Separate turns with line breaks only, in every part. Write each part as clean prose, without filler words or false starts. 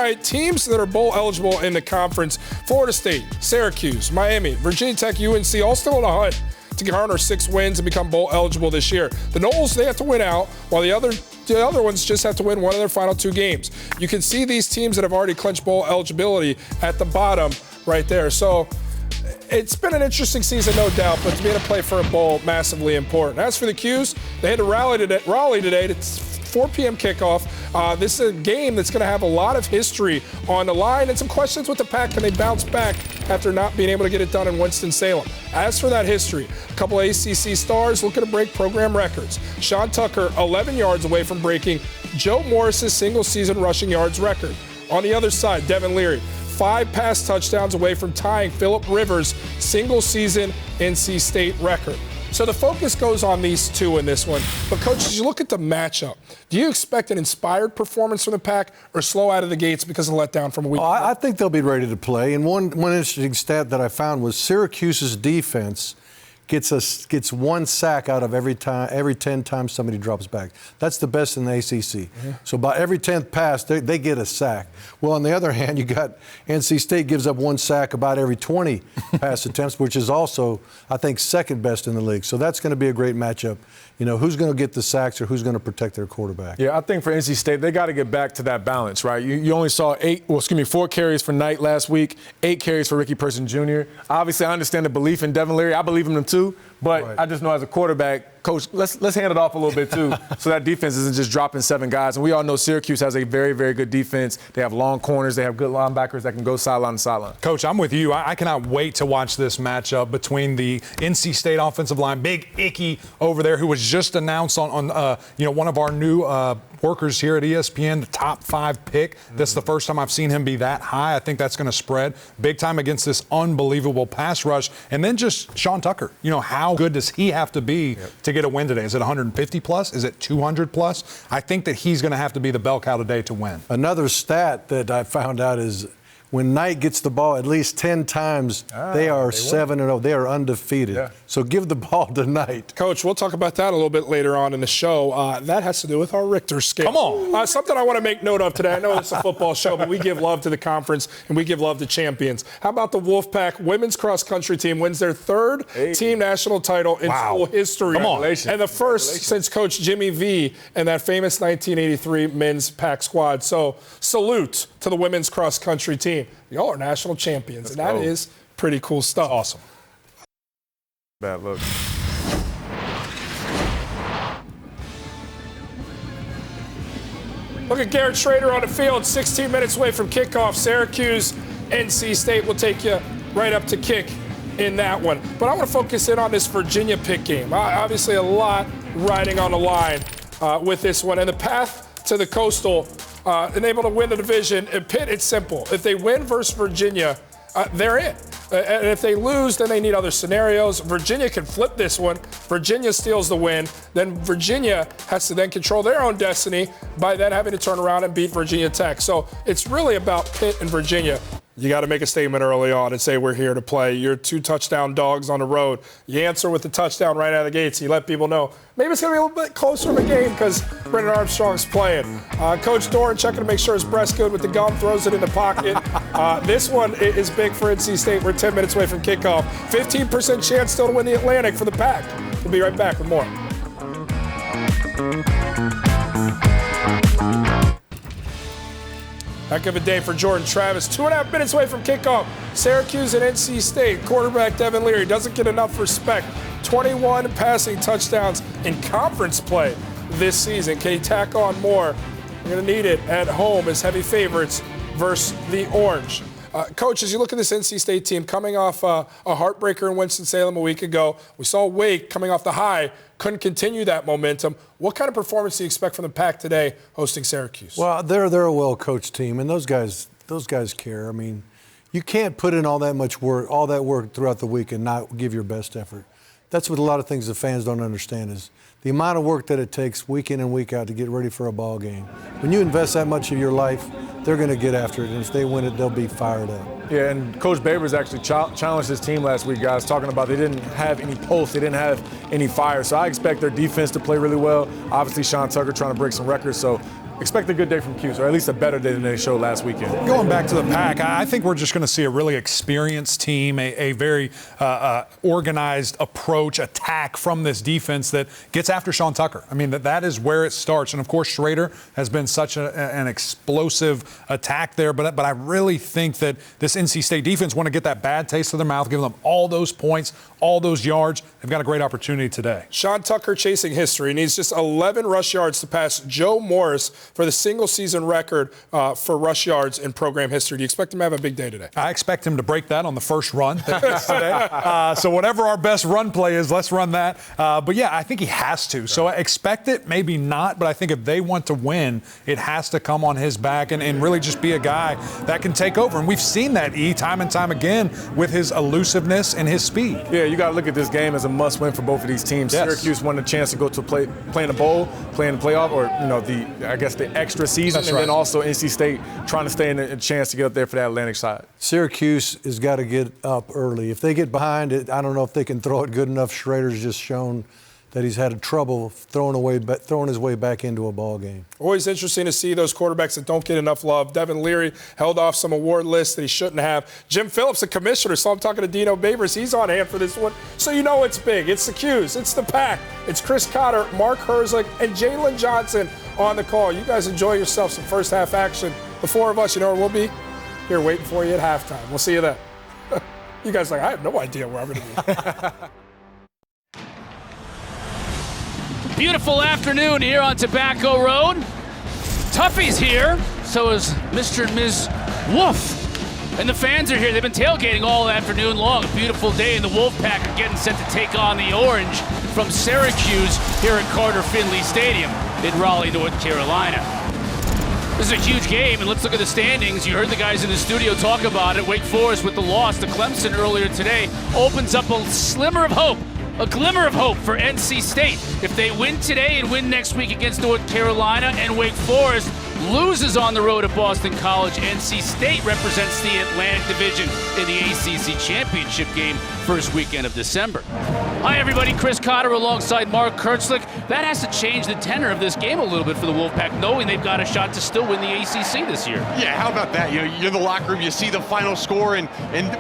tonight, teams that are bowl eligible in the conference: Florida State, Syracuse, Miami, Virginia Tech, UNC, all still in a hunt to garner 6 wins and become bowl eligible this year. The Noles, they have to win out, while the other ones just have to win one of their final 2 games. You can see these teams that have already clinched bowl eligibility at the bottom right there. So it's been an interesting season, no doubt, but to be able to play for a bowl, massively important. As for the Qs, they had to Raleigh today to 4 p.m. kickoff. This is a game that's going to have a lot of history on the line and some questions with the Pack. Can they bounce back after not being able to get it done in Winston-Salem? As for that history, a couple of ACC stars looking to break program records. Sean Tucker, 11 yards away from breaking Joe Morris's single-season rushing yards record. On the other side, Devin Leary, 5 pass touchdowns away from tying Phillip Rivers' single-season NC State record. So the focus goes on these 2 in this one. But, Coach, as you look at the matchup, do you expect an inspired performance from the Pack or slow out of the gates because of letdown from a week?
I think they'll be ready to play. And one interesting stat that I found was Syracuse's defense gets 1 sack out of every 10 times somebody drops back. That's the best in the ACC. Mm-hmm. So about every 10th pass, they get a sack. Well, on the other hand, you got NC State gives up 1 sack about every 20 pass attempts, which is also, I think, second best in the league. So that's going to be a great matchup. You know, who's going to get the sacks or who's going to protect their quarterback?
Yeah, I think for NC State, they got to get back to that balance, right? You only saw 4 carries for Knight last week, 8 carries for Ricky Person Jr. Obviously, I understand the belief in Devin Leary. I believe in him too, but right. I just know as a quarterback, Coach, let's hand it off a little bit too, so that defense isn't just dropping 7 guys. And we all know Syracuse has a very, very good defense. They have long corners. They have good linebackers that can go sideline to sideline.
Coach, I'm with you. I cannot wait to watch this matchup between the NC State offensive line, Big Icky over there, who was just announced on one of our new workers here at ESPN, the top 5 pick. That's the first time I've seen him be that high. I think that's going to spread big time against this unbelievable pass rush. And then just Sean Tucker. You know, how good does he have to be to get a win today? Is it 150 plus? Is it 200 plus? I think that he's going to have to be the bell cow today to win.
Another stat that I found out is when Knight gets the ball at least 10 times, they are 7-0. They are undefeated. Yeah. So give the ball to Knight.
Coach, we'll talk about that a little bit later on in the show. That has to do with our Richter scale.
Come on.
Something I want to make note of today. I know it's a football show, but we give love to the conference and we give love to champions. How about the Wolfpack women's cross-country team wins their 3rd team national title in school history.
Come on.
And the first since Coach Jimmy V and that famous 1983 men's Pack squad. So salute to the women's cross-country team. Y'all are national champions, and that is pretty cool stuff.
That's awesome.
Bad look.
Look at Garrett Schrader on the field, 16 minutes away from kickoff. Syracuse, NC State will take you right up to kick in that one. But I want to focus in on this Virginia Pitt game. Obviously, a lot riding on the line with this one. And the path to the Coastal, and able to win the division. At Pitt, it's simple. If they win versus Virginia, they're in. And if they lose, then they need other scenarios. Virginia can flip this one. Virginia steals the win. Then Virginia has to then control their own destiny by then having to turn around and beat Virginia Tech. So it's really about Pitt and Virginia. You got to make a statement early on and say we're here to play. You're 2 touchdown dogs on the road. You answer with the touchdown right out of the gates. You let people know maybe it's going to be a little bit closer of a game because Brendan Armstrong's playing. Coach Doran checking to make sure his breast's good with the gum, throws it in the pocket. This one is big for NC State. We're 10 minutes away from kickoff. 15% chance still to win the Atlantic for the Pack. We'll be right back with more. Heck of a day for Jordan Travis. 2.5 minutes away from kickoff. Syracuse and NC State. Quarterback Devin Leary doesn't get enough respect. 21 passing touchdowns in conference play this season. Can he tack on more? We're going to need it at home as heavy favorites versus the Orange. Coach, as you look at this NC State team coming off a heartbreaker in Winston-Salem a week ago, we saw Wake coming off the high, couldn't continue that momentum. What kind of performance do you expect from the Pack today hosting Syracuse?
Well, they're a well-coached team, and those guys care. I mean, you can't put in all that much work, all that work throughout the week and not give your best effort. That's what a lot of things the fans don't understand is the amount of work that it takes week in and week out to get ready for a ball game. When you invest that much of your life, they're going to get after it, and if they win it, they'll be fired up.
Yeah, and Coach Babers actually challenged his team last week, guys, talking about they didn't have any pulse, they didn't have any fire. So I expect their defense to play really well. Obviously, Sean Tucker trying to break some records, so Expect a good day from Cuse, or at least a better day than they showed last weekend.
Going back to the Pack, I think we're just going to see a really experienced team, a very organized approach, attack from this defense that gets after Sean Tucker. I mean, that is where it starts. And, of course, Schrader has been such an explosive attack there. But I really think that this NC State defense want to get that bad taste of their mouth, give them all those points, all those yards. They've got a great opportunity today.
Sean Tucker chasing history needs just 11 rush yards to pass Joe Morris for the single-season record for rush yards in program history. Do you expect him to have a big day today?
I expect him to break that on the first run that he gets today. So whatever our best run play is, let's run that. But, yeah, I think he has to. So I expect it, maybe not. But I think if they want to win, it has to come on his back and really just be a guy that can take over. And we've seen that, time and time again, with his elusiveness and his speed.
Yeah, you got to look at this game as a must-win for both of these teams.
Yes.
Syracuse won a chance to go to play in a bowl, play in the playoff, or the extra season,
That's
and
right.
then also NC State trying to stay in a chance to get up there for that Atlantic side.
Syracuse has got to get up early. If they get behind it, I don't know if they can throw it good enough. Schrader's just shown that he's had trouble throwing his way back into a ball game.
Always interesting to see those quarterbacks that don't get enough love. Devin Leary held off some award lists that he shouldn't have. Jim Phillips, the commissioner, so I'm talking to Dino Babers. He's on hand for this one. So you know it's big. It's the Qs. It's the Pack. It's Chris Cotter, Mark Herzlich, and Jalen Johnson on the call. You guys enjoy yourself some first half action. The four of us, you know where we'll be? Here waiting for you at halftime. We'll see you then. You guys I have no idea where I'm going to be.
Beautiful afternoon here on Tobacco Road. Tuffy's here, so is Mr. and Ms. Wolf. And the fans are here. They've been tailgating all afternoon long. A beautiful day, and the Wolfpack are getting set to take on the Orange from Syracuse here at Carter-Finley Stadium in Raleigh, North Carolina. This is a huge game, and let's look at the standings. You heard the guys in the studio talk about it. Wake Forest with the loss to Clemson earlier today opens up a slimmer of hope. A glimmer of hope for NC State. If they win today and win next week against North Carolina and Wake Forest loses on the road at Boston College, NC State represents the Atlantic Division in the ACC Championship game first weekend of December. Hi everybody, Chris Cotter alongside Mark Herzlich. That has to change the tenor of this game a little bit for the Wolfpack, knowing they've got a shot to still win the ACC this year.
Yeah, how about that? You're in the locker room, you see the final score, and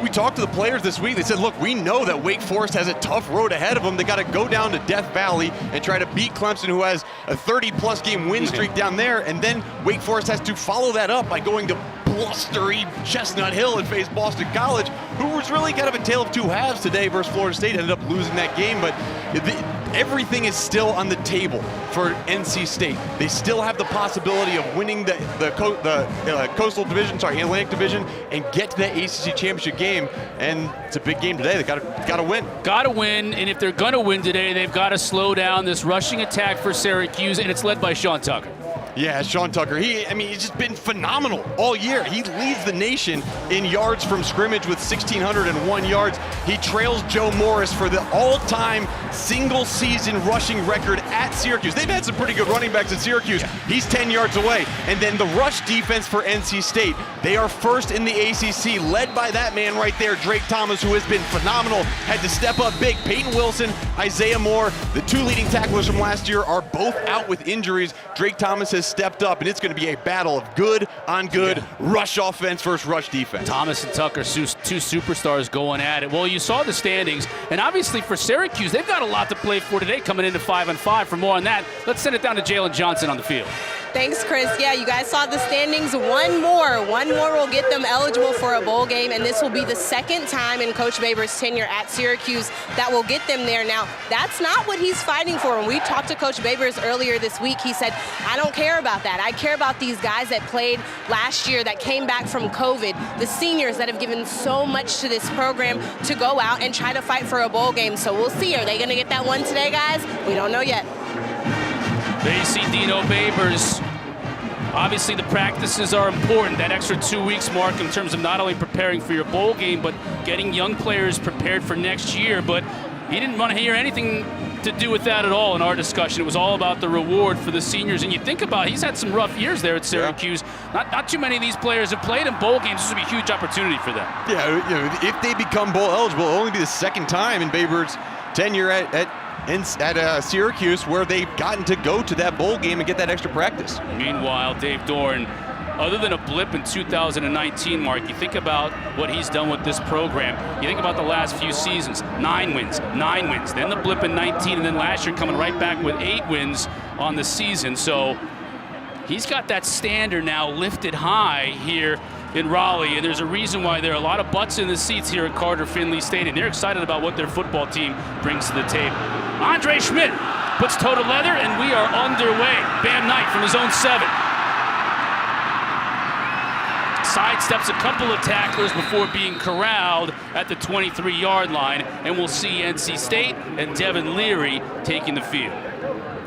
we talked to the players this week. They said, look, we know that Wake Forest has a tough road ahead of them. They got to go down to Death Valley and try to beat Clemson, who has a 30-plus game win streak down there, and then Wake Forest has to follow that up by going to blustery Chestnut Hill and face Boston College, who was really kind of a tale of two halves today versus Florida State. Ended up losing that game, but everything is still on the table for NC State. They still have the possibility of winning the Atlantic Division, and get to that ACC championship game. And it's a big game today. They got to win.
Got to win, and if they're going to win today, they've got to slow down this rushing attack for Syracuse, and it's led by Sean Tucker.
Yeah, Sean Tucker. He's just been phenomenal all year. He leads the nation in yards from scrimmage with 1,601 yards. He trails Joe Morris for the all-time single-season rushing record at Syracuse. They've had some pretty good running backs at Syracuse. He's 10 yards away. And then the rush defense for NC State. They are first in the ACC, led by that man right there, Drake Thomas, who has been phenomenal. Had to step up big. Peyton Wilson, Isaiah Moore, the two leading tacklers from last year, are both out with injuries. Drake Thomas has stepped up, and it's going to be a battle of good on good rush offense versus rush defense.
Thomas and Tucker, two superstars going at it. Well, you saw the standings, and obviously for Syracuse, they've got a lot to play for today, coming into 5-5. For more on that, let's send it down to Jalen Johnson on the field.
Thanks, Chris. Yeah, you guys saw the standings. One more will get them eligible for a bowl game, and this will be the second time in Coach Babers' tenure at Syracuse that will get them there. Now, that's not what he's fighting for. When we talked to Coach Babers earlier this week, he said, I don't care about that. I care about these guys that played last year that came back from COVID, the seniors that have given so much to this program to go out and try to fight for a bowl game. So we'll see. Are they going to get that one today, guys? We don't know yet.
There you see Dino Babers. Obviously, the practices are important, that extra 2 weeks, Mark, in terms of not only preparing for your bowl game, but getting young players prepared for next year. But he didn't want to hear anything to do with that at all in our discussion. It was all about the reward for the seniors. And you think about it, he's had some rough years there at Syracuse. Yeah. Not too many of these players have played in bowl games. This would be a huge opportunity for them.
Yeah, if they become bowl eligible, it'll only be the second time in Babers' tenure at at Syracuse, where they've gotten to go to that bowl game and get that extra practice.
Meanwhile, Dave Doran, other than a blip in 2019, Mark, you think about what he's done with this program. You think about the last few seasons, 9 wins, then the blip in 19, and then last year coming right back with 8 wins on the season. So he's got that standard now lifted high here in Raleigh, and there's a reason why there are a lot of butts in the seats here at Carter-Finley Stadium. They're excited about what their football team brings to the table. Andre Schmidt puts toe to leather, and we are underway. Bam Knight from his own 7. Sidesteps a couple of tacklers before being corralled at the 23-yard line, and we'll see NC State and Devin Leary taking the field.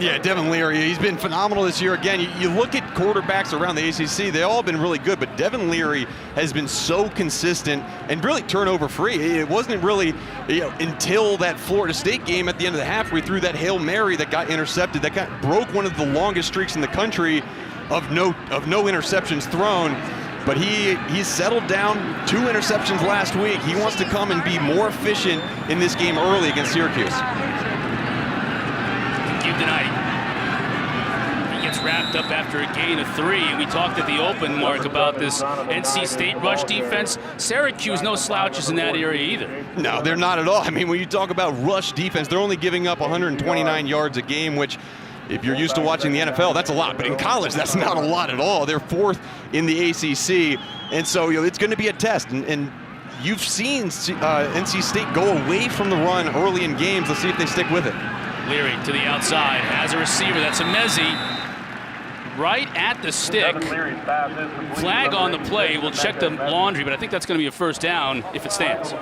Yeah, Devin Leary, he's been phenomenal this year. Again, you look at quarterbacks around the ACC, they've all been really good, but Devin Leary has been so consistent and really turnover-free. It wasn't really until that Florida State game at the end of the half where he threw that Hail Mary that got intercepted, that broke one of the longest streaks in the country of no interceptions thrown. But he's settled down, 2 interceptions last week. He wants to come and be more efficient in this game early against Syracuse.
Tonight, he gets wrapped up after a gain of 3. And we talked at the open, Mark, about this NC State rush defense. Syracuse, no slouches in that area either.
No, they're not at all. I mean, when you talk about rush defense, they're only giving up 129 yards a game, which, if you're used to watching the NFL, that's a lot. But in college, that's not a lot at all. They're 4th in the ACC. And so it's going to be a test. And you've seen NC State go away from the run early in games. Let's see if they stick with it.
Leary to the outside, has a receiver. That's a Mezzi right at the stick. Flag on the play. We'll check the laundry, but I think that's going to be a first down if it stands. You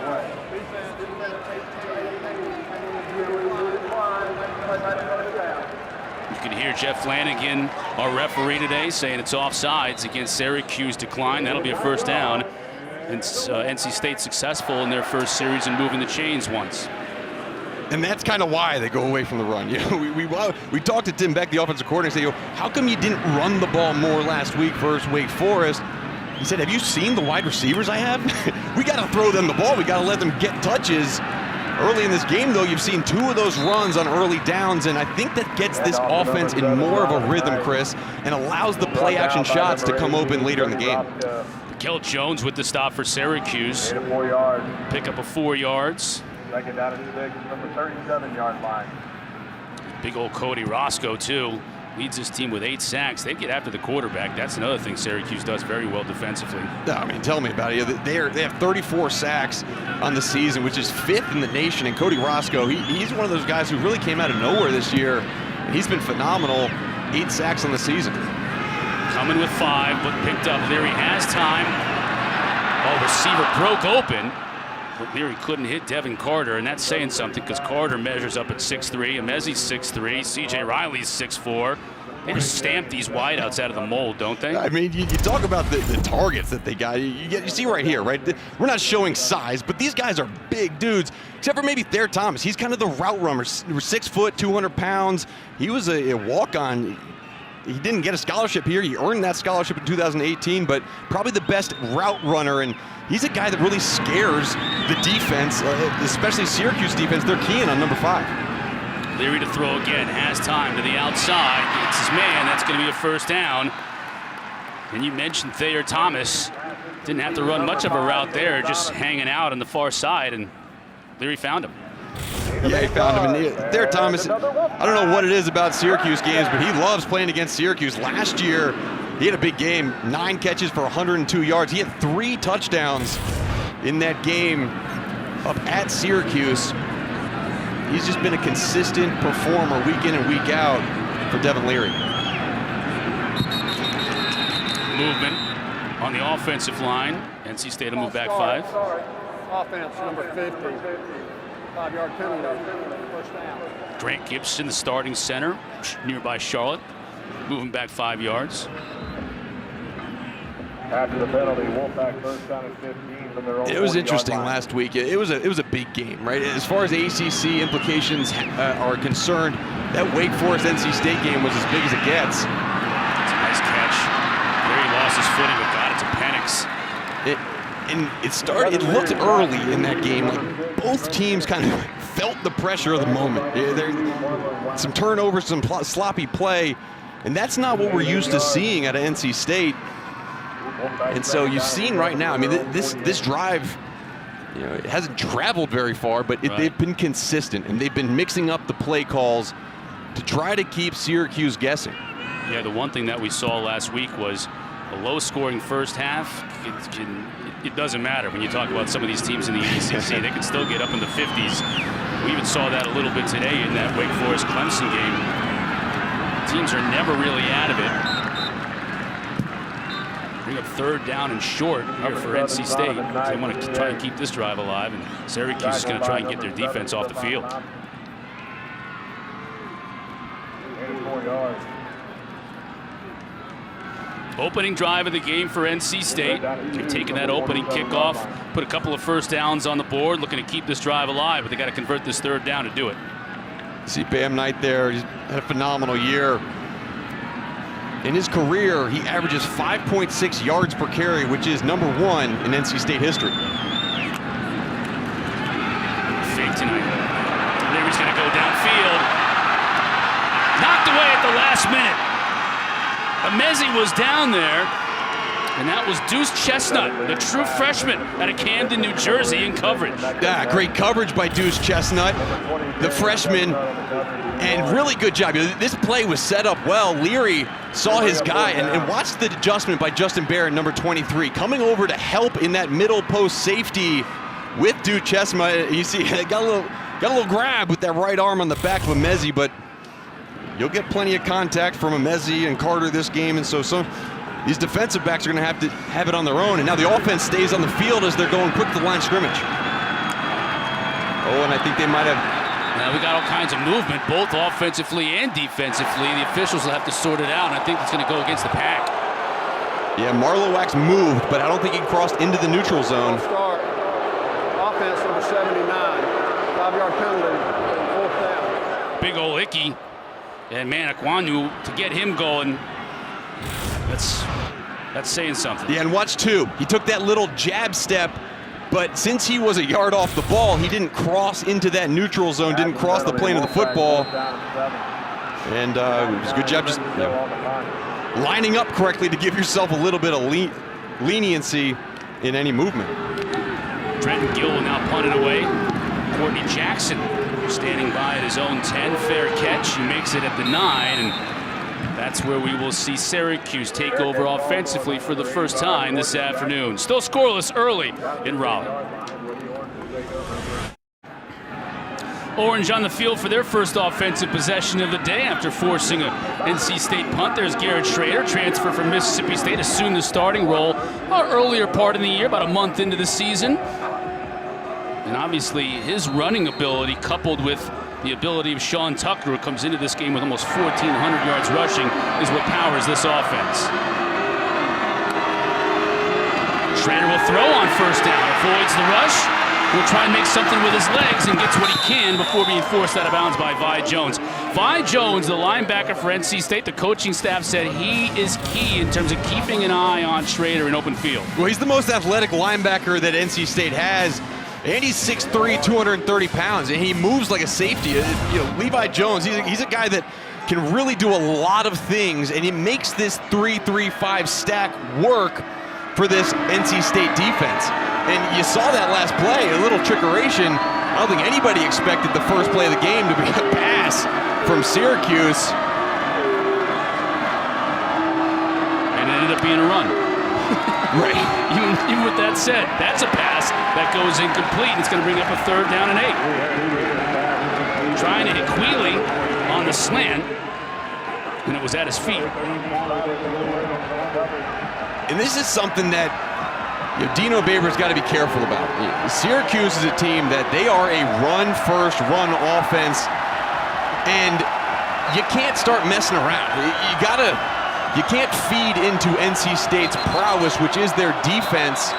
can hear Jeff Flanagan, our referee today, saying it's offsides against Syracuse decline. That'll be a first down. And NC State successful in their first series in moving the chains once.
And that's kind of why they go away from the run. We talked to Tim Beck, the offensive coordinator, and say, how come you didn't run the ball more last week versus Wake Forest? He said, have you seen the wide receivers I have? We got to throw them the ball. We got to let them get touches. Early in this game, though, you've seen 2 of those runs on early downs, and I think that gets this offense in more of a rhythm, Chris, and allows the play-action shots to come open later in the game.
Kel Jones with the stop for Syracuse. Pick up a 4 yards.
Second down and 6 from the 37-yard line.
Big old Cody Roscoe, too, leads his team with 8 sacks. They get after the quarterback. That's another thing Syracuse does very well defensively.
I mean, tell me about it. They have 34 sacks on the season, which is 5th in the nation. And Cody Roscoe, he's one of those guys who really came out of nowhere this year. And he's been phenomenal. 8 sacks on the season.
Coming with 5, but picked up. Leary has time. Oh, receiver broke open. But Leary couldn't hit Devin Carter, and that's saying something because Carter measures up at 6'3", Amezi's 6'3", C.J. Riley's 6'4". They just stamp these wideouts out of the mold, don't they?
I mean, you talk about the targets that they got. You see right here, right? We're not showing size, but these guys are big dudes, except for maybe Thayer Thomas. He's kind of the route runner, 6 foot, 200 pounds. He was a walk-on. He didn't get a scholarship here. He earned that scholarship in 2018, but probably the best route runner, and he's a guy that really scares the defense, especially Syracuse defense. They're keying on number 5.
Leary to throw again, has time to the outside, gets his man. That's going to be a first down. And you mentioned Thayer Thomas. Didn't have to run much of a route there, just hanging out on the far side, and Leary found him.
Yeah, he found him. And Thayer Thomas, I don't know what it is about Syracuse games, but he loves playing against Syracuse. Last year, he had a big game, 9 catches for 102 yards. He had 3 touchdowns in that game up at Syracuse. He's just been a consistent performer week in and week out for Devin Leary.
Movement on the offensive line. NC State will move back 5.
Offense, number 50. 5-yard penalty, first down.
Grant Gibson, the starting center, nearby Charlotte, moving back 5 yards.
After the penalty, Wolfpack first down at 15 from their own.
It was interesting last week. It was a big game, right? As far as ACC implications are concerned, that Wake Forest NC State game was as big as it gets.
It's a nice catch. There he lost his footing, but got it to Penix.
It looked early in that game like both teams kind of felt the pressure of the moment. Some turnovers, some sloppy play, and that's not what we're used to seeing at NC State. And so you've seen right now, I mean, this drive, you know, it hasn't traveled very far, but they've been consistent, and they've been mixing up the play calls to try to keep Syracuse guessing.
Yeah, the one thing that we saw last week was a low-scoring first half. It doesn't matter when you talk about some of these teams in the ACC. They can still get up in the 50s. We even saw that a little bit today in that Wake Forest-Clemson game. Teams are never really out of it. Bring up third down and short here for NC State. They want to try and keep this drive alive, and Syracuse is going to try and get their defense off the field. Opening drive of the game for NC State. They've taken that opening kickoff, put a couple of first downs on the board, looking to keep this drive alive, but they got to convert this third down to do it.
See Bam Knight there, he's had a phenomenal year. In his career, he averages 5.6 yards per carry, which is #1 in NC State history.
Fake tonight. There he's going to go downfield. Knocked away at the last minute. Amezi was down there, and that was Deuce Chestnut, the true freshman out of Camden, New Jersey, in coverage.
Yeah, great coverage by Deuce Chestnut, the freshman, and really good job. This play was set up well. Leary saw his guy, and watched the adjustment by Justin Barrett, number 23, coming over to help in that middle post safety with Deuce Chestnut. You see, got a little grab with that right arm on the back of Amezi, but you'll get plenty of contact from Amezi and Carter this game, and so these defensive backs are going to have it on their own, and now the offense stays on the field as they're going quick to the line of scrimmage. Oh, and I think they might have...
Now we got all kinds of movement, both offensively and defensively. The officials will have to sort it out, and I think it's going to go against the pack.
Yeah, Marlowax moved, but I don't think he crossed into the neutral zone.
Start. Offense number 79. 5-yard penalty. 4th down.
Big ol' Icky. And man, Akwanu, to get him going, that's saying something.
Yeah, and watch too. He took that little jab step, but since he was a yard off the ball, he didn't cross into that neutral zone, didn't cross the plane of the football. And it was a good job just lining up correctly to give yourself a little bit of leniency in any movement.
Trenton Gill will now punt it away. Courtney Jackson standing by at his own 10, fair catch. He makes it at the 9, and that's where we will see Syracuse take over offensively for the first time this afternoon. Still scoreless early in Raleigh. Orange on the field for their first offensive possession of the day after forcing a NC State punt. There's Garrett Schrader, transfer from Mississippi State, assumed the starting role earlier part of the year, about a month into the season. And obviously his running ability coupled with the ability of Sean Tucker, who comes into this game with almost 1,400 yards rushing, is what powers this offense. Schrader will throw on first down, avoids the rush, will try and make something with his legs and gets what he can before being forced out of bounds by Vi Jones. Vi Jones, the linebacker for NC State, the coaching staff said he is key in terms of keeping an eye on Schrader in open field.
Well, he's the most athletic linebacker that NC State has. And he's 6'3", 230 pounds, and he moves like a safety. You know, Levi Jones, he's a guy that can really do a lot of things, and he makes this 3-3-5 stack work for this NC State defense. And you saw that last play, a little trickeration. I don't think anybody expected the first play of the game to be a pass from Syracuse.
And it ended up being a run.
Right.
Even with that said, that's a pass that goes incomplete, and it's going to bring up a 3rd down and 8. Trying to hit Quealy on the slant, and it was at his feet.
And this is something that Dino Baber's got to be careful about. Syracuse is a team that they are a run-first, run offense, and you can't start messing around. You can't feed into NC State's prowess, which is their defense.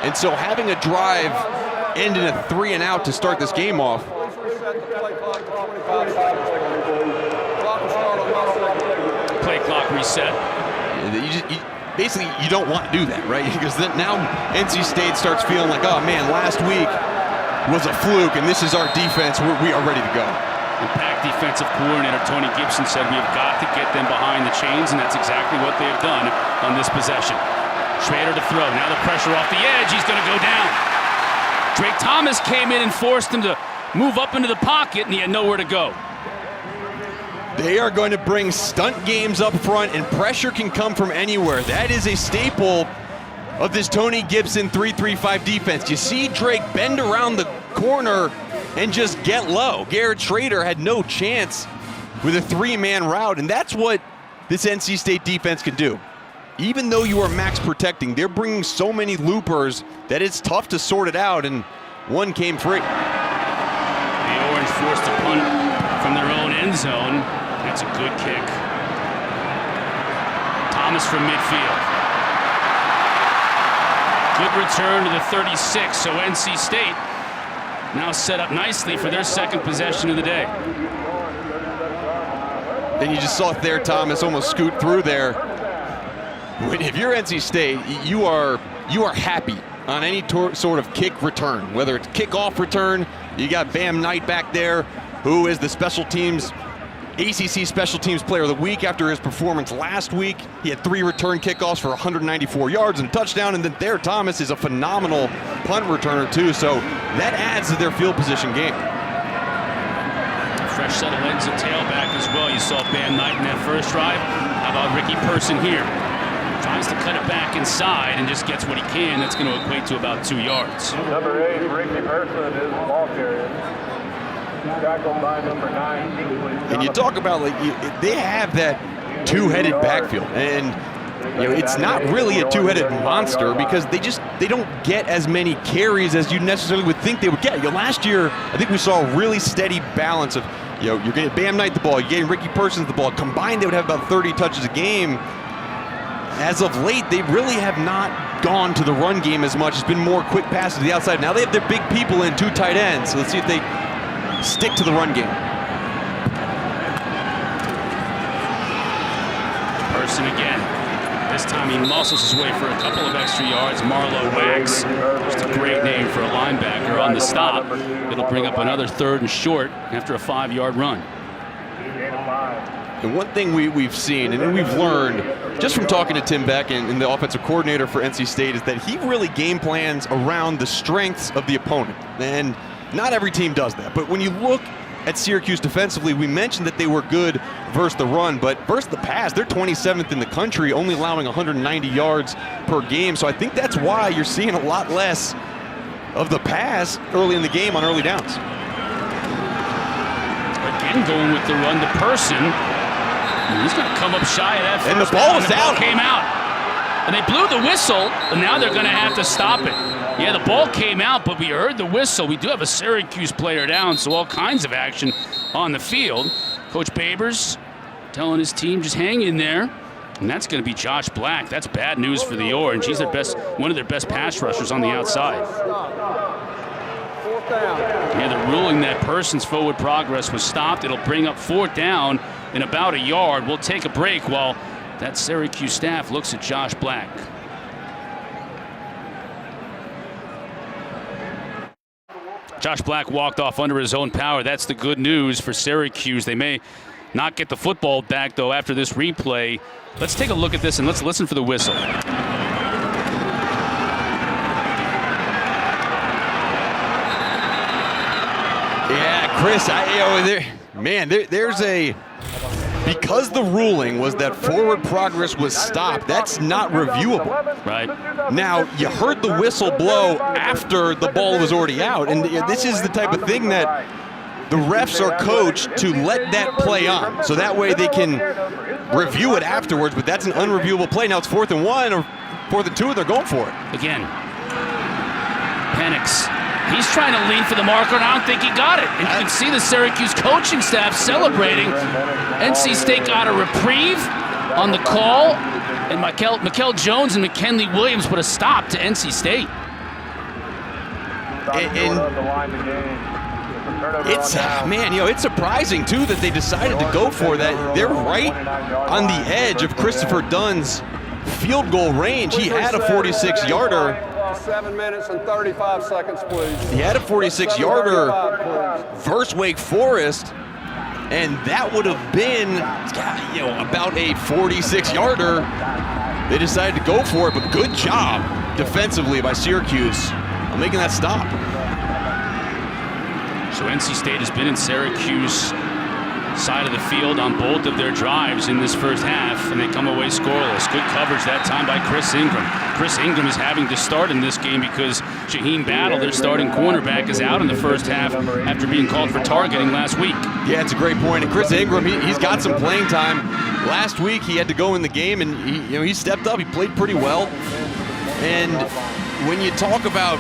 And so having a drive end in a 3-and-out to start this game off.
Play clock reset.
Basically, you don't want to do that, right? Because then now NC State starts feeling like, oh man, last week was a fluke, and this is our defense. We are ready to go.
The Pack defensive coordinator Tony Gibson said we have got to get them behind the chains, and that's exactly what they have done on this possession. Schrader to throw. Now the pressure off the edge. He's going to go down. Drake Thomas came in and forced him to move up into the pocket, and he had nowhere to go.
They are going to bring stunt games up front, and pressure can come from anywhere. That is a staple of this Tony Gibson 3-3-5 defense. You see Drake bend around the corner and just get low. Garrett Schrader had no chance with a 3-man route, and that's what this NC State defense can do. Even though you are max protecting, they're bringing so many loopers that it's tough to sort it out, and one came free.
The Orange forced a punt from their own end zone. That's a good kick. Thomas from midfield. Good return to the 36, so NC State now set up nicely for their second possession of the day.
Then you just saw Thayer Thomas almost scoot through there. If you're NC State, you are happy on any sort of kick return, whether it's kickoff return. You got Bam Knight back there, who is the special teams ACC Special Teams Player of the Week after his performance last week. He had 3 return kickoffs for 194 yards and a touchdown, and then Thayer Thomas is a phenomenal punt returner too, so that adds to their field position game.
Fresh set of legs and tailback as well. You saw Bam Knight in that first drive. How about Ricky Person here? Tries to cut it back inside and just gets what he can. That's going to equate to about 2 yards.
Number 8, Ricky Person is the ball carrier. Tackled by number 9.
And you talk about, like, they have that two-headed backfield, and it's not really a two-headed monster because they don't get as many carries as you necessarily would think they would get. Last year, I think we saw a really steady balance of, you're getting Bam Knight the ball, you're getting Ricky Persons the ball. Combined, they would have about 30 touches a game. As of late, they really have not gone to the run game as much. It's been more quick passes to the outside. Now they have their big people in 2 tight ends, so let's see if they stick to the run game.
Person again. This time he muscles his way for a couple of extra yards. Marlo Wax, just a great name for a linebacker on the stop. It'll bring up another 3rd and short after a 5-yard run.
And one thing we've seen and we've learned just from talking to Tim Beck and the offensive coordinator for NC State is that he really game plans around the strengths of the opponent. And not every team does that. But when you look at Syracuse defensively, we mentioned that they were good versus the run, but versus the pass, they're 27th in the country, only allowing 190 yards per game. So I think that's why you're seeing a lot less of the pass early in the game on early downs.
Again, going with the run to Person. He's going to come up shy of that first
and the ball
down,
is
and the ball
out.
came out. And they blew the whistle, and now they're going to have to stop it. Yeah, the ball came out, but we heard the whistle. We do have a Syracuse player down, so all kinds of action on the field. Coach Babers telling his team just hang in there. And that's going to be Josh Black. That's bad news for the Orange. He's one of their best pass rushers on the outside. Yeah, the ruling that Person's forward progress was stopped. It'll bring up 4th down in about a yard. We'll take a break while that Syracuse staff looks at Josh Black. Josh Black walked off under his own power. That's the good news for Syracuse. They may not get the football back, though, after this replay. Let's take a look at this and let's listen for the whistle.
Yeah, Chris, there's a... Because the ruling was that forward progress was stopped, that's not reviewable.
Right.
Now, you heard the whistle blow after the ball was already out, and this is the type of thing that the refs are coached to let that play on, so that way they can review it afterwards, but that's an unreviewable play. Now it's 4th and 1 or 4th and 2, and they're going for it.
Again, Penix. He's trying to lean for the marker, and I don't think he got it. And you can see the Syracuse coaching staff celebrating. NC State got a reprieve on the call, and Mikel Jones and McKinley Williams put a stop to NC State.
It's surprising, too, that they decided to go for that. They're right on the edge of Christopher Dunn's field goal range. He had a 46-yarder.
7 minutes and 35 seconds, please.
He had a 46-yarder versus Wake Forest, and that would have been, about a 46-yarder. They decided to go for it, but good job defensively by Syracuse on making that stop.
So NC State has been in Syracuse side of the field on both of their drives in this first half, and they come away scoreless. Good coverage that time by Chris Ingram. Chris Ingram is having to start in this game because Shaheen Battle, their starting cornerback, is out in the first half after being called for targeting last week.
Yeah, it's a great point. And Chris Ingram, he's got some playing time. Last week he had to go in the game, and he stepped up. He played pretty well. And when you talk about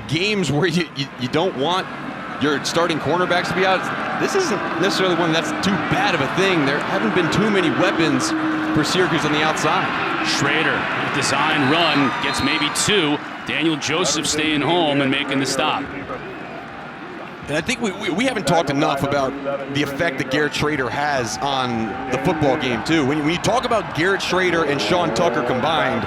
games where you don't want your starting cornerbacks to be out, this isn't necessarily one that's too bad of a thing. There haven't been too many weapons for Syracuse on the outside.
Schrader, design run, gets maybe 2. Daniel Joseph staying home and making the stop.
And I think we haven't talked enough about the effect that Garrett Schrader has on the football game, too. When you talk about Garrett Schrader and Sean Tucker combined,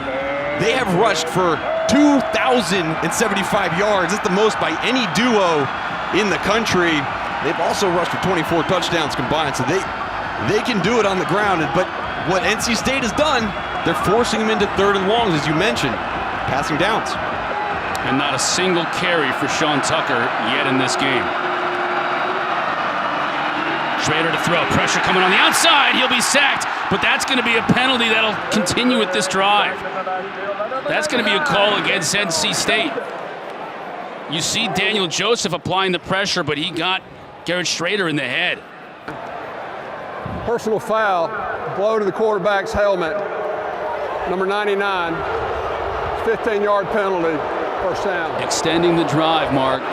they have rushed for 2,075 yards. It's the most by any duo in the country. They've also rushed for 24 touchdowns combined, so they can do it on the ground. But what NC State has done, they're forcing them into 3rd and longs, as you mentioned, passing downs.
And not a single carry for Sean Tucker yet in this game. Schrader to throw, pressure coming on the outside, he'll be sacked, but that's going to be a penalty that'll continue with this drive. That's going to be a call against NC State. You see Daniel Joseph applying the pressure, but he got Garrett Schrader in the head.
Personal foul, blow to the quarterback's helmet, number 99, 15-yard penalty, first down.
Extending the drive, Mark.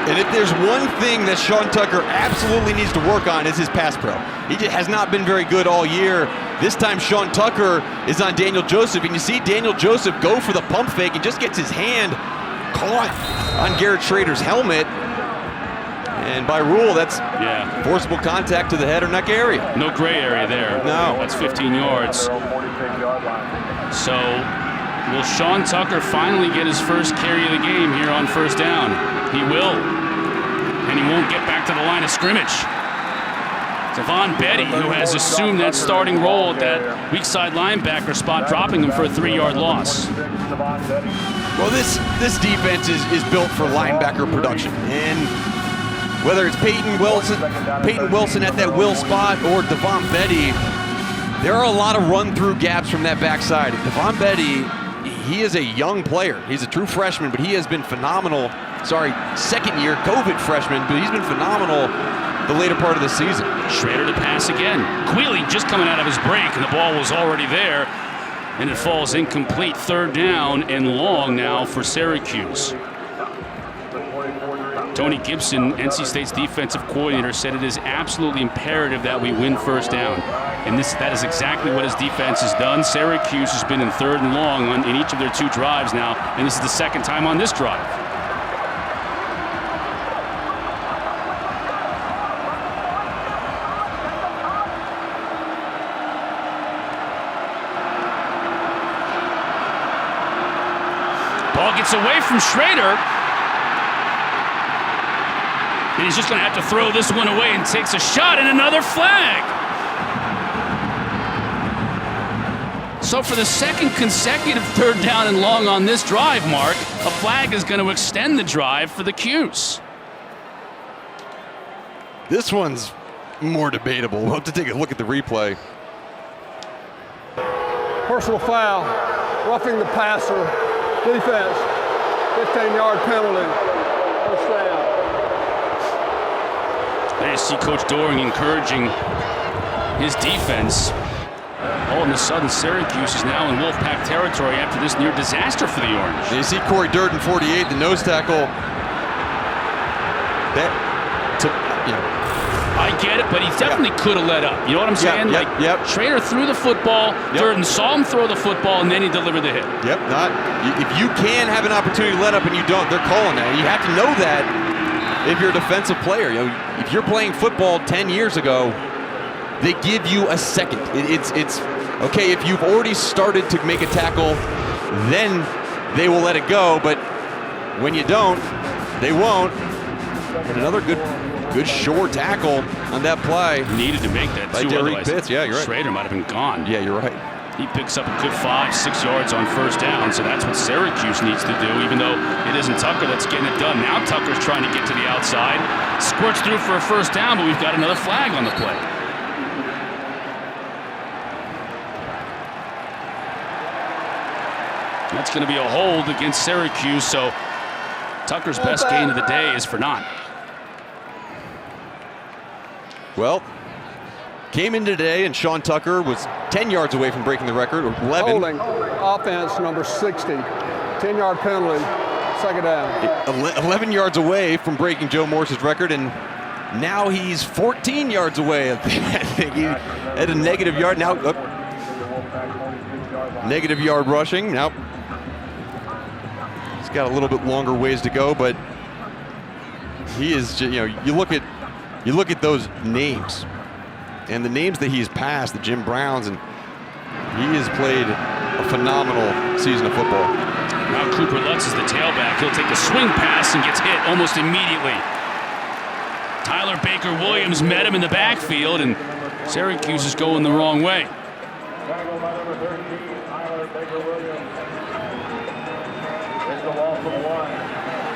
And if there's one thing that Sean Tucker absolutely needs to work on, is his pass pro. He has not been very good all year. This time Sean Tucker is on Daniel Joseph, and you see Daniel Joseph go for the pump fake and just gets his hand caught on Garrett Schrader's helmet. And by rule, that's forcible contact to the head or neck area.
No gray area there.
No.
That's 15 yards. So will Sean Tucker finally get his first carry of the game here on first down? He will. And he won't get back to the line of scrimmage. Devon Betty, who has assumed that starting role at that weak side linebacker spot, dropping him for a 3-yard loss.
Well, this defense is built for linebacker production. And whether it's Peyton Wilson at that will spot or Devon Betty, there are a lot of run-through gaps from that backside. Devon Betty, he is a young player. He's a true freshman, but he has been phenomenal. Second-year COVID freshman, but he's been phenomenal the later part of the season.
Schrader to pass again. Quealy just coming out of his break, and the ball was already there, and it falls incomplete. 3rd down and long now for Syracuse. Tony Gibson, NC State's defensive coordinator, said it is absolutely imperative that we win first down. And that is exactly what his defense has done. Syracuse has been in 3rd and long in each of their 2 drives now, and this is the 2nd time on this drive. Ball gets away from Schrader. And he's just going to have to throw this one away and takes a shot and another flag. So for the 2nd consecutive 3rd down and long on this drive, Mark, a flag is going to extend the drive for the Cuse.
This one's more debatable. We'll have to take a look at the replay.
Personal foul, roughing the passer, defense, 15-yard penalty, first down.
There you see Coach Doring encouraging his defense. All of a sudden, Syracuse is now in Wolfpack territory after this near disaster for the Orange.
You see Corey Durden, 48, the nose tackle.
I get it, but he definitely could have let up. You know what I'm saying? Schrader threw the football, Durden saw him throw the football, and then he delivered the hit.
If you can have an opportunity to let up and you don't, they're calling that. You have to know that if you're a defensive player. If you're playing football 10 years ago, they give you a second. It's okay if you've already started to make a tackle, then they will let it go. But when you don't, they won't. And another good shore tackle on that play.
Needed to make that too.
Derek Pitts. Yeah, you're right.
Schrader might have been gone.
Yeah, you're right.
He picks up a good 5-6 yards on first down, so that's what Syracuse needs to do, even though it isn't Tucker that's getting it done. Now Tucker's trying to get to the outside. Squirts through for a first down, but we've got another flag on the play. That's going to be a hold against Syracuse, so Tucker's best gain of the day is for naught.
Well, came in today, and Sean Tucker was 10 yards away from breaking the record, or 11.
Holding, offense number 60, 10-yard penalty, second down.
11 yards away from breaking Joe Morris's record, and now he's 14 yards away. I think he had a negative yard. Now, negative yard rushing. Now, he's got a little bit longer ways to go, but he is, you look at those names and the names that he's passed, the Jim Browns, and he has played a phenomenal season of football.
Now Cooper Lutz is the tailback. He'll take the swing pass and gets hit almost immediately. Tyler Baker-Williams met him in the backfield, and Syracuse is going the wrong way.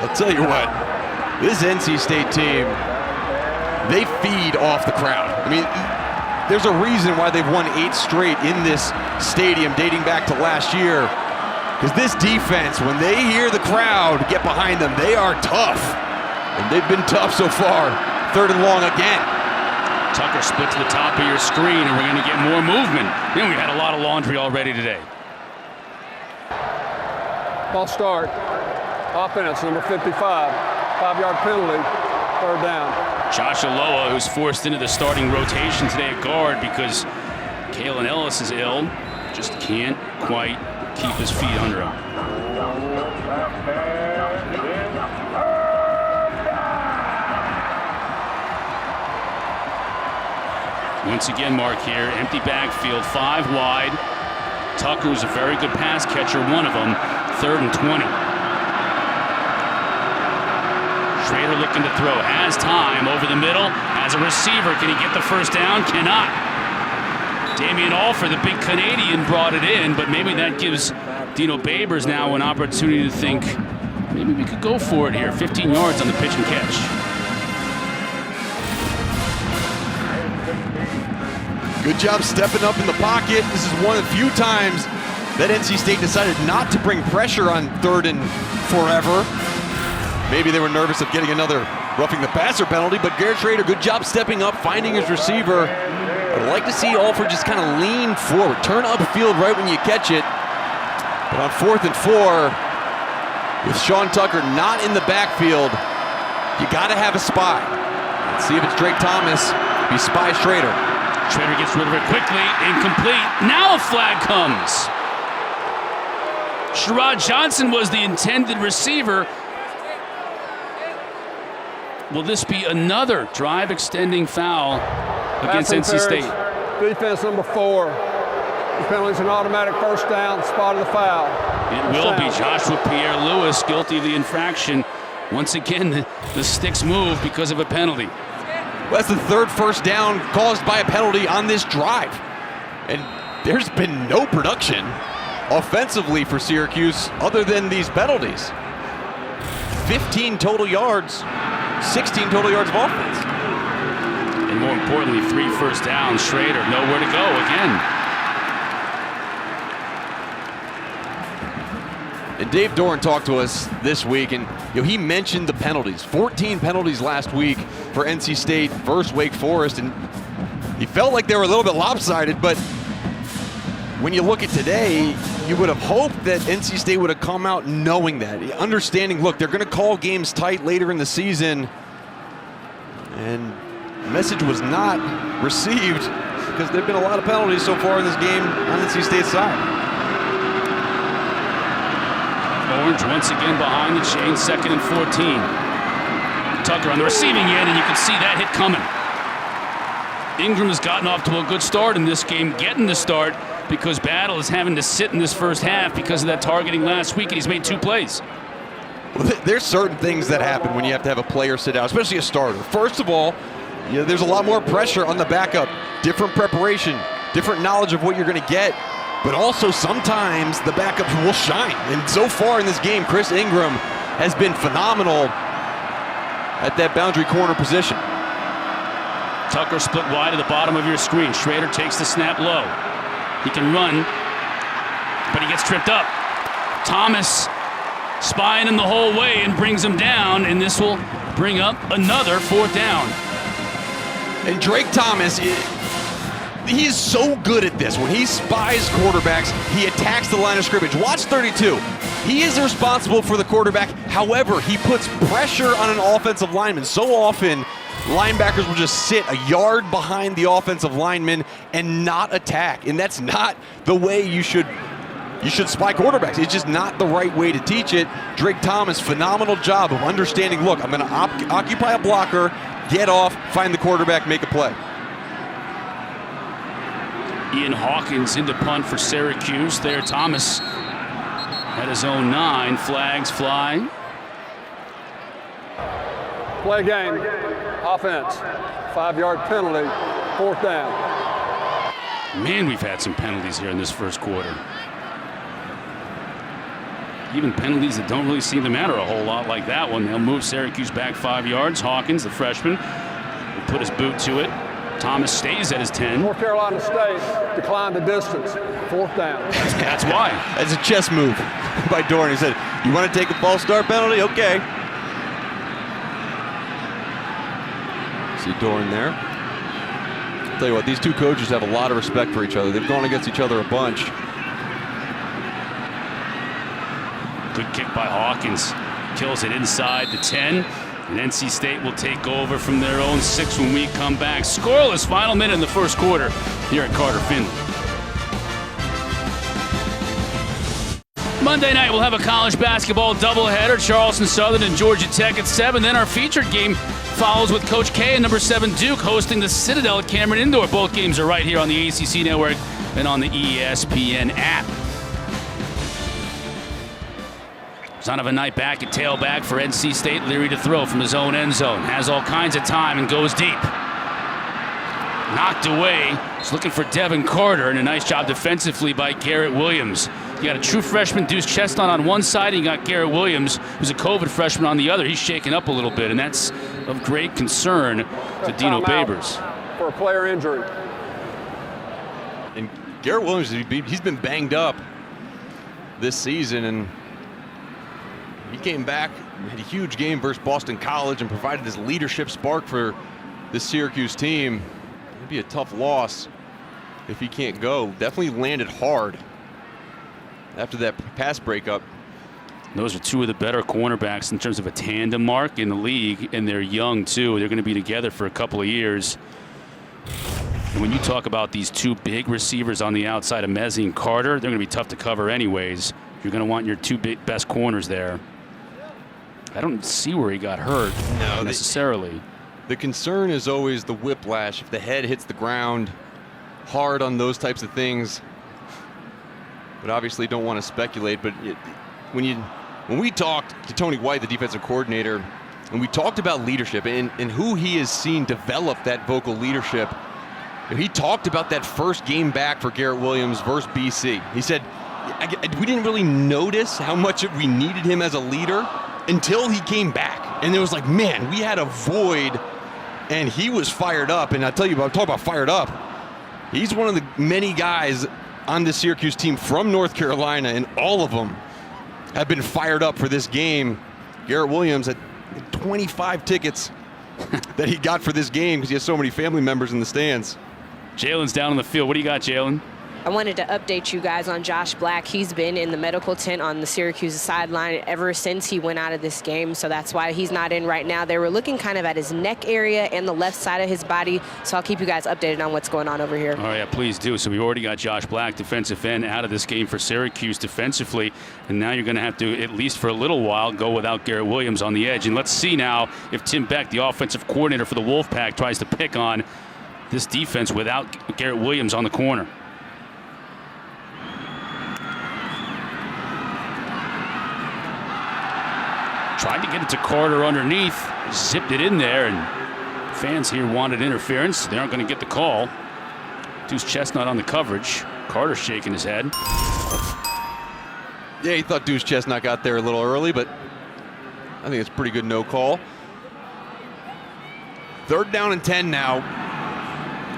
I'll tell you what, this NC State team, they feed off the crowd. I mean, there's a reason why they've won 8 straight in this stadium dating back to last year. Because this defense, when they hear the crowd get behind them, they are tough. And they've been tough so far. 3rd and long again.
Tucker split to the top of your screen, and we're going to get more movement. Man, we had a lot of laundry already today.
Ball start. Offense number 55, 5-yard penalty, 3rd down.
Josh Aloha, who's forced into the starting rotation today at guard because Kalen Ellis is ill. Just can't quite keep his feet under him. Once again, Mark here, empty backfield, 5 wide. Tucker's a very good pass catcher, one of them, 3rd and 20. Schrader looking to throw, has time over the middle, has a receiver. Can he get the first down? Cannot. Damian Alford, the big Canadian, brought it in, but maybe that gives Dino Babers now an opportunity to think, maybe we could go for it here. 15 yards on the pitch and catch.
Good job stepping up in the pocket. This is one of the few times that NC State decided not to bring pressure on 3rd and forever. Maybe they were nervous of getting another roughing the passer penalty, but Garrett Schrader, good job stepping up, finding his receiver. I'd like to see Alford just kind of lean forward, turn upfield right when you catch it. But on 4th and 4, with Sean Tucker not in the backfield, you got to have a spy. Let's see if it's Drake Thomas. Be spy Schrader.
Schrader gets rid of it quickly, incomplete. Now a flag comes. Sherrod Johnson was the intended receiver. Will this be another drive-extending foul against NC State?
Defense number 4. The penalty's an automatic first down, spot of the foul.
It will be Joshua Pierre-Louis guilty of the infraction. Once again, the sticks move because of a penalty.
Well, that's the 3rd first down caused by a penalty on this drive. And there's been no production offensively for Syracuse other than these penalties. 15 total yards. 16 total yards of offense.
And more importantly, 3 first downs. Schrader, nowhere to go again.
And Dave Doran talked to us this week, and he mentioned the penalties. 14 penalties last week for NC State versus Wake Forest, and he felt like they were a little bit lopsided, but when you look at today, you would have hoped that NC State would have come out knowing that, understanding, look, they're going to call games tight later in the season, and the message was not received because there have been a lot of penalties so far in this game on NC State's side.
Orange once again behind the chain, 2nd and 14. Tucker on the receiving end, and you can see that hit coming. Ingram has gotten off to a good start in this game, getting the start. because Battle is having to sit in this first half because of that targeting last week, and he's made 2 plays.
Well, there's certain things that happen when you have to have a player sit out, especially a starter. First of all, there's a lot more pressure on the backup, different preparation, different knowledge of what you're going to get, but also sometimes the backups will shine. And so far in this game, Chris Ingram has been phenomenal at that boundary corner position.
Tucker split wide at the bottom of your screen. Schrader takes the snap low. He can run, but he gets tripped up. Thomas spying him the whole way and brings him down, and this will bring up another 4th down.
And Drake Thomas, he is so good at this. When he spies quarterbacks, he attacks the line of scrimmage. Watch 32. He is responsible for the quarterback. However, he puts pressure on an offensive lineman. So often, linebackers will just sit a yard behind the offensive lineman and not attack. And that's not the way you should spy quarterbacks. It's just not the right way to teach it. Drake Thomas, phenomenal job of understanding, look, I'm going to occupy a blocker, get off, find the quarterback, make a play.
Ian Hawkins in the punt for Syracuse. There, Thomas at his own 9. Flags fly.
Play game, offense, 5-yard penalty, 4th down.
Man, we've had some penalties here in this first quarter. Even penalties that don't really seem to matter a whole lot, like that one. They'll move Syracuse back 5 yards. Hawkins, the freshman, will put his boot to it. Thomas stays at his 10.
North Carolina State declined the distance, 4th down.
That's why.
That's a chess move by Dorn. He said, you want to take a false start penalty? Okay. See Dorn there. I'll tell you what, these two coaches have a lot of respect for each other. They've gone against each other a bunch.
Good kick by Hawkins. Kills it inside the 10. And NC State will take over from their own 6 when we come back. Scoreless final minute in the first quarter here at Carter-Finley. Monday night, we'll have a college basketball doubleheader. Charleston Southern and Georgia Tech at 7. Then our featured game follows with Coach K and number 7 Duke hosting the Citadel at Cameron Indoor. Both games are right here on the ACC Network and on the ESPN app. Zonovan Knight back at tailback for NC State. Leary to throw from his own end zone. Has all kinds of time and goes deep. Knocked away. He's looking for Devin Carter, and a nice job defensively by Garrett Williams. You got a true freshman, Deuce Chestnut, on one side, and you got Garrett Williams, who's a COVID freshman, on the other. He's shaken up a little bit, and that's of great concern to Dino Babers.
For a player injury.
And Garrett Williams, he's been banged up this season, and he came back, had a huge game versus Boston College and provided his leadership spark for this Syracuse team. It'd be a tough loss if he can't go. Definitely landed hard after that pass breakup.
Those are 2 of the better cornerbacks in terms of a tandem mark in the league, and they're young too. They're going to be together for a couple of years. And when you talk about these 2 big receivers on the outside of Mezzi and Carter, they're going to be tough to cover anyways. You're going to want your 2 best corners there. I don't see where he got hurt necessarily.
The concern is always the whiplash. If the head hits the ground hard on those types of things, but obviously don't want to speculate. But when we talked to Tony White, the defensive coordinator, and we talked about leadership and who he has seen develop that vocal leadership, he talked about that first game back for Garrett Williams versus BC. He said, we didn't really notice how much we needed him as a leader until he came back. And it was like, man, we had a void, and he was fired up. And I tell you, I'm talking about fired up. He's one of the many guys on the Syracuse team from North Carolina, and all of them have been fired up for this game. Garrett Williams had 25 tickets that he got for this game because he has so many family members in the stands.
Jalen's down on the field. What do you got, Jalen?
I wanted to update you guys on Josh Black. He's been in the medical tent on the Syracuse sideline ever since he went out of this game, so that's why he's not in right now. They were looking kind of at his neck area and the left side of his body, so I'll keep you guys updated on what's going on over here.
All right, yeah, please do. So we've already got Josh Black, defensive end, out of this game for Syracuse defensively, and now you're going to have to, at least for a little while, go without Garrett Williams on the edge. And let's see now if Tim Beck, the offensive coordinator for the Wolfpack, tries to pick on this defense without Garrett Williams on the corner. Tried to get it to Carter underneath, zipped it in there, and fans here wanted interference. They aren't going to get the call. Deuce Chestnut on the coverage. Carter shaking his head.
Yeah, he thought Deuce Chestnut got there a little early, but I think it's a pretty good no call. 3rd down and 10 now.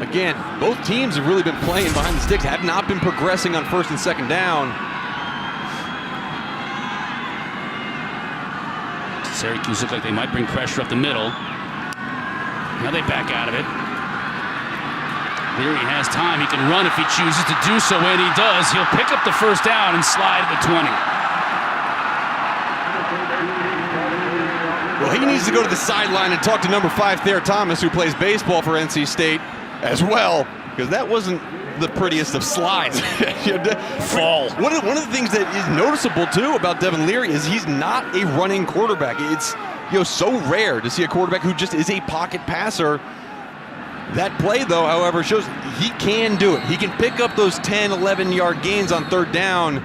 Again, both teams have really been playing behind the sticks, have not been progressing on 1st and 2nd down.
Syracuse look like they might bring pressure up the middle. Now they back out of it. Leary has time. He can run if he chooses to do so, and he does. He'll pick up the 1st down and slide at the 20.
Well, he needs to go to the sideline and talk to number 5, Thayer Thomas, who plays baseball for NC State as well, because that wasn't the prettiest of slides.
Fall.
One of the things that is noticeable, too, about Devin Leary is he's not a running quarterback. It's so rare to see a quarterback who just is a pocket passer. That play, though, however, shows he can do it. He can pick up those 10, 11-yard gains on 3rd down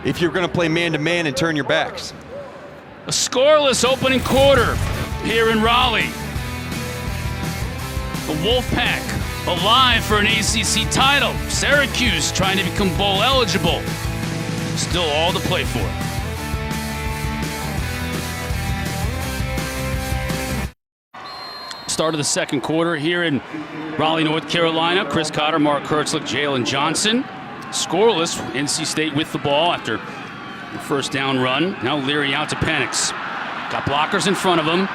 if you're going to play man-to-man and turn your backs.
A scoreless opening quarter here in Raleigh. The Wolfpack alive for an ACC title. Syracuse trying to become bowl eligible. Still all to play for. Start of the 2nd quarter here in Raleigh, North Carolina. Chris Cotter, Mark Kurtzlick, Jalen Johnson. Scoreless, NC State with the ball after the 1st down run. Now Leary out to Penix. Got blockers in front of him.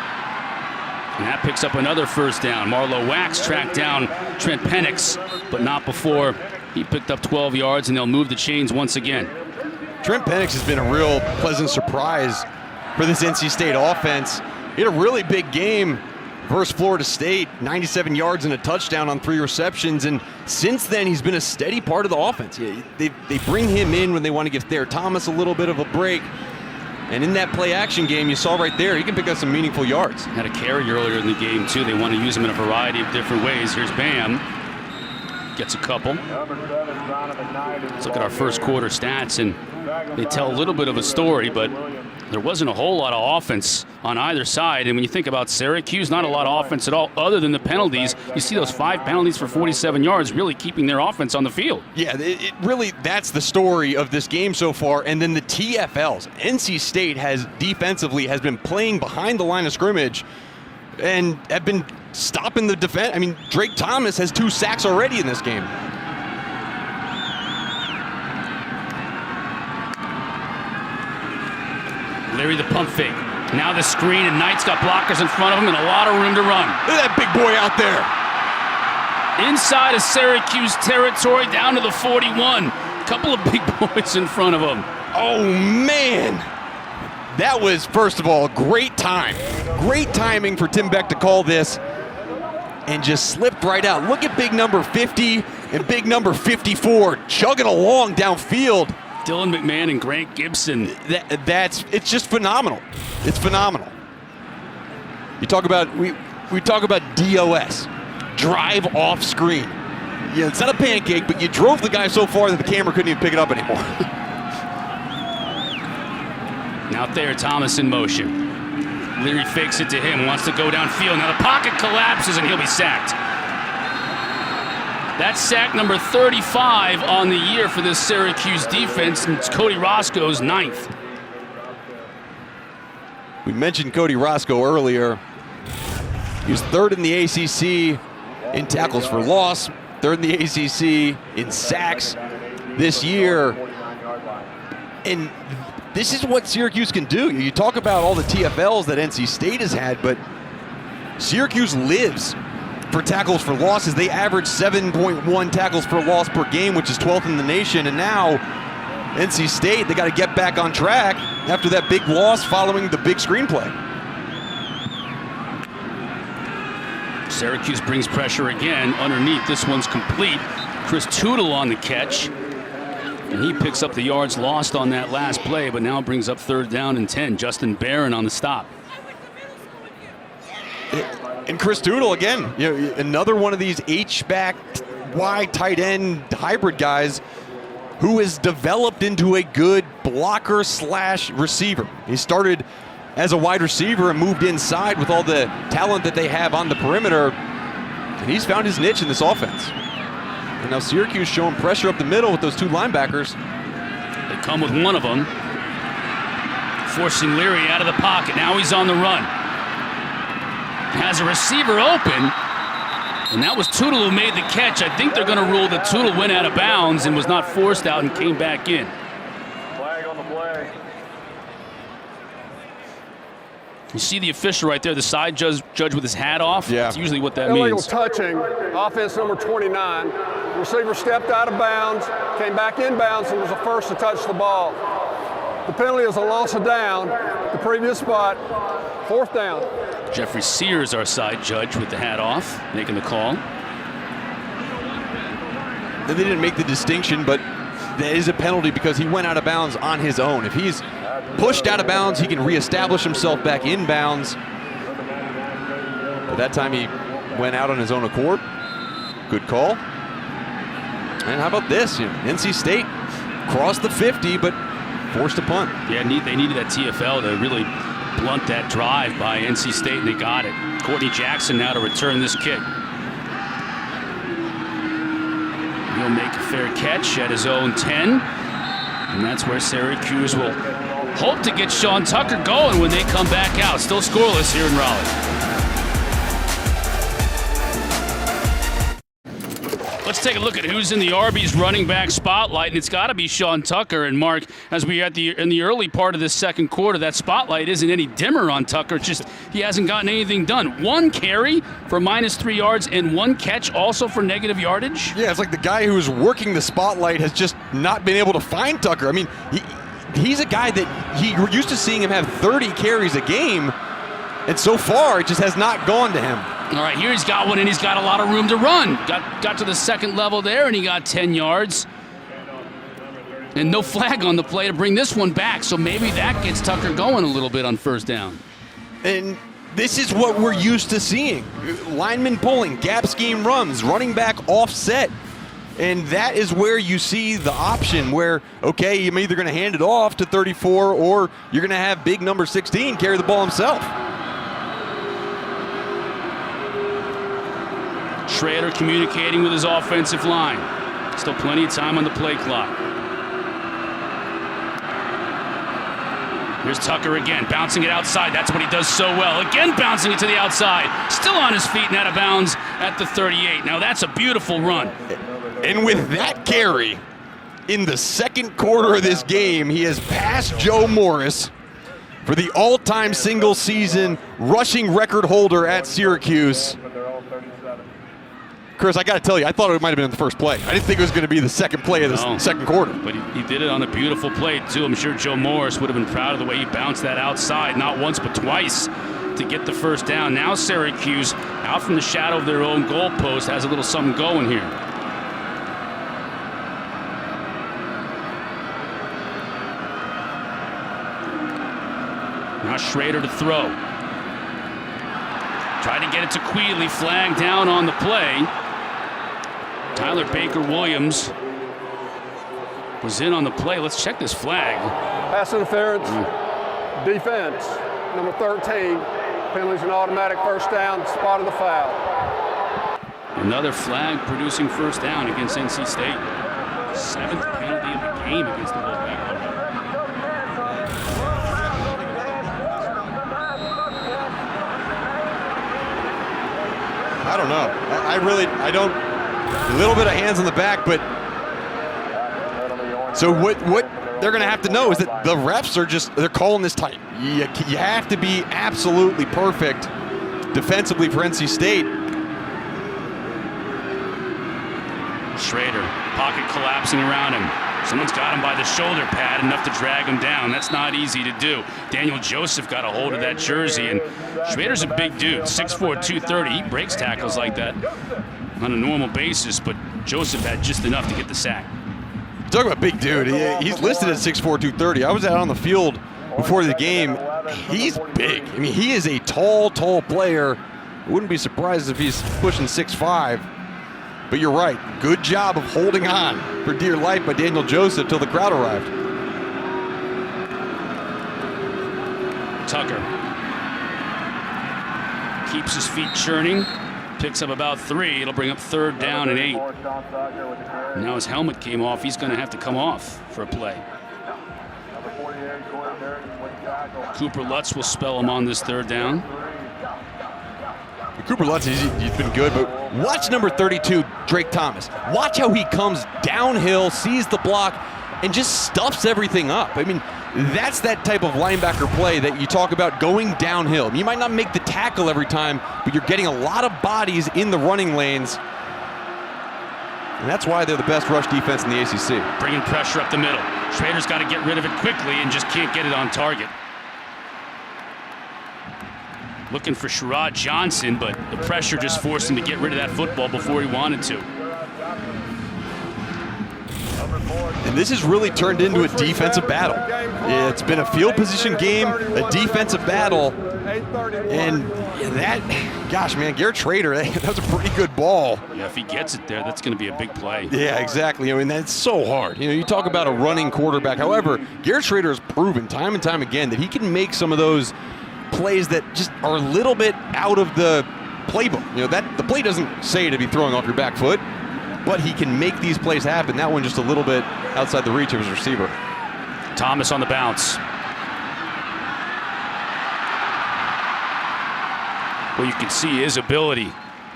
And that picks up another 1st down. Marlowe Wax tracked down Trent Penix, but not before he picked up 12 yards, and they'll move the chains once again.
Trent Penix has been a real pleasant surprise for this NC State offense. He had a really big game versus Florida State, 97 yards and a touchdown on 3 receptions, and since then he's been a steady part of the offense. They bring him in when they want to give Thayer Thomas a little bit of a break, and in that play-action game, you saw right there, he can pick up some meaningful yards.
Had a carry earlier in the game, too. They want to use him in a variety of different ways. Here's Bam. Gets a couple. Let's look at our 1st quarter stats, and they tell a little bit of a story, but there wasn't a whole lot of offense on either side. And when you think about Syracuse, not a lot of offense at all other than the penalties. You see those 5 penalties for 47 yards really keeping their offense on the field.
Yeah, it really, that's the story of this game so far. And then the TFLs. NC State has been playing behind the line of scrimmage and have been stopping the defense. I mean, Drake Thomas has 2 sacks already in this game.
Leary the pump fake. Now the screen, and Knight's got blockers in front of him and a lot of room to run.
Look at that big boy out there.
Inside of Syracuse territory, down to the 41. Couple of big boys in front of him.
Oh, man. That was, first of all, great time. Great timing for Tim Beck to call this, and just slipped right out. Look at big number 50 and big number 54 chugging along downfield.
Dylan McMahon and Grant Gibson.
It's just phenomenal. It's phenomenal. You talk about, we talk about DOS, drive off screen. Yeah, it's not a pancake, but you drove the guy so far that the camera couldn't even pick it up anymore.
Now Thayer Thomas in motion. Leary fakes it to him, wants to go downfield. Now the pocket collapses and he'll be sacked. That's sack number 35 on the year for this Syracuse defense, and it's Cody Roscoe's 9th.
We mentioned Cody Roscoe earlier. He was 3rd in the ACC in tackles for loss, 3rd in the ACC in sacks this year. And this is what Syracuse can do. You talk about all the TFLs that NC State has had, but Syracuse lives for tackles for losses. They average 7.1 tackles for loss per game, which is 12th in the nation. And now NC State, they got to get back on track after that big loss following the big screenplay.
Syracuse brings pressure again underneath. This one's complete. Chris Tootle on the catch. And he picks up the yards lost on that last play, but now brings up 3rd down and 10. Justin Barron on the stop.
And Chris Tootle, again, another one of these H-back, wide tight end hybrid guys who has developed into a good blocker / receiver. He started as a wide receiver and moved inside with all the talent that they have on the perimeter. And he's found his niche in this offense. And now Syracuse showing pressure up the middle with those 2 linebackers.
They come with one of them, forcing Leary out of the pocket. Now he's on the run. Has a receiver open, and that was Tootle who made the catch. I think they're going to rule that Tootle went out of bounds and was not forced out and came back in.
Flag on the play.
You see the official right there, the side judge with his hat off?
Yeah.
That's usually what that
Illegal
means.
touching, offense number 29. Receiver stepped out of bounds, came back in bounds, and was the first to touch the ball. The penalty is a loss of down. The previous spot, 4th down.
Jeffrey Sears, our side judge, with the hat off, making the call.
They didn't make the distinction, but that is a penalty because he went out of bounds on his own. If he's pushed out of bounds, he can reestablish himself back in bounds. But that time he went out on his own accord. Good call. And how about this? NC State crossed the 50, but forced a punt.
Yeah, they needed that TFL to really blunt that drive by NC State, and they got it. Courtney Jackson now to return this kick. He'll make a fair catch at his own 10, and that's where Syracuse will hope to get Sean Tucker going when they come back out. Still scoreless here in Raleigh. Let's take a look at who's in the Arby's running back spotlight, and it's got to be Sean Tucker. And Mark, as we are in the early part of this second quarter, that spotlight isn't any dimmer on Tucker. It's just he hasn't gotten anything done. 1 carry for -3 yards and 1 catch also for negative yardage.
Yeah, it's like the guy who is working the spotlight has just not been able to find Tucker. I mean, he's a guy that we're used to seeing him have 30 carries a game, and so far it just has not gone to him.
All right, here he's got one, and he's got a lot of room to run. Got to the second level there, and he got 10 yards. And no flag on the play to bring this one back, so maybe that gets Tucker going a little bit on first down.
And this is what we're used to seeing. Linemen pulling, gap scheme runs, running back offset. And that is where you see the option where, okay, you're either going to hand it off to 34 or you're going to have big number 16 carry the ball himself.
Schrader communicating with his offensive line. Still plenty of time on the play clock. Here's Tucker again, bouncing it outside. That's what he does so well. Again, bouncing it to the outside. Still on his feet and out of bounds at the 38. Now that's a beautiful run.
And with that carry, in the second quarter of this game, he has passed Joe Morris for the all-time single-season rushing record holder at Syracuse. Chris, I got to tell you, I thought it might have been in the first play. I didn't think it was going to be the second play of the second quarter.
But he did it on a beautiful play, too. I'm sure Joe Morris would have been proud of the way he bounced that outside, not once but twice, to get the first down. Now Syracuse, out from the shadow of their own goalpost, has a little something going here. Now Schrader to throw. Tried to get it to Queeley, flag down on the play. Tyler Baker-Williams was in on the play. Let's check this flag.
Pass interference, defense, number 13. Penalties an automatic first down, spot of the foul.
Another flag producing first down against NC State. 7th penalty of the game against the Wolfpack.
I don't know. I don't. A little bit of hands on the back, but so what they're going to have to know is that the refs are they're calling this tight. You have to be absolutely perfect defensively for NC State.
Schrader, pocket collapsing around him. Someone's got him by the shoulder pad, enough to drag him down. That's not easy to do. Daniel Joseph got a hold of that jersey, and Schrader's a big dude, 6'4", 230. He breaks tackles like that on a normal basis, but Joseph had just enough to get the sack.
Talk about big dude. He's listed at 6'4", 230. I was out on the field before the game. He's big. I mean, he is a tall player. Wouldn't be surprised if he's pushing 6'5". But you're right. Good job of holding on for dear life by Daniel Joseph till the crowd arrived.
Tucker. Keeps his feet churning. Picks up about 3. It'll bring up 3rd down and 8. Now his helmet came off. He's going to have to come off for a play. Cooper Lutz will spell him on this 3rd down.
Cooper Lutz, he's been good, but watch number 32, Drake Thomas. Watch how he comes downhill, sees the block, and just stuffs everything up. I mean, that's that type of linebacker play that you talk about going downhill. You might not make the tackle every time, but you're getting a lot of bodies in the running lanes. And that's why they're the best rush defense in the ACC.
Bringing pressure up the middle. Schrader's got to get rid of it quickly and just can't get it on target. Looking for Sherrod Johnson, but the pressure just forced him to get rid of that football before he wanted to.
And this has really turned into a defensive battle. It's been a field position game, a defensive battle. And that, gosh, man, Garrett Schrader, that was a pretty good ball.
Yeah, if he gets it there, that's going to be a big play.
Yeah, exactly. I mean, that's so hard. You know, you talk about a running quarterback. However, Garrett Schrader has proven time and time again that he can make some of those plays that just are a little bit out of the playbook. You know, that the play doesn't say to be throwing off your back foot, but he can make these plays happen. That one just a little bit outside the reach of his receiver.
Thomas on the bounce. Well, you can see his ability.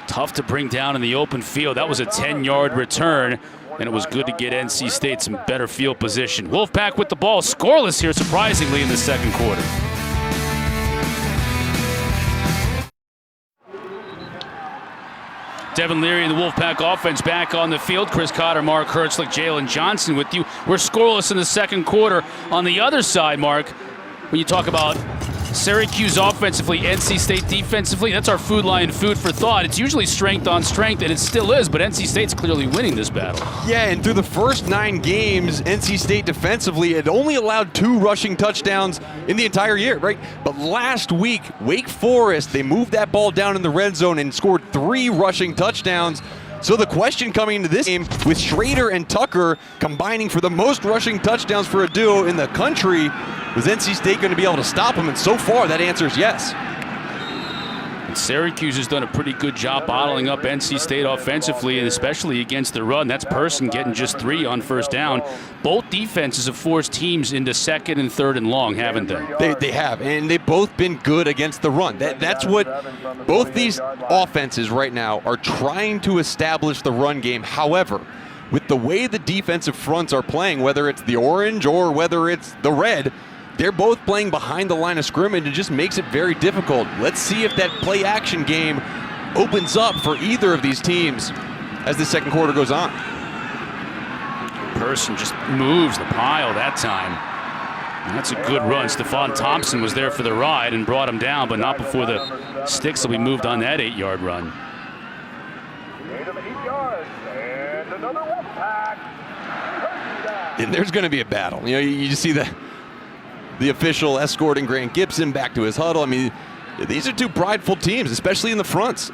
Tough to bring down in the open field. That was a 10-yard return, and it was good to get NC State some better field position. Wolfpack with the ball, scoreless here, surprisingly, in the 2nd quarter. Devin Leary and the Wolfpack offense back on the field. Chris Cotter, Mark Hertzlich, Jalen Johnson with you. We're scoreless in the 2nd quarter. On the other side, Mark, when you talk about Syracuse offensively, NC State defensively, that's our food line, food for thought. It's usually strength on strength, and it still is, but NC State's clearly winning this battle.
Yeah, and through the first 9 games, NC State defensively had only allowed 2 rushing touchdowns in the entire year, right? But last week, Wake Forest, they moved that ball down in the red zone and scored 3 rushing touchdowns. So the question coming into this game, with Schrader and Tucker combining for the most rushing touchdowns for a duo in the country, was NC State going to be able to stop them? And so far, that answer is yes.
And Syracuse has done a pretty good job bottling up NC State offensively, and especially against the run. That's Person getting just 3 on 1st down. Both defenses have forced teams into 2nd and 3rd and long, haven't they?
They have, and they've both been good against the run. That's what both these offenses right now are trying to establish the run game. However, with the way the defensive fronts are playing, whether it's the orange or whether it's the red, they're both playing behind the line of scrimmage. It just makes it very difficult. Let's see if that play-action game opens up for either of these teams as the 2nd quarter goes on.
Person just moves the pile that time. And that's a good run. Stephon Thompson was there for the ride and brought him down, but not before the sticks will be moved on that 8-yard run.
And there's going to be a battle. You know, you just see the official escorting Grant Gibson back to his huddle. I mean, these are 2 prideful teams, especially in the fronts.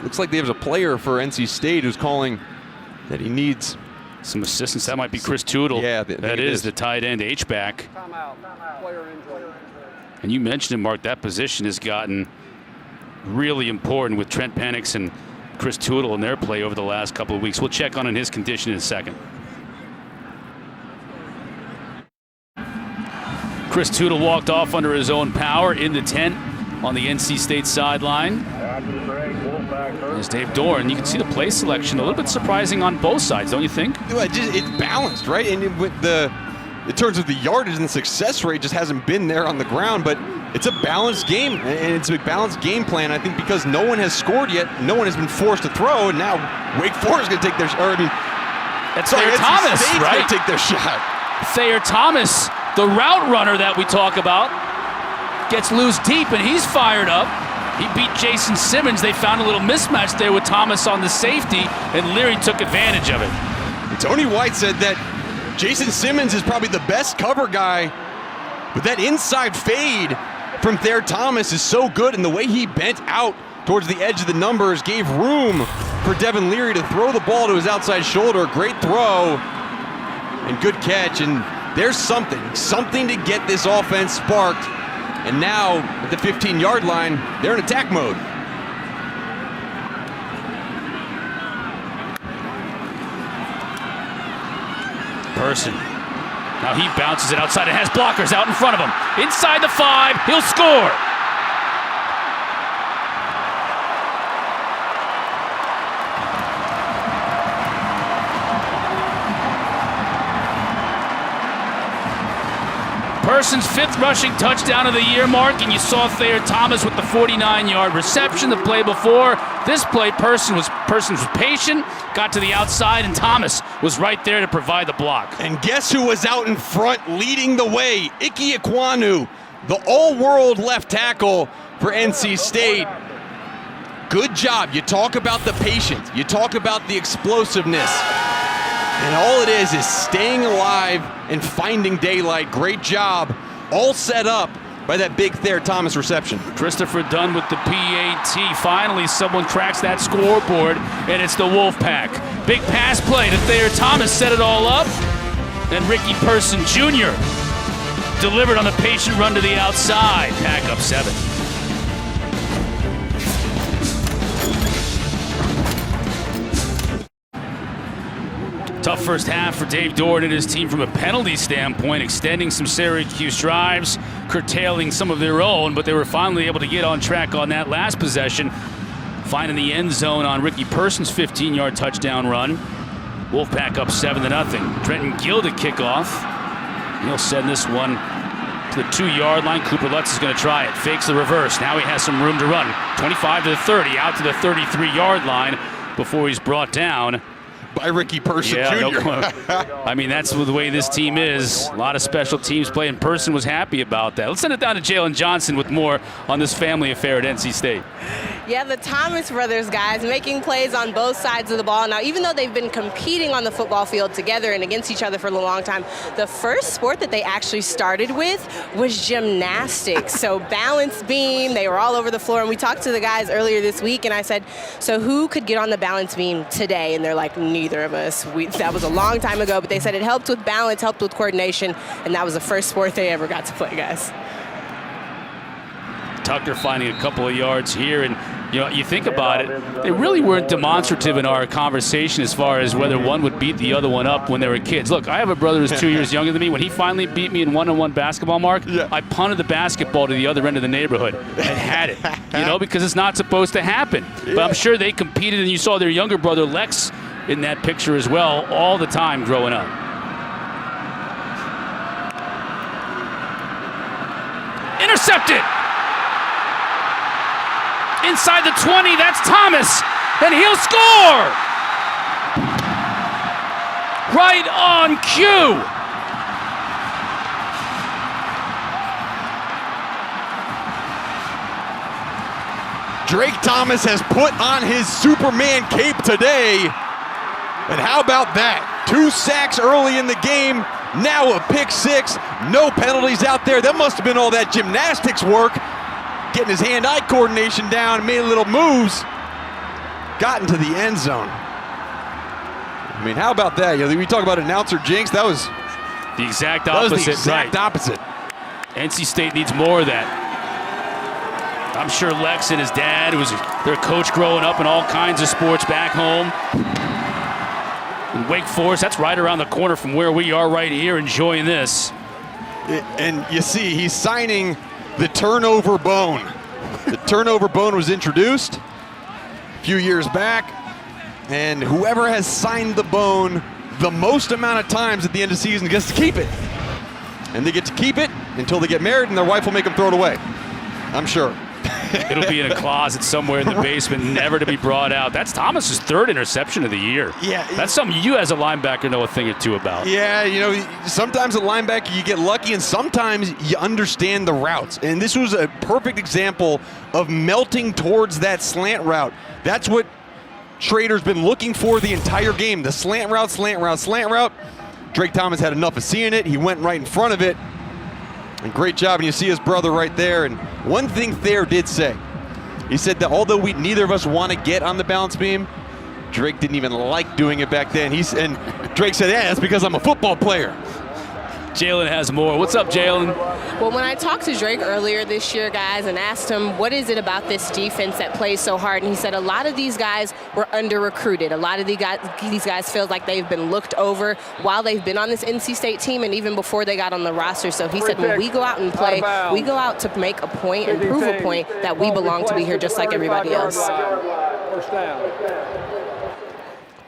Looks like there's a player for NC State who's calling that he needs
some assistance. That might be Chris Tootle.
Yeah,
that is the tight end H-back. And you mentioned it, Mark, that position has gotten really important with Trent Penix and Chris Tootle in their play over the last couple of weeks. We'll check on his condition in a second. Chris Tootle walked off under his own power in the tent on the NC State sideline. There's Dave Doran. You can see the play selection a little bit surprising on both sides, don't you think?
It's balanced, right? And with in terms of the yardage and the success rate, just hasn't been there on the ground. But it's a balanced game, and it's a balanced game plan. I think because no one has scored yet, no one has been forced to throw, and now Wake Forest is going to take their.
That's Thayer Thomas, right?
Going to take their shot.
Thayer Thomas, the route runner that we talk about, gets loose deep, and he's fired up. He beat Jason Simmons. They found a little mismatch there with Thomas on the safety, and Leary took advantage of it.
Tony White said that Jason Simmons is probably the best cover guy, but that inside fade from Thayer Thomas is so good, and the way he bent out towards the edge of the numbers gave room for Devin Leary to throw the ball to his outside shoulder. Great throw and good catch, and there's something to get this offense sparked And now at the 15-yard line, they're in attack mode.
Person. Now he bounces it outside and has blockers out in front of him. Inside the 5, he'll score. Person's 5th rushing touchdown of the year mark, and you saw Thayer Thomas with the 49-yard reception the play before. This play, Person was patient, got to the outside, and Thomas was right there to provide the block.
And guess who was out in front leading the way? Ike Ekwonu, the all-world left tackle for NC State. Good job. You talk about the patience. You talk about the explosiveness. And all it is staying alive and finding daylight. Great job. All set up by that big Thayer Thomas reception.
Christopher Dunn with the PAT. Finally, someone cracks that scoreboard, and it's the Wolfpack. Big pass play to Thayer Thomas, set it all up. And Ricky Person Jr. delivered on the patient run to the outside. Pack up 7. Tough first half for Dave Doran and his team from a penalty standpoint, extending some Syracuse drives, curtailing some of their own, but they were finally able to get on track on that last possession, finding the end zone on Ricky Person's 15-yard touchdown run. Wolfpack up 7-0. Trenton Gill to kick off. He'll send this one to the 2-yard line. Cooper Lutz is going to try it. Fakes the reverse. Now he has some room to run. 25 to the 30, out to the 33-yard line before he's brought down
by Ricky Person Jr.
I mean, that's the way this team is. A lot of special teams play, and Person was happy about that. Let's send it down to Jalen Johnson with more on this family affair at NC State.
Yeah, the Thomas brothers, guys, making plays on both sides of the ball. Now, even though they've been competing on the football field together and against each other for a long time, the first sport that they actually started with was gymnastics. So balance beam, they were all over the floor. And we talked to the guys earlier this week, and I said, so who could get on the balance beam today? And they're like, neither of us. That was a long time ago, but they said it helped with balance, helped with coordination, and that was the first sport they ever got to play, guys.
Tucker finding a couple of yards here, and you think about it, they really weren't demonstrative in our conversation as far as whether one would beat the other one up when they were kids. Look, I have a brother who's 2 years younger than me. When he finally beat me in one-on-one basketball, Mark, I punted the basketball to the other end of the neighborhood and had it, because it's not supposed to happen. But I'm sure they competed, and you saw their younger brother, Lex, in that picture as well, all the time growing up. Intercepted! Inside the 20, that's Thomas, and he'll score! Right on cue!
Drake Thomas has put on his Superman cape today. And how about that? 2 sacks early in the game, now a pick 6, no penalties out there. That must have been all that gymnastics work. Getting his hand-eye coordination down, made little moves, got into the end zone. I mean, how about that? We talk about announcer jinx, that was
the exact opposite.
That was the exact opposite.
NC State needs more of that. I'm sure Lex and his dad, who was their coach growing up in all kinds of sports back home, in Wake Forest, that's right around the corner from where we are right here enjoying this.
And you see, he's signing the turnover bone. The turnover bone was introduced a few years back, and whoever has signed the bone the most amount of times at the end of the season gets to keep it. And they get to keep it until they get married, and their wife will make them throw it away, I'm sure.
It'll be in a closet somewhere in the basement, never to be brought out. That's Thomas's 3rd interception of the year.
Yeah,
that's something you as a linebacker know a thing or two about.
Yeah, sometimes a linebacker you get lucky, and sometimes you understand the routes. And this was a perfect example of melting towards that slant route. That's what Schrader's been looking for the entire game. The slant route, slant route, slant route. Drake Thomas had enough of seeing it. He went right in front of it. And great job, and you see his brother right there. And one thing Thayer did say, he said that although neither of us want to get on the balance beam, Drake didn't even like doing it back then. And Drake said, yeah, that's because I'm a football player.
Jalen has more. What's up, Jalen?
Well, when I talked to Drake earlier this year, guys, and asked him what is it about this defense that plays so hard, and he said a lot of these guys were under-recruited. A lot of these guys feel like they've been looked over while they've been on this NC State team and even before they got on the roster. So he said when we go out and play, we go out to make a point and prove a point that we belong to be here just like everybody else.
First down.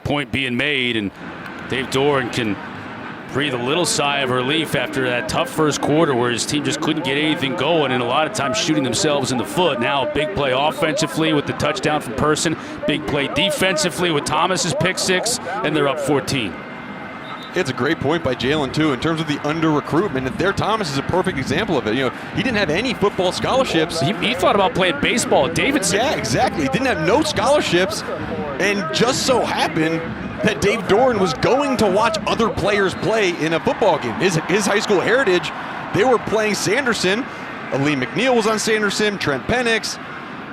Point being made, and Dave Doran can breathe a little sigh of relief after that tough first quarter where his team just couldn't get anything going and a lot of times shooting themselves in the foot. Now a big play offensively with the touchdown from Person, big play defensively with Thomas's pick six, and they're up 14.
It's a great point by Jalen, too, in terms of the under-recruitment. And there, Thomas is a perfect example of it. You know, he didn't have any football scholarships.
He thought about playing baseball at Davidson.
Yeah, exactly. He didn't have no scholarships. And just so happened that Dave Doran was going to watch other players play in a football game. His high school heritage, they were playing Sanderson. Ali McNeil was on Sanderson, Trent Penix,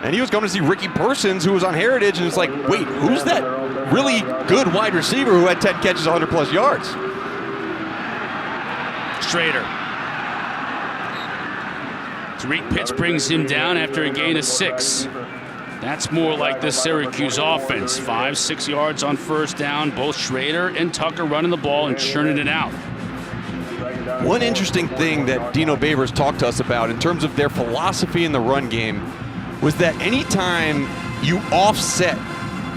and he was going to see Ricky Persons, who was on Heritage, and it's like, wait, who's that really good wide receiver who had 10 catches, 100-plus yards?
Schrader. Tariq Pitts brings him down after a gain of 6. That's more like the Syracuse offense. 5-6 yards on first down. Both Schrader and Tucker running the ball and churning it out.
One interesting thing that Dino Babers talked to us about in terms of their philosophy in the run game was that anytime you offset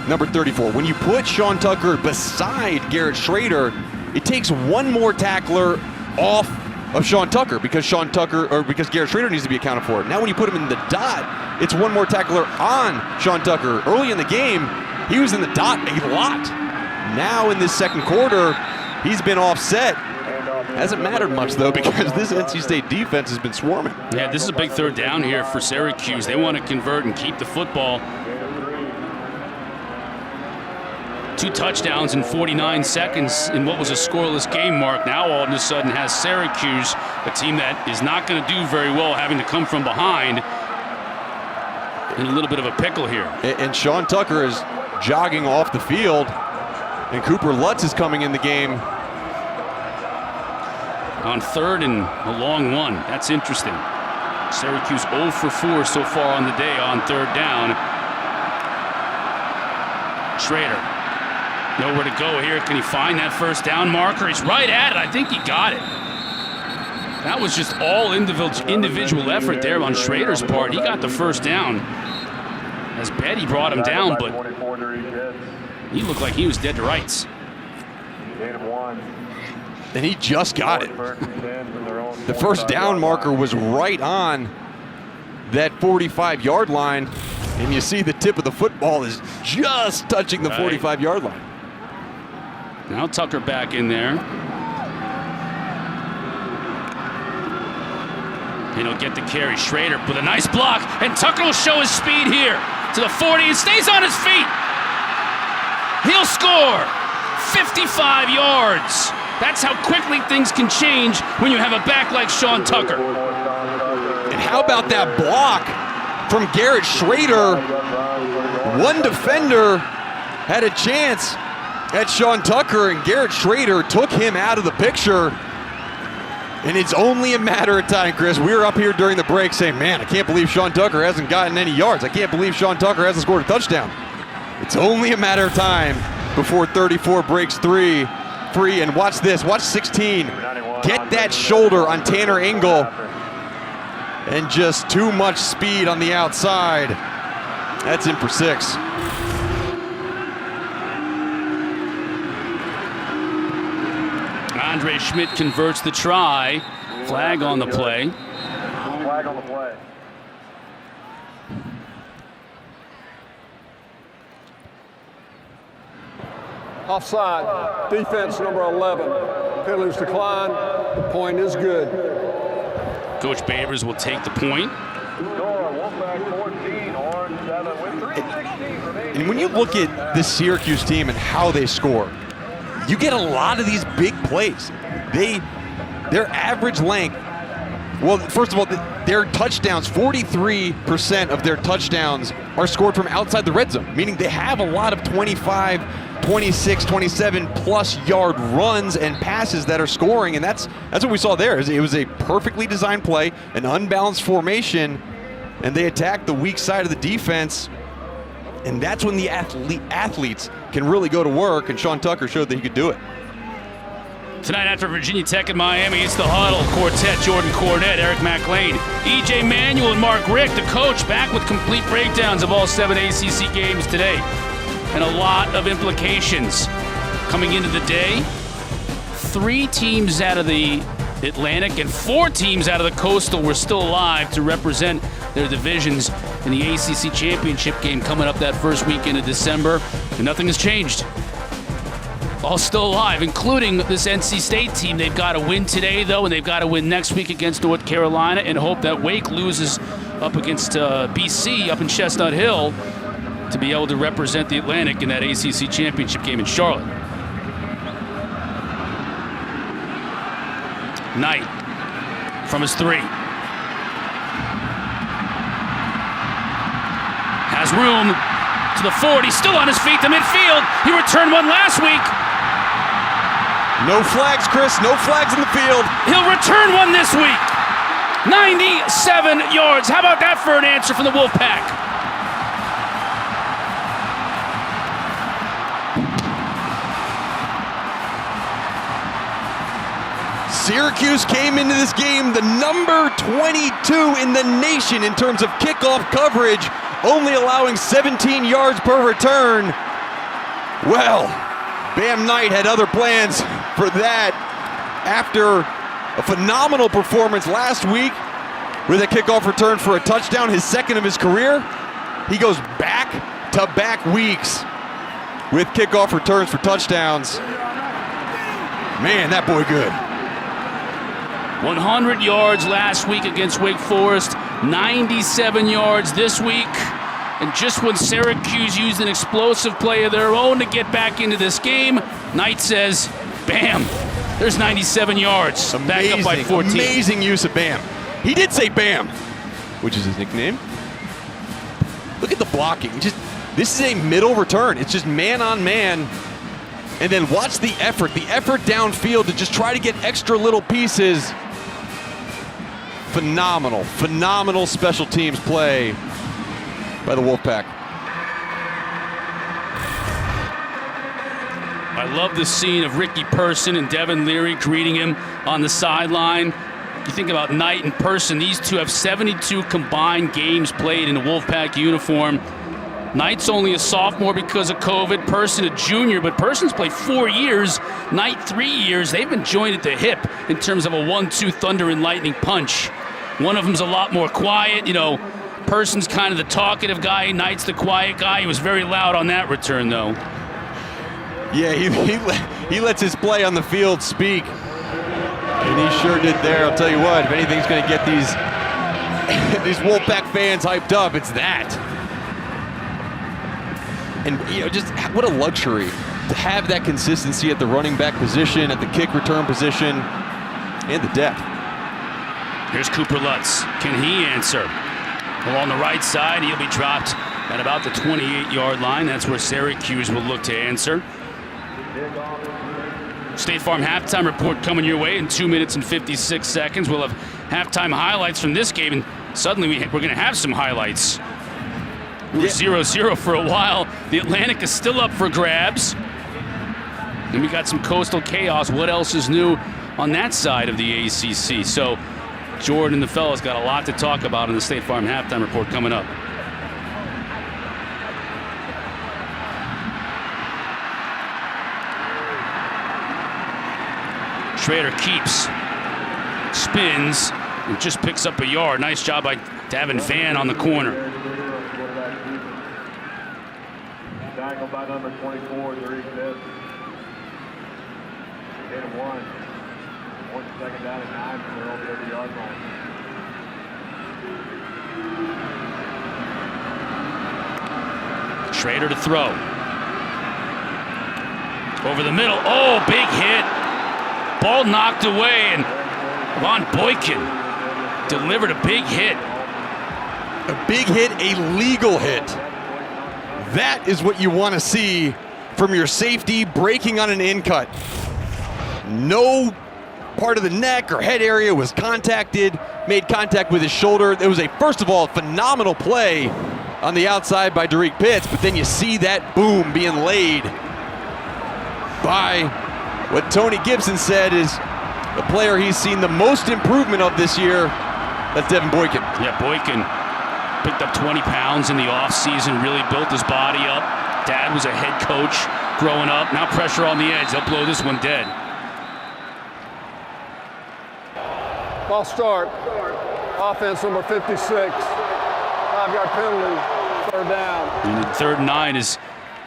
number 34, when you put Sean Tucker beside Garrett Schrader, it takes one more tackler off of Sean Tucker because Garrett Schrader needs to be accounted for. Now when you put him in the dot, it's one more tackler on Sean Tucker. Early in the game, he was in the dot a lot. Now in this second quarter, he's been offset. Hasn't mattered much, though, because this NC State defense has been swarming.
Yeah, this is a big third down here for Syracuse. They want to convert and keep the football. 2 touchdowns in 49 seconds in what was a scoreless game, Mark. Now all of a sudden has Syracuse, a team that is not going to do very well, having to come from behind, in a little bit of a pickle here.
And Sean Tucker is jogging off the field, and Cooper Lutz is coming in the game.
On third and a long one. That's interesting. Syracuse 0 for 4 so far on the day on third down. Schrader. Nowhere to go here. Can he find that first down marker? He's right at it. I think he got it. That was just all individual effort there on Schrader's part. He got the first down. As Betty brought him down, but he looked like he was dead to rights.
And he just got it. The first down marker was right on that 45-yard line, and you see the tip of the football is just touching the 45-yard line.
Now Tucker back in there. And he'll get the carry. Schrader with a nice block, and Tucker will show his speed here to the 40 and stays on his feet. He'll score 55 yards. That's how quickly things can change when you have a back like Sean Tucker.
And how about that block from Garrett Schrader? One defender had a chance at Sean Tucker, and Garrett Schrader took him out of the picture. And it's only a matter of time, Chris. We were up here during the break saying, man, I can't believe Sean Tucker hasn't gotten any yards. I can't believe Sean Tucker hasn't scored a touchdown. It's only a matter of time before 34 breaks free. And watch this, watch 16. Get that shoulder on Tanner Engel. And just too much speed on the outside. That's in for 6.
Andre Schmidt converts the try. Flag on the play.
Flag on the play. Offside, defense number 11. Penalties decline, the point is good.
Coach Babers will take the point.
And when you look at this Syracuse team and how they score, you get a lot of these big plays. Their average length, well, first of all, their touchdowns, 43% of their touchdowns are scored from outside the red zone, meaning they have a lot of 25, 26, 27 plus yard runs and passes that are scoring, and that's what we saw there. It was a perfectly designed play, an unbalanced formation, and they attacked the weak side of the defense, and that's when the athletes can really go to work, and Sean Tucker showed that he could do it.
Tonight after Virginia Tech and Miami, it's the Huddle Quartet, Jordan Cornette, Eric McLean, E.J. Manuel, and Mark Richt, the coach, back with complete breakdowns of all 7 ACC games today. And a lot of implications coming into the day. 3 teams out of the Atlantic and 4 teams out of the Coastal were still alive to represent their divisions in the ACC Championship game coming up that first weekend of December. And nothing has changed. All still alive, including this NC State team. They've got to win today, though, and they've got to win next week against North Carolina and hope that Wake loses up against BC up in Chestnut Hill to be able to represent the Atlantic in that ACC Championship game in Charlotte. Knight from his 3. Has room to the 40, still on his feet to midfield. He returned one last week.
No flags, Chris, no flags in the field.
He'll return one this week. 97 yards. How about that for an answer from the Wolfpack?
Syracuse came into this game the number 22 in the nation in terms of kickoff coverage, only allowing 17 yards per return. Well, Bam Knight had other plans for that after a phenomenal performance last week with a kickoff return for a touchdown, his second of his career. He goes back-to-back weeks with kickoff returns for touchdowns. Man, that boy good.
100 yards last week against Wake Forest, 97 yards this week. And just when Syracuse used an explosive play of their own to get back into this game, Knight says, bam, there's 97 yards.
Amazing,
back up by 14.
Amazing use of Bam. He did say Bam, which is his nickname. Look at the blocking. This is a middle return. It's just man on man. And then watch the effort downfield to just try to get extra little pieces. Phenomenal special teams play by the Wolfpack.
I love the scene of Ricky Person and Devin Leary greeting him on the sideline. You think about Knight and Person, these two have 72 combined games played in a Wolfpack uniform. Knight's only a sophomore because of COVID, Person a junior, but Person's played 4 years, Knight 3 years. They've been joined at the hip in terms of a 1-2 thunder and lightning punch. One of them's a lot more quiet, Person's kind of the talkative guy, Knight's the quiet guy. He was very loud on that return, though.
Yeah, he lets his play on the field speak. And he sure did there. I'll tell you what, if anything's going to get these Wolfpack fans hyped up, it's that. And just what a luxury to have that consistency at the running back position, at the kick return position, and the depth.
Here's Cooper Lutz. Can he answer? Along the right side, he'll be dropped at about the 28-yard line. That's where Syracuse will look to answer. State Farm halftime report coming your way in 2 minutes and 56 seconds. We'll have halftime highlights from this game, and suddenly we're going to have some highlights. We were 0-0 for a while. The Atlantic is still up for grabs. And we got some coastal chaos. What else is new on that side of the ACC? So Jordan and the fellas got a lot to talk about in the State Farm halftime report coming up. Schrader keeps, spins, and just picks up a yard. Nice job by Davin Van on the corner.
Tackled by number 24, Tariq Smith. Gain of 1. 1 second down and 9 from their own 30-yard line.
Schrader to throw. Over the middle. Oh, big hit. Ball knocked away, and Von Boykin delivered a big hit.
A big hit, a legal hit. That is what you want to see from your safety breaking on an in-cut. No part of the neck or head area was made contact with his shoulder. It was first of all, a phenomenal play on the outside by Derek Pitts, but then you see that boom being laid by what Tony Gibson said is the player he's seen the most improvement of this year. That's Devin Boykin.
Yeah, Boykin picked up 20 pounds in the offseason, really built his body up. Dad was a head coach growing up. Now pressure on the edge. They'll blow this one dead.
False start. Offense number 56. 5-yard penalty. Third down.
And 3rd and 9 is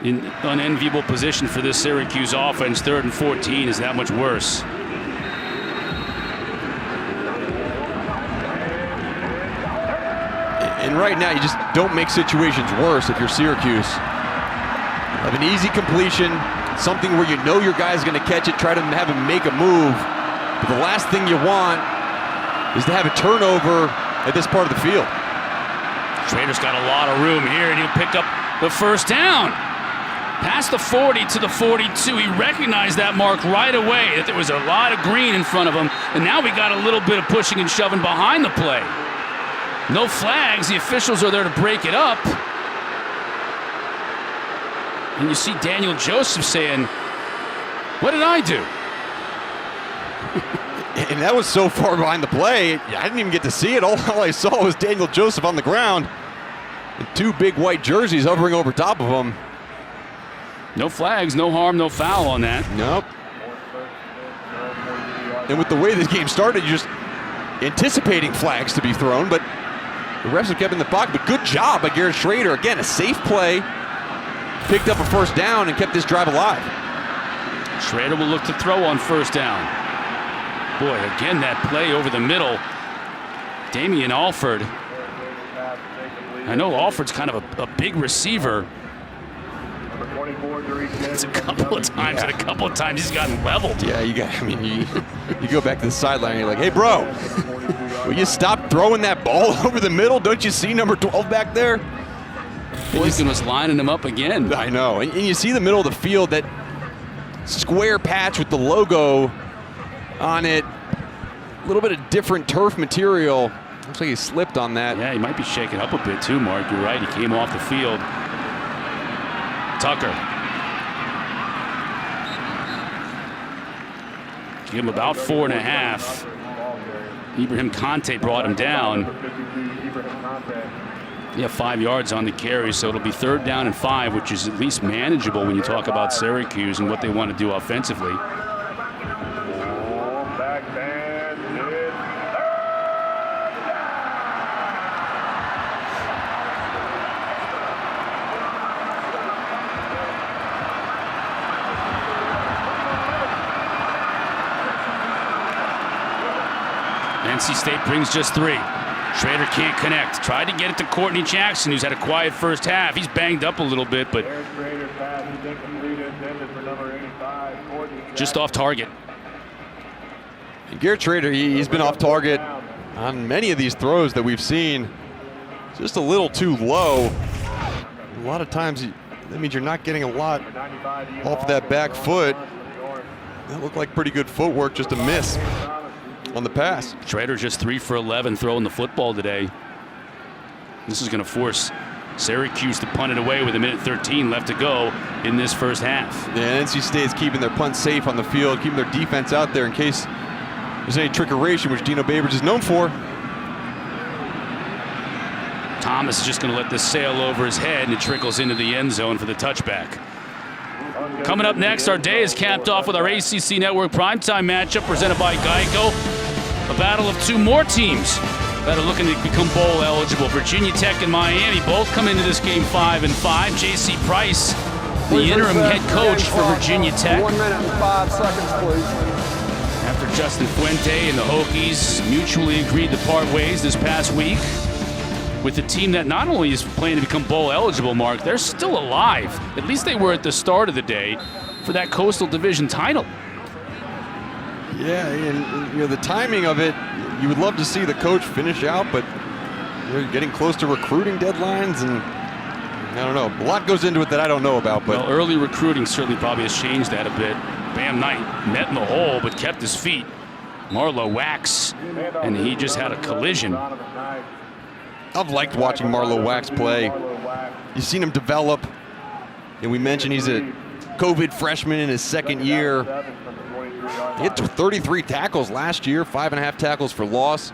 in unenviable position for this Syracuse offense. 3rd and 14 is that much worse.
And right now, you just don't make situations worse if you're Syracuse. Have an easy completion, something where you know your guy's going to catch it, try to have him make a move. But the last thing you want is to have a turnover at this part of the field.
Schrader's got a lot of room here, and he'll pick up the first down. Past the 40 to the 42. He recognized that mark right away, that there was a lot of green in front of him. And now we got a little bit of pushing and shoving behind the play. No flags. The officials are there to break it up. And you see Daniel Joseph saying, "What did I do?"
And that was so far behind the play, I didn't even get to see it. All I saw was Daniel Joseph on the ground and 2 big white jerseys hovering over top of him.
No flags, no harm, no foul on that.
Nope. And with the way this game started, you're just anticipating flags to be thrown, but the refs have kept in the pocket. But good job by Garrett Schrader. Again, a safe play. Picked up a first down and kept this drive alive.
Schrader will look to throw on first down. Boy, again, that play over the middle. Damian Alford. I know Alford's kind of a big receiver. It's a couple of times, and a couple of times he's gotten leveled.
Yeah, you go back to the sideline and you're like, hey, bro, will you stop throwing that ball over the middle? Don't you see number 12 back there?
Boykin was lining him up again.
I know, and you see the middle of the field, that square patch with the logo on it. A little bit of different turf material. Looks like he slipped on that.
Yeah, he might be shaken up a bit too, Mark. You're right, he came off the field. Tucker. Give him about 4.5. Ibrahim Conte brought him down. Yeah, 5 yards on the carry, so it'll be 3rd down and 5, which is at least manageable when you talk about Syracuse and what they want to do offensively. NC State brings just 3. Schrader can't connect. Tried to get it to Courtney Jackson, who's had a quiet first half. He's banged up a little bit, but just off target.
And Garrett Schrader, he's been off target on many of these throws that we've seen. Just a little too low. A lot of times, that means you're not getting a lot off of that back foot. That looked like pretty good footwork, just a miss on the pass.
Schrader just 3 for 11 throwing the football today. This is going to force Syracuse to punt it away with 1:13 left to go in this first half.
Yeah, NC State's keeping their punt safe on the field, keeping their defense out there in case there's any trickeration, which Dino Babers is known for.
Thomas is just going to let this sail over his head, and it trickles into the end zone for the touchback. Coming up next, our day is capped off with our ACC Network primetime matchup presented by Geico. A battle of 2 more teams that are looking to become bowl eligible. Virginia Tech and Miami both come into this game 5-5. J.C. Price, the interim head coach for Virginia Tech.
1 minute and 5 seconds, please.
After Justin Fuente and the Hokies mutually agreed to part ways this past week with the team that not only is playing to become bowl eligible, Mark, they're still alive. At least they were at the start of the day for that Coastal Division title.
Yeah, and the timing of it, you would love to see the coach finish out, but you're getting close to recruiting deadlines, and I don't know. A lot goes into it that I don't know about. But
well, early recruiting certainly probably has changed that a bit. Bam Knight met in the hole, but kept his feet. Marlowe whacks, and he just had a collision.
I've liked watching Marlowe Wax play. You've seen him develop, and we mentioned he's a COVID freshman in his second year. He had 33 tackles last year, 5.5 tackles for loss.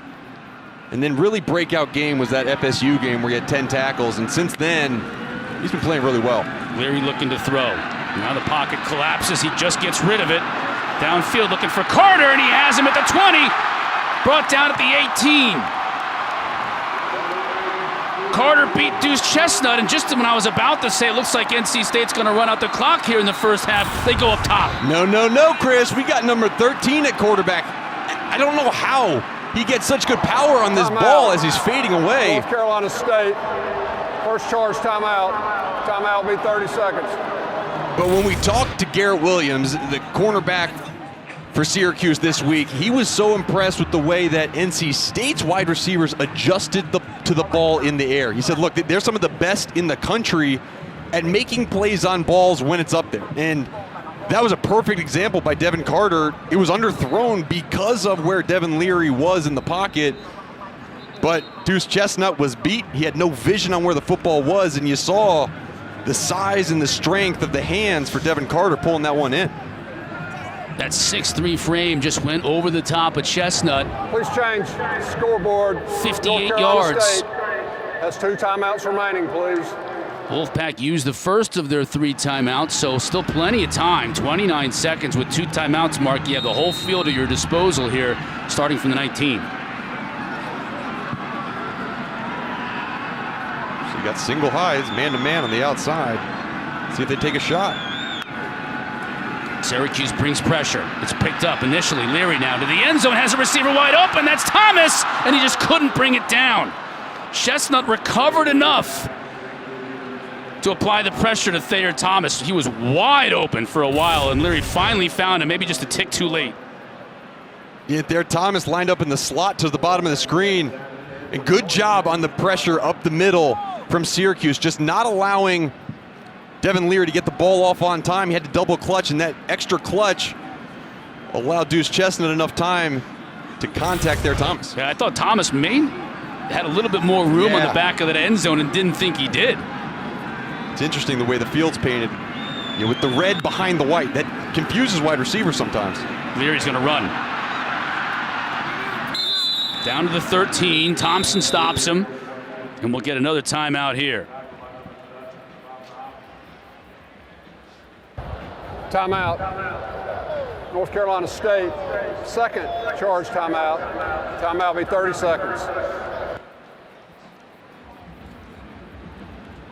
And then really breakout game was that FSU game where he had 10 tackles, and since then, he's been playing really well.
Leary looking to throw. Now the pocket collapses, he just gets rid of it. Downfield looking for Carter, and he has him at the 20. Brought down at the 18. Carter beat Deuce Chestnut, and just when I was about to say it looks like NC State's going to run out the clock here in the first half, they go up top.
No, Chris. We got number 13 at quarterback. I don't know how he gets such good power on this ball as he's fading away.
North Carolina State, first charge timeout. Timeout will be 30 seconds.
But when we talked to Garrett Williams, the cornerback for Syracuse this week, he was so impressed with the way that NC State's wide receivers adjusted to the ball in the air. He said, look, they're some of the best in the country at making plays on balls when it's up there. And that was a perfect example by Devin Carter. It was underthrown because of where Devin Leary was in the pocket. But Deuce Chestnut was beat. He had no vision on where the football was, and you saw the size and the strength of the hands for Devin Carter pulling that one in.
That 6'3" frame just went over the top of Chestnut.
Please change scoreboard.
58 yards.
State has 2 timeouts remaining, please.
Wolfpack used the first of their 3 timeouts, so still plenty of time. 29 seconds with 2 timeouts, Mark. You have the whole field at your disposal here, starting from the 19.
So you got single highs, man-to-man on the outside. See if they take a shot.
Syracuse brings pressure. It's picked up initially. Leary now to the end zone, has a receiver wide open. That's Thomas, and he just couldn't bring it down. Chestnut recovered enough to apply the pressure to Thayer Thomas. He was wide open for a while, and Leary finally found him, maybe just a tick too late.
Yeah, there Thomas lined up in the slot to the bottom of the screen. And good job on the pressure up the middle from Syracuse, just not allowing Devin Leary to get the ball off on time. He had to double clutch, and that extra clutch allowed Deuce Chestnut enough time to contact Thayer Thomas.
Yeah, I thought Thomas had a little bit more room on the back of that end zone and didn't think he did.
It's interesting the way the field's painted. You know, with the red behind the white, that confuses wide receivers sometimes.
Leary's going to run. Down to the 13. Thompson stops him, and we'll get another timeout here.
Timeout. North Carolina State, second charge timeout. Timeout will be 30 seconds.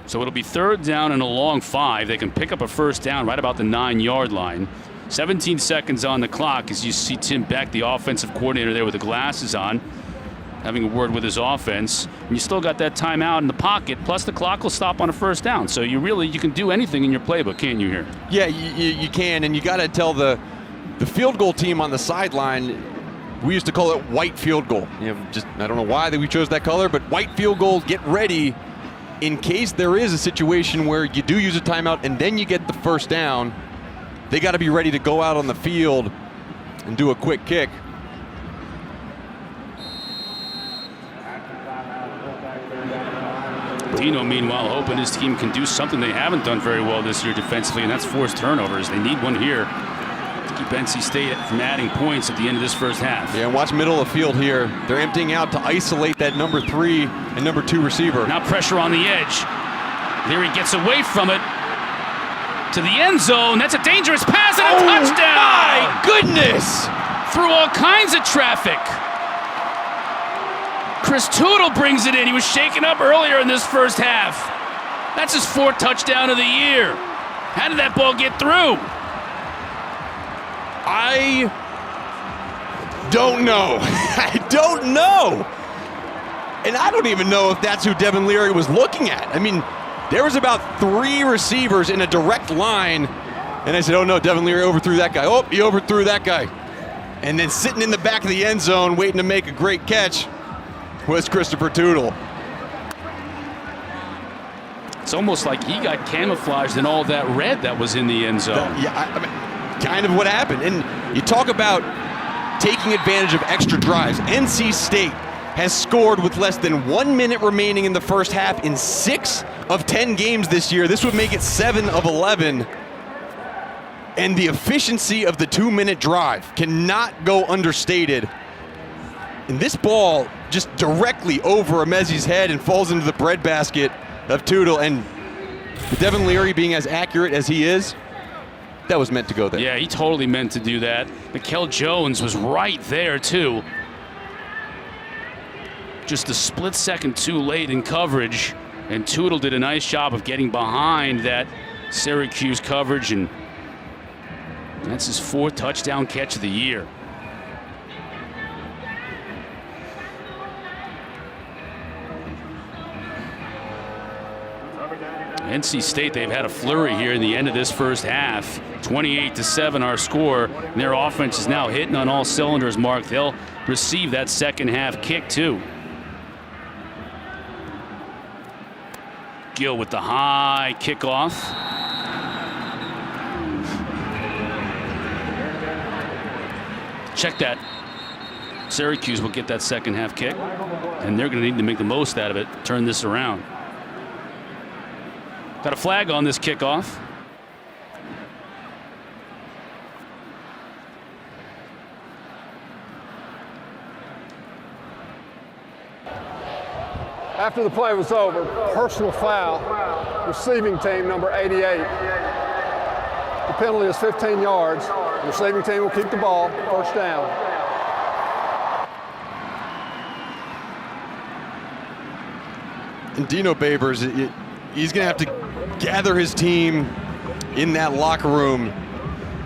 So it'll be 3rd down and a long 5. They can pick up a first down right about the 9-yard line. 17 seconds on the clock as you see Tim Beck, the offensive coordinator there with the glasses on, having a word with his offense. And you still got that timeout in the pocket, plus the clock will stop on a first down. So you can do anything in your playbook, can't you here?
Yeah, you can, and you got to tell the field goal team on the sideline, we used to call it white field goal. You know, just I don't know why we chose that color, but white field goal, get ready in case there is a situation where you do use a timeout and then you get the first down. They got to be ready to go out on the field and do a quick kick.
Dino, meanwhile, hoping his team can do something they haven't done very well this year defensively, and that's forced turnovers. They need one here to keep NC State from adding points at the end of this first half.
Yeah, and watch middle of the field here. They're emptying out to isolate that number 3 and number 2 receiver.
Now pressure on the edge. Leary gets away from it to the end zone. That's a dangerous pass and a touchdown!
My goodness!
Through all kinds of traffic. Chris Tootle brings it in. He was shaken up earlier in this first half. That's his 4th touchdown of the year. How did that ball get through?
I don't know. I don't know. And I don't even know if that's who Devin Leary was looking at. I mean, there was about 3 receivers in a direct line, and I said, oh no, Devin Leary overthrew that guy. Oh, he overthrew that guy. And then sitting in the back of the end zone waiting to make a great catch was Christopher Tootle.
It's almost like he got camouflaged in all that red that was in the end zone.
I mean, kind of what happened. And you talk about taking advantage of extra drives. NC State has scored with less than 1 minute remaining in the first half in 6 of 10 games this year. This would make it 7 of 11. And the efficiency of the 2-minute drive cannot go understated. And this ball just directly over Emezi's head and falls into the breadbasket of Tootle. And Devin Leary being as accurate as he is, that was meant to go there.
Yeah, he totally meant to do that. Mikel Jones was right there, too. Just a split second too late in coverage. And Tootle did a nice job of getting behind that Syracuse coverage, and that's his 4th touchdown catch of the year. NC State, they've had a flurry here in the end of this first half. 28-7 our score. And their offense is now hitting on all cylinders, Mark. They'll receive that second half kick too. Gill with the high kickoff. Check that. Syracuse will get that second half kick, and they're going to need to make the most out of it, turn this around. Got a flag on this kickoff.
After the play was over, personal foul, receiving team number 88. The penalty is 15 yards. The receiving team will keep the ball, first down.
And Dino Babers, he's going to have to gather his team in that locker room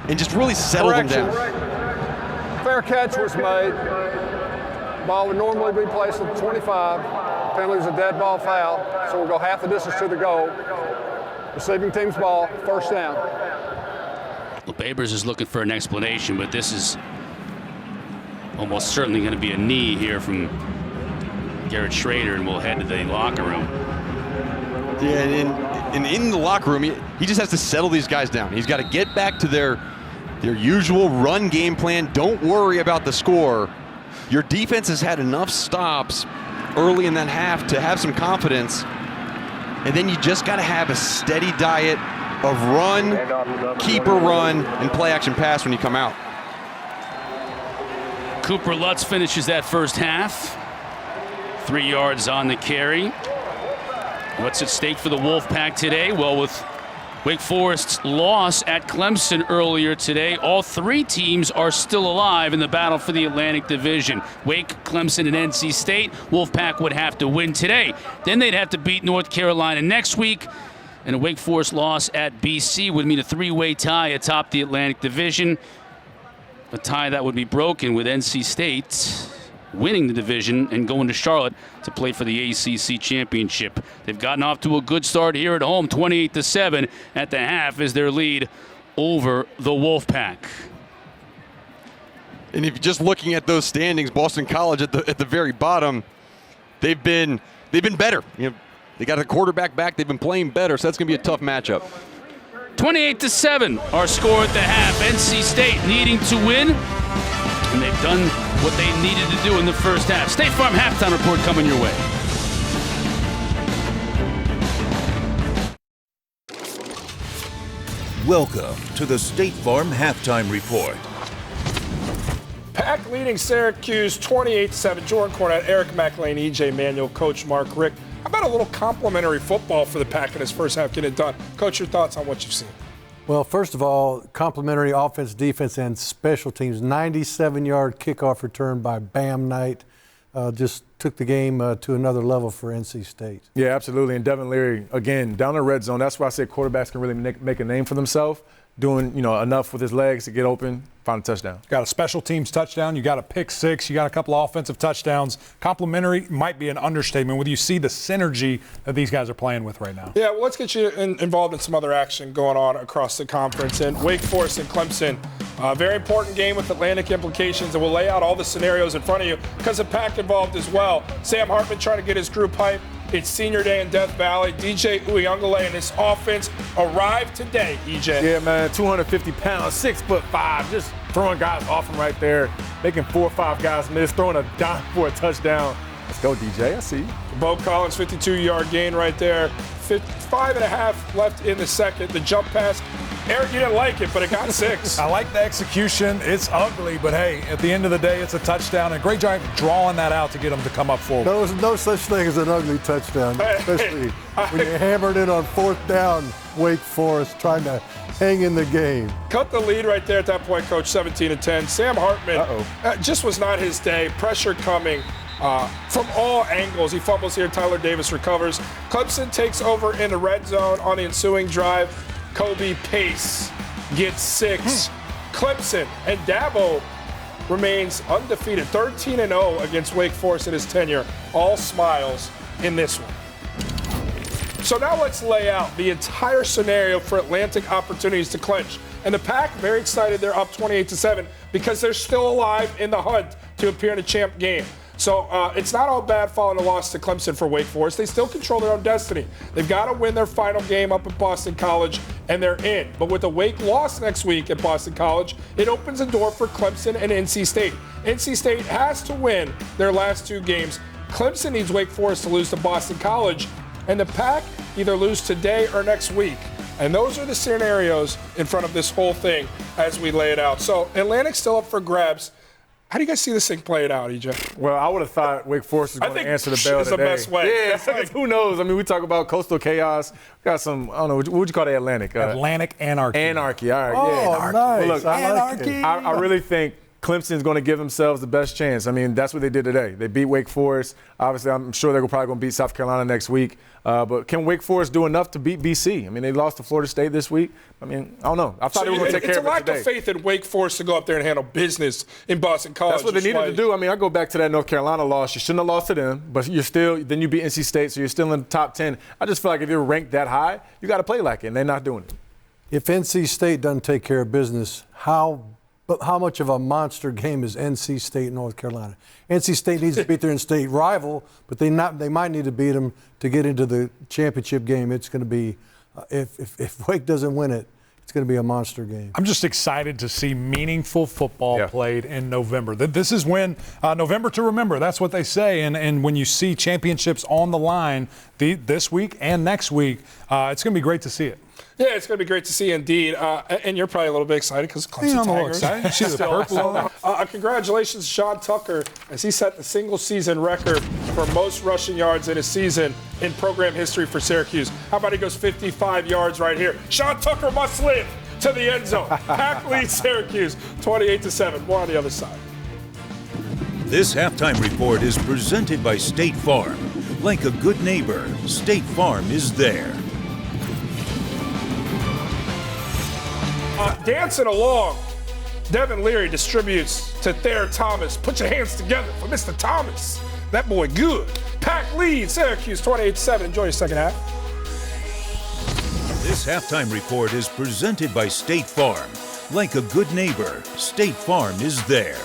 and just really settle them down.
Fair catch was made. Ball would normally be placed at the 25. Penalty is a dead ball foul, so we'll go half the distance to the goal. Receiving team's ball, first down.
Well, Babers is looking for an explanation, but this is almost certainly going to be a knee here from Garrett Schrader, and we'll head to the locker room.
Yeah, and in the locker room, he just has to settle these guys down. He's got to get back to their usual run game plan. Don't worry about the score. Your defense has had enough stops early in that half to have some confidence, and then you just got to have a steady diet of run, keeper run, and play action pass when you come out.
Cooper Lutz finishes that first half. 3 yards on the carry. What's at stake for the Wolfpack today? Well, with Wake Forest's loss at Clemson earlier today, all 3 teams are still alive in the battle for the Atlantic Division. Wake, Clemson, and NC State. Wolfpack would have to win today. Then they'd have to beat North Carolina next week. And a Wake Forest loss at BC would mean a 3-way tie atop the Atlantic Division. A tie that would be broken with NC State winning the division and going to Charlotte to play for the ACC championship. They've gotten off to a good start here at home. 28-7 at the half is their lead over the Wolfpack.
And if you're just looking at those standings, Boston College at the very bottom, they've been better. You know, they got a quarterback back. They've been playing better, so that's going to be a tough matchup.
28-7 our score at the half. NC State needing to win, and they've done what they needed to do in the first half. State Farm halftime report coming your way.
Welcome to the State Farm halftime report.
Pack leading Syracuse 28-7. Jordan Cornette, Eric McLean, EJ Manuel, Coach Mark Rick. How about a little complimentary football for the Pack in his first half getting it done? Coach, your thoughts on what you've seen?
Well, first of all, complimentary offense, defense, and special teams. 97-yard kickoff return by Bam Knight. Just took the game to another level for NC State.
Yeah, absolutely. And Devin Leary, again, down the red zone. That's why I say quarterbacks can really make a name for themselves. doing, enough with his legs to get open, find a touchdown.
Got a special teams touchdown. You got a pick six. You got a couple of offensive touchdowns. Complimentary might be an understatement when you see the synergy that these guys are playing with right now.
Yeah, well, let's get you involved in some other action going on across the conference. And Wake Forest and Clemson, a very important game with Atlantic implications, and we'll lay out all the scenarios in front of you because the Pack involved as well. Sam Hartman trying to get his group hype. It's senior day in Death Valley. DJ Uyunglele and his offense arrived today, EJ.
Yeah, man, 250 pounds, 6'5", just throwing guys off him right there, making 4 or 5 guys miss, throwing a dime for a touchdown. Let's go, DJ. I see you.
Bo Collins, 52-yard gain right there. 5.5 left in the second. The jump pass. Eric, you didn't like it, but it got 6.
I like the execution. It's ugly, but hey, at the end of the day, it's a touchdown. And great job drawing that out to get them to come up forward.
There's no such thing as an ugly touchdown, especially when you hammered it on 4th down, Wake Forest trying to hang in the game.
Cut the lead right there at that point, Coach, 17-10. Sam Hartman just was not his day. Pressure coming from all angles. He fumbles here. Tyler Davis recovers. Clemson takes over in the red zone on the ensuing drive. Kobe Pace gets 6. Clemson and Dabo remains undefeated, 13-0 against Wake Forest in his tenure. All smiles in this one. So now let's lay out the entire scenario for Atlantic opportunities to clinch. And the Pack, very excited, they're up 28-7 because they're still alive in the hunt to appear in a champ game. So it's not all bad following a loss to Clemson for Wake Forest. They still control their own destiny. They've got to win their final game up at Boston College, and they're in. But with a Wake loss next week at Boston College, it opens a door for Clemson and NC State. NC State has to win their last 2 games. Clemson needs Wake Forest to lose to Boston College, and the Pack either lose today or next week. And those are the scenarios in front of this whole thing as we lay it out. So Atlantic's still up for grabs. How do you guys see this thing playing out, EJ?
Well, I would have thought Wake Forest was going to answer the bell
today.
the
best way.
Yeah, who knows? I mean, we talk about coastal chaos. We got some, I don't know, what would you call the Atlantic?
Atlantic anarchy.
Anarchy, all right.
Oh,
yeah.
nice.
Well, look,
anarchy.
I really think Clemson's going to give themselves the best chance. I mean, that's what they did today. They beat Wake Forest. Obviously, I'm sure they're probably going to beat South Carolina next week. But can Wake Forest do enough to beat BC? I mean, they lost to Florida State this week. I mean, I don't know. I thought they were going to take care of it today.
It's a lack of faith in Wake Forest to go up there and handle business in Boston College.
That's what they needed to do. I mean, I go back to that North Carolina loss. You shouldn't have lost to them, but then you beat NC State, so you're still in the top 10. I just feel like if you're ranked that high, you got to play like it, and they're not doing it.
If NC State doesn't take care of business, how much of a monster game is NC State and North Carolina? NC State needs to beat their in-state rival, but they might need to beat them to get into the championship game. It's going to be, if Wake doesn't win it, it's going to be a monster game.
I'm just excited to see meaningful football played in November. This is when November to remember. That's what they say. And when you see championships on the line this week and next week, it's going to be great to see it.
Yeah, it's going to be great to see indeed. And you're probably a little bit excited because Clemson Tigers.
Excited. See the purple.
Congratulations, Sean Tucker, as he set the single-season record for most rushing yards in a season in program history for Syracuse. How about he goes 55 yards right here? Sean Tucker must live to the end zone. Pack leads Syracuse 28-7. More on the other side.
This halftime report is presented by State Farm. Like a good neighbor, State Farm is there.
Dancing along, Devin Leary distributes to Thayer Thomas. Put your hands together for Mr. Thomas. That boy good. Pack leads Syracuse 28-7. Enjoy your second half.
This halftime report is presented by State Farm. Like a good neighbor, State Farm is there.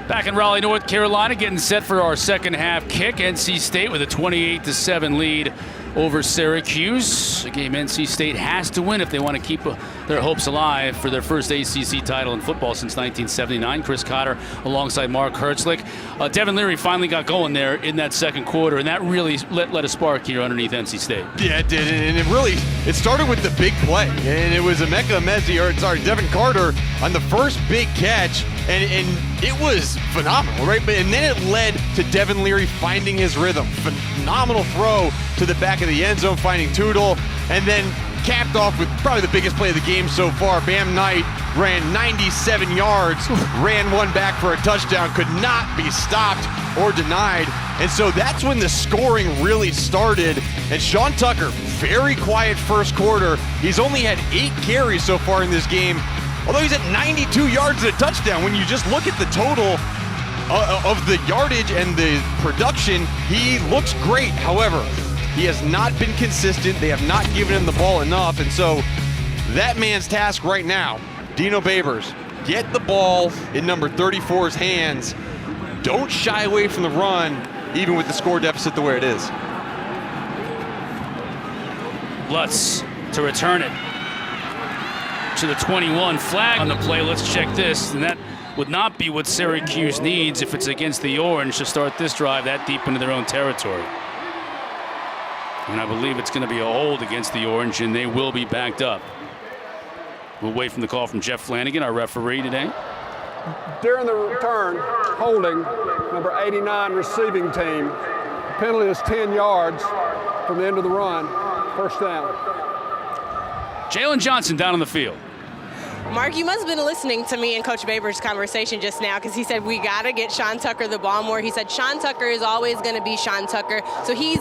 Back in Raleigh, North Carolina, getting set for our second half kick. NC State with a 28-7 lead over Syracuse. A game NC State has to win if they want to keep their hopes alive for their first ACC title in football since 1979. Chris Cotter alongside Mark Hertzlich. Devin Leary finally got going there in that second quarter, and that really let a spark here underneath NC State.
Yeah, it did, and it started with the big play, and it was Devin Carter on the first big catch, and it was phenomenal, right? And then it led to Devin Leary finding his rhythm. Phenomenal throw to the back of the end zone, finding Tootle, and then capped off with probably the biggest play of the game so far. Bam Knight ran 97 yards, ran one back for a touchdown, could not be stopped or denied. And so that's when the scoring really started. And Sean Tucker, very quiet first quarter. He's only had 8 carries so far in this game, although he's at 92 yards and a touchdown. When you just look at the total of the yardage and the production, he looks great. However, he has not been consistent. They have not given him the ball enough. And so that man's task right now, Dino Babers, get the ball in number 34's hands. Don't shy away from the run, even with the score deficit the way it is.
Lutz to return it to the 21. Flag on the play. Let's check this. And that would not be what Syracuse needs if it's against the Orange to start this drive that deep into their own territory. And I believe it's going to be a hold against the Orange, and they will be backed up. We'll wait from the call from Jeff Flanagan, our referee today.
During the return, holding number 89 receiving team. The penalty is 10 yards from the end of the run. First down.
Jalen Johnson down on the field.
Mark, you must have been listening to me and Coach Babers' conversation just now, because he said we got to get Sean Tucker the ball more. He said Sean Tucker is always going to be Sean Tucker. So he's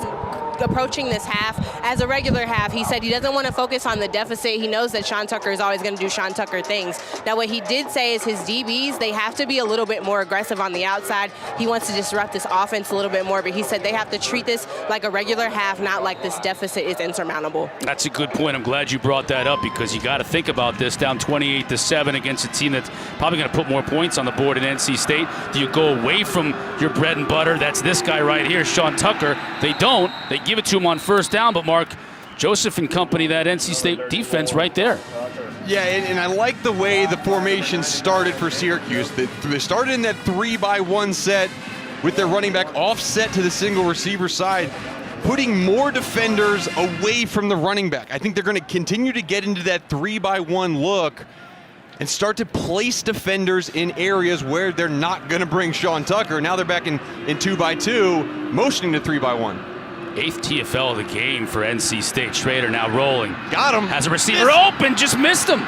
approaching this half as a regular half. He said he doesn't want to focus on the deficit. He knows that Sean Tucker is always going to do Sean Tucker things. Now, what he did say is his DBs, they have to be a little bit more aggressive on the outside. He wants to disrupt this offense a little bit more, but he said they have to treat this like a regular half, not like this deficit is insurmountable.
That's a good point. I'm glad you brought that up, because you got to think about this, down 28-7 against a team that's probably going to put more points on the board in NC State. Do you go away from your bread and butter? That's this guy right here, Sean Tucker. They don't. They give it to him on first down, but Mark, Joseph and company, that NC State defense right there.
Yeah, and I like the way the formation started for Syracuse. They started in that 3-by-1 set with their running back offset to the single receiver side, putting more defenders away from the running back. I think they're going to continue to get into that 3-by-1 look and start to place defenders in areas where they're not going to bring Sean Tucker. Now they're back in 2-by-2, motioning to 3-by-1.
8th TFL of the game for NC State. Schrader now rolling.
Got him.
Has a receiver open, just missed him.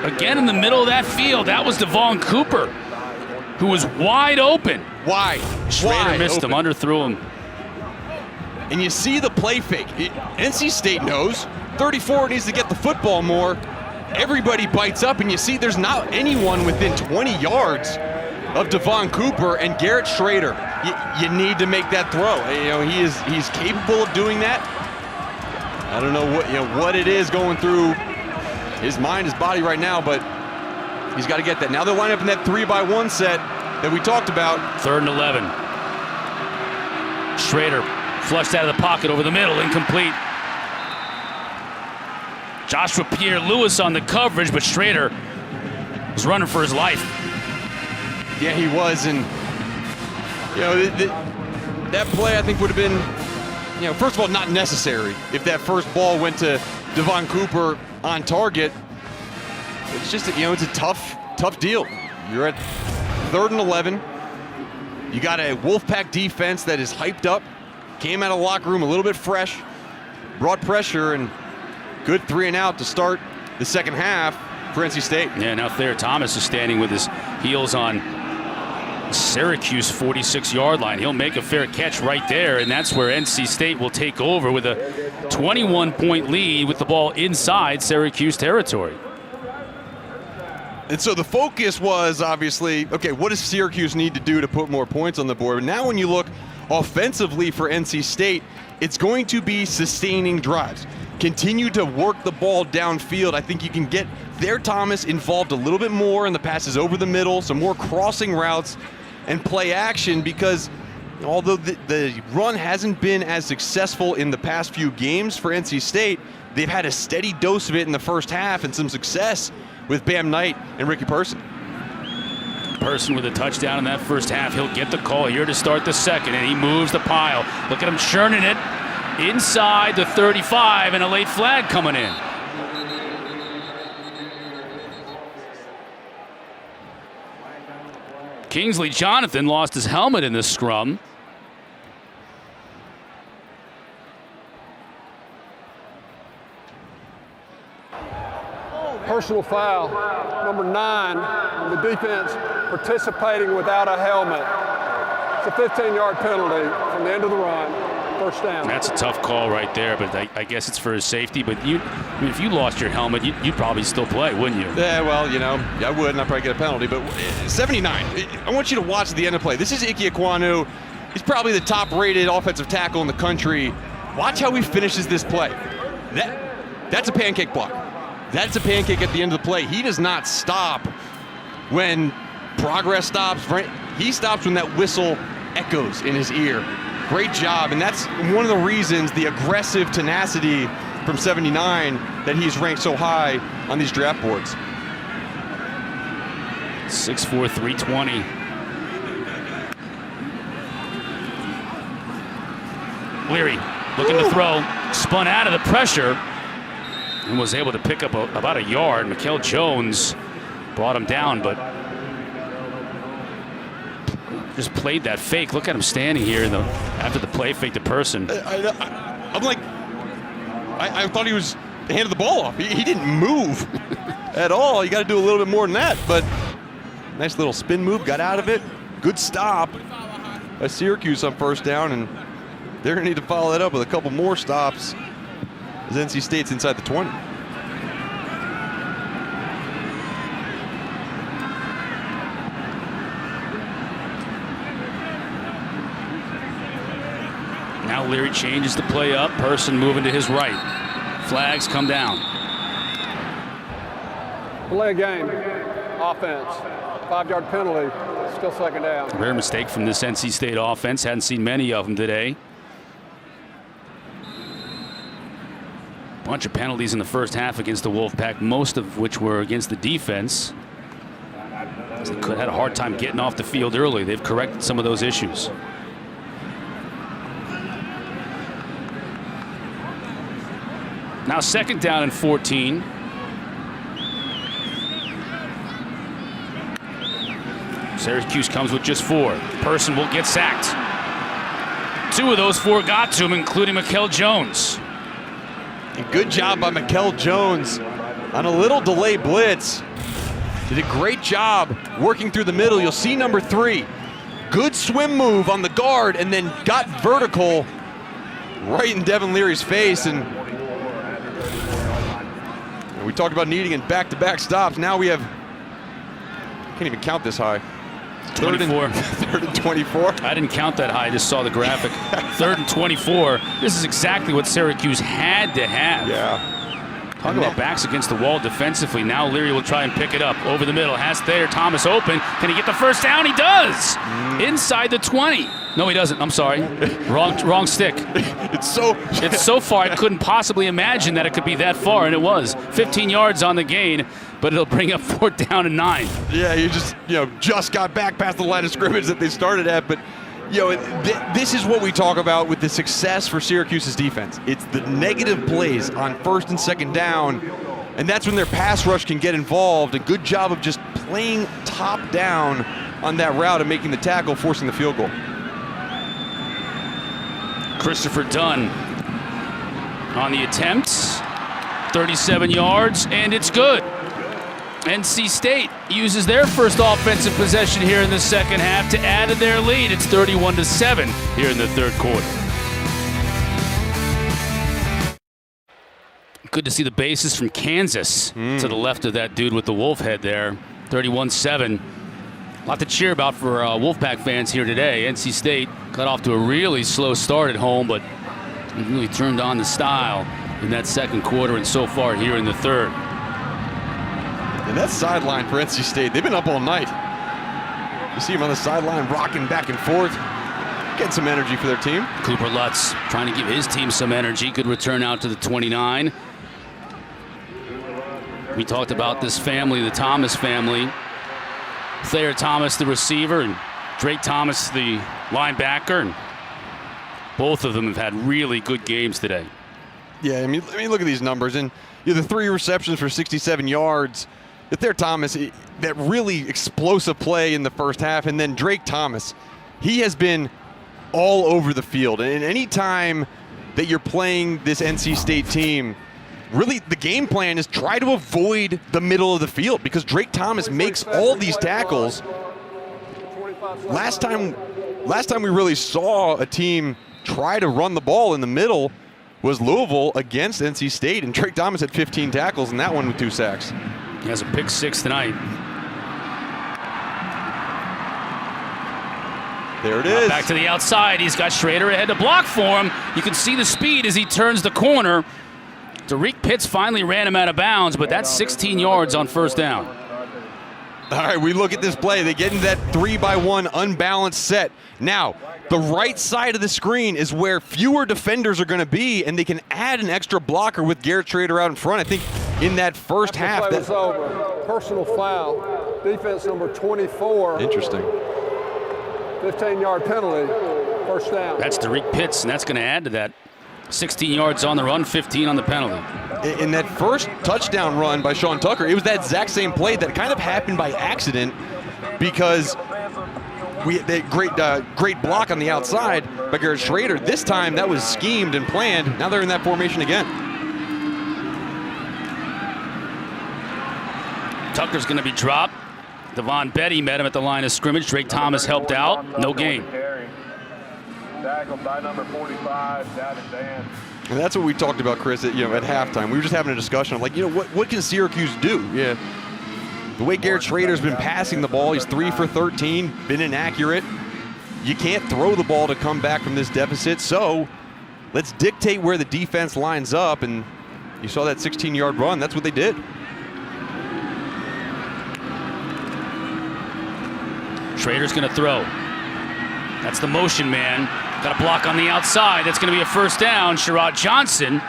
Again in the middle of that field, that was Devon Cooper, who was wide open.
Wide.
Schrader missed him, underthrew him.
And you see the play fake. NC State knows 34 needs to get the football more. Everybody bites up, and you see there's not anyone within 20 yards of Devon Cooper and Garrett Schrader. You need to make that throw. You know, he's capable of doing that. I don't know what it is going through his mind, his body right now, but he's got to get that. Now they're lining up in that 3-by-1 set that we talked about.
3rd and 11. Schrader flushed out of the pocket over the middle, incomplete. Joshua Pierre-Louis on the coverage, but Schrader was running for his life.
Yeah, he was, and that play I think would have been, first of all, not necessary if that first ball went to Devon Cooper on target. It's just, it's a tough deal. You're at 3rd and 11. You got a Wolfpack defense that is hyped up, came out of the locker room a little bit fresh, brought pressure, and good 3-and-out to start the second half for NC State.
Yeah, now Thayer Thomas is standing with his heels on Syracuse 46-yard line. He'll make a fair catch right there, and that's where NC State will take over with a 21-point lead with the ball inside Syracuse territory.
And so the focus was obviously, okay, what does Syracuse need to do to put more points on the board? But now when you look offensively for NC State, it's going to be sustaining drives. Continue to work the ball downfield. I think you can get Thayer Thomas involved a little bit more in the passes over the middle, some more crossing routes and play action, because although the run hasn't been as successful in the past few games for NC State, they've had a steady dose of it in the first half and some success with Bam Knight and Ricky Person.
Person with a touchdown in that first half. He'll get the call here to start the second, and he moves the pile. Look at him churning it inside the 35, and a late flag coming in. Kingsley Jonathan lost his helmet in this scrum.
personal foul, number 9, on the defense participating without a helmet. It's a 15-yard penalty from the end of the run, first down.
That's a tough call right there, but I guess it's for his safety. But if you lost your helmet, you'd probably still play, wouldn't you?
Yeah, well, I would, and I'd probably get a penalty. But 79, I want you to watch the end of play. This is Ike Ekwonu. He's probably the top-rated offensive tackle in the country. Watch how he finishes this play. That's a pancake block. That's a pancake at the end of the play. He does not stop when progress stops. Right? He stops when that whistle echoes in his ear. Great job, and that's one of the reasons, the aggressive tenacity from 79, that he's ranked so high on these draft boards.
6'4", 320. Leary looking to throw, spun out of the pressure, and was able to pick up about a yard. Mikel Jones brought him down, but just played that fake. Look at him standing here after the play, fake the person.
I'm like, I thought he was handed the ball off. He didn't move at all. You got to do a little bit more than that, but nice little spin move, got out of it. Good stop by Syracuse on first down, and they're going to need to follow that up with a couple more stops as NC State's inside the 20.
Now Leary changes the play up. Person moving to his right. Flags come down.
Delay of game, offense, 5-yard penalty, still second down.
Rare mistake from this NC State offense. Hadn't seen many of them today. Bunch of penalties in the first half against the Wolfpack, most of which were against the defense. They had a hard time getting off the field early. They've corrected some of those issues. Now second down and 14. Syracuse comes with just 4. Person will get sacked. 2 of those 4 got to him, including Mikel Jones.
And good job by Mikel Jones on a little delay blitz. Did a great job working through the middle. You'll see number 3. Good swim move on the guard, and then got vertical right in Devin Leary's face. And we talked about needing in back-to-back stops. Now we have, can't even count this high.
24.
Third and 24.
I didn't count that high, I just saw the graphic. 3rd and 24. This is exactly what Syracuse had to have.
Yeah.
Talk about backs against the wall defensively. Now Leary will try and pick it up over the middle. Has Thayer Thomas open. Can he get the first down? He does. Inside the 20. No, he doesn't. I'm sorry. Wrong stick.
It's so
far. I couldn't possibly imagine that it could be that far, and it was. 15 yards on the gain, but it'll bring up 4th down and 9.
Yeah, you just got back past the line of scrimmage that they started at, but this is what we talk about with the success for Syracuse's defense. It's the negative plays on 1st and 2nd down, and that's when their pass rush can get involved. A good job of just playing top down on that route and making the tackle, forcing the field goal.
Christopher Dunn on the attempt. 37 yards, and it's good. NC State uses their first offensive possession here in the second half to add to their lead. It's 31-7 here in the 3rd quarter. Good to see the bases from Kansas to the left of that dude with the wolf head there. 31-7. A lot to cheer about for Wolfpack fans here today. NC State got off to a really slow start at home, but really turned on the style in that 2nd quarter and so far here in the 3rd.
And that sideline for NC State, they've been up all night. You see him on the sideline rocking back and forth, getting some energy for their team.
Cooper Lutz trying to give his team some energy. Good return out to the 29. We talked about this family, the Thomas family. Thayer Thomas, the receiver, and Drake Thomas, the linebacker. And both of them have had really good games today.
Yeah, I mean, look at these numbers. And the 3 receptions for 67 yards. Thayer Thomas, that really explosive play in the first half. And then Drake Thomas, he has been all over the field. And any time that you're playing this NC State team really the game plan is try to avoid the middle of the field because Drake Thomas makes all these tackles. Last time we really saw a team try to run the ball in the middle was Louisville against NC State, and Drake Thomas had 15 tackles in that one with 2 sacks.
He has a pick 6 tonight.
There it is.
Back to the outside. He's got Schrader ahead to block for him. You can see the speed as he turns the corner. Tariq Pitts finally ran him out of bounds, but that's 16 yards on first down.
All right, we look at this play. They get into that 3-by-1 unbalanced set. Now, the right side of the screen is where fewer defenders are going to be, and they can add an extra blocker with Garrett Schrader out in front. I think in that first half.
Play was over. Personal foul. Defense number 24.
Interesting.
15-yard penalty. First down.
That's Tariq Pitts, and that's going to add to that. 16 yards on the run, 15 on the penalty.
In that first touchdown run by Sean Tucker, it was that exact same play that kind of happened by accident because we had that great block on the outside by Garrett Schrader. This time that was schemed and planned. Now they're in that formation again.
Tucker's going to be dropped. Devon Betty met him at the line of scrimmage. Drake Thomas helped out. No gain.
Tackled by number 45, Dan.
And that's what we talked about, Chris, at halftime. We were just having a discussion of like, what can Syracuse do? Yeah. The way Garrett Schrader's been passing the ball, he's 3 for 13, been inaccurate. You can't throw the ball to come back from this deficit, so let's dictate where the defense lines up, and you saw that 16-yard run. That's what they did.
Schrader's going to throw. That's the motion man. Got a block on the outside. That's going to be a first down. Sherrod Johnson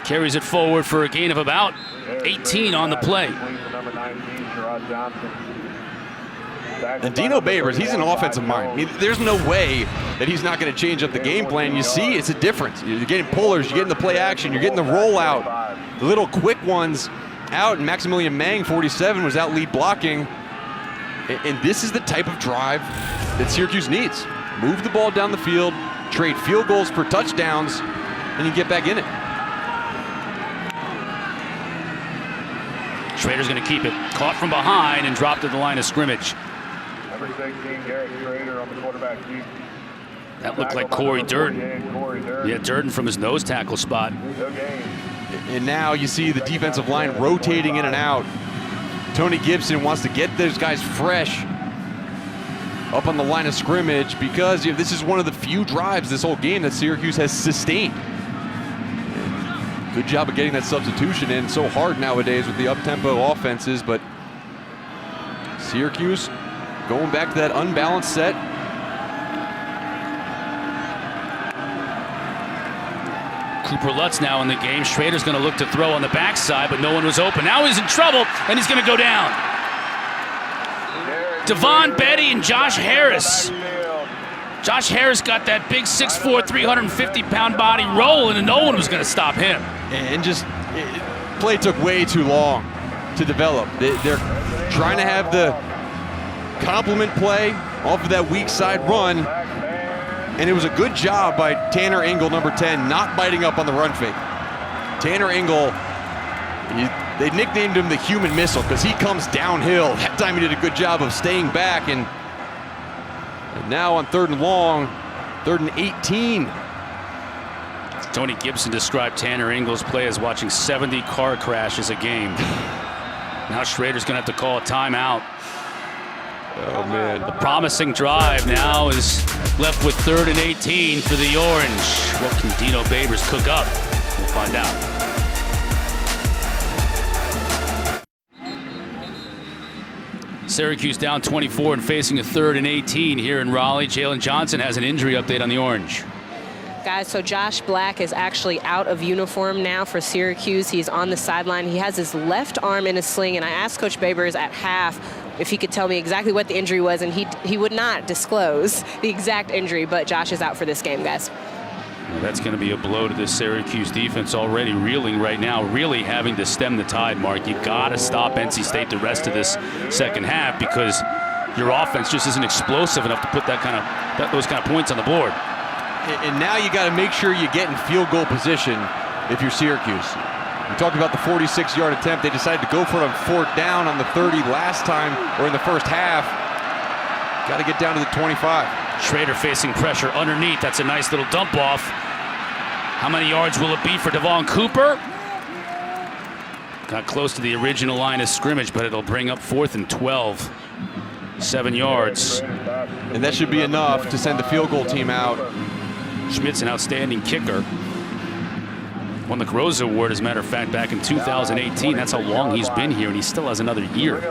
carries it forward for a gain of about 18 on the play.
And Dino Babers, he's an offensive mind. I mean, there's no way that he's not going to change up the game plan. You see, it's a difference. You're getting pullers, you're getting the play action, you're getting the rollout. The little quick ones out, and Maximilian Mang, 47, was out lead blocking. And this is the type of drive that Syracuse needs. Move the ball down the field, trade field goals for touchdowns, and you get back in it.
Schrader's going to keep it. Caught from behind and dropped at the line of scrimmage.
Number 16, Garrett Schrader on the quarterback keep.
That looked like Corey Durden. Yeah, Durden from his nose tackle spot.
And now you see the defensive line rotating in and out. Tony Gibson wants to get those guys fresh up on the line of scrimmage because this is one of the few drives this whole game that Syracuse has sustained. Good job of getting that substitution in. So hard nowadays with the up-tempo offenses, but Syracuse going back to that unbalanced set.
Cooper Lutz now in the game. Schrader's going to look to throw on the backside, but no one was open. Now he's in trouble, and he's going to go down. Devon Betty and Josh Harris. Josh Harris got that big 6'4", 350-pound body rolling, and no one was going to stop him.
And play took way too long to develop. They're trying to have the complement play off of that weak side run, and it was a good job by Tanner Engel, number 10, not biting up on the run fake. Tanner Engel, they nicknamed him the human missile because he comes downhill. That time he did a good job of staying back, and now on 3rd and long, 3rd and 18.
Tony Gibson described Tanner Engel's play as watching 70 car crashes a game. Now Schrader's going to have to call a timeout.
Oh, man.
The promising drive now is left with 3rd and 18 for the Orange. What can Dino Babers cook up? We'll find out. Syracuse down 24 and facing a 3rd and 18 here in Raleigh. Jalen Johnson has an injury update on the Orange.
Guys, so Josh Black is actually out of uniform now for Syracuse. He's on the sideline. He has his left arm in a sling, and I asked Coach Babers at half if he could tell me exactly what the injury was, and he would not disclose the exact injury, but Josh is out for this game, guys.
Well, that's going to be a blow to the Syracuse defense, already reeling right now, really having to stem the tide, Mark. You got to stop NC State the rest of this second half because your offense just isn't explosive enough to put those kind of points on the board.
And now you got to make sure you get in field goal position if you're Syracuse. We talked about the 46-yard attempt. They decided to go for it on 4th down on the 30 last time, or in the first half. Got to get down to the 25.
Schrader facing pressure underneath. That's a nice little dump off. How many yards will it be for Devon Cooper? Got close to the original line of scrimmage, but it'll bring up 4th and 12. 7 yards.
And that should be enough to send the field goal team out.
Schmidt's an outstanding kicker. Won the Groza Award, as a matter of fact, back in 2018. That's how long he's been here, and he still has another year.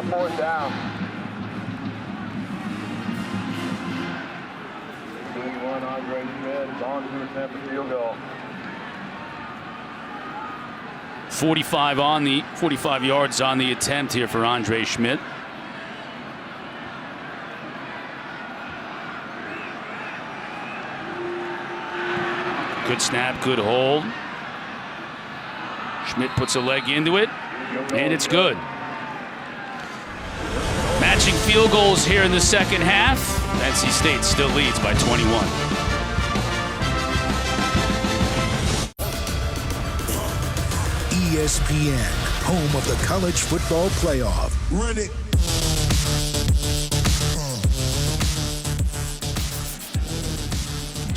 45 yards on the attempt here for Andre Schmidt. Good snap, good hold. Schmidt puts a leg into it, and it's good. Matching field goals here in the second half. NC State still leads by 21.
ESPN, home of the college football playoff. Run it.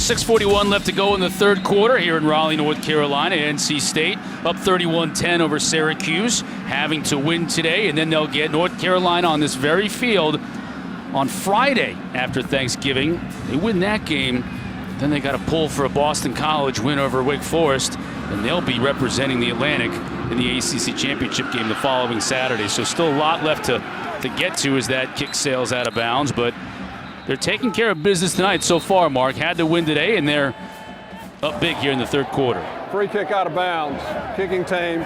.641 left to go in the third quarter here in Raleigh, North Carolina. NC State up 31-10 over Syracuse, having to win today, and then they'll get North Carolina on this very field on Friday after Thanksgiving. They win that game, then they got to pull for a Boston College win over Wake Forest, and they'll be representing the Atlantic in the ACC Championship game the following Saturday. So still a lot left to get to as that kick sails out of bounds, but they're taking care of business tonight so far, Mark. Had to win today, and they're up big here in the third quarter.
Free kick out of bounds. Kicking team.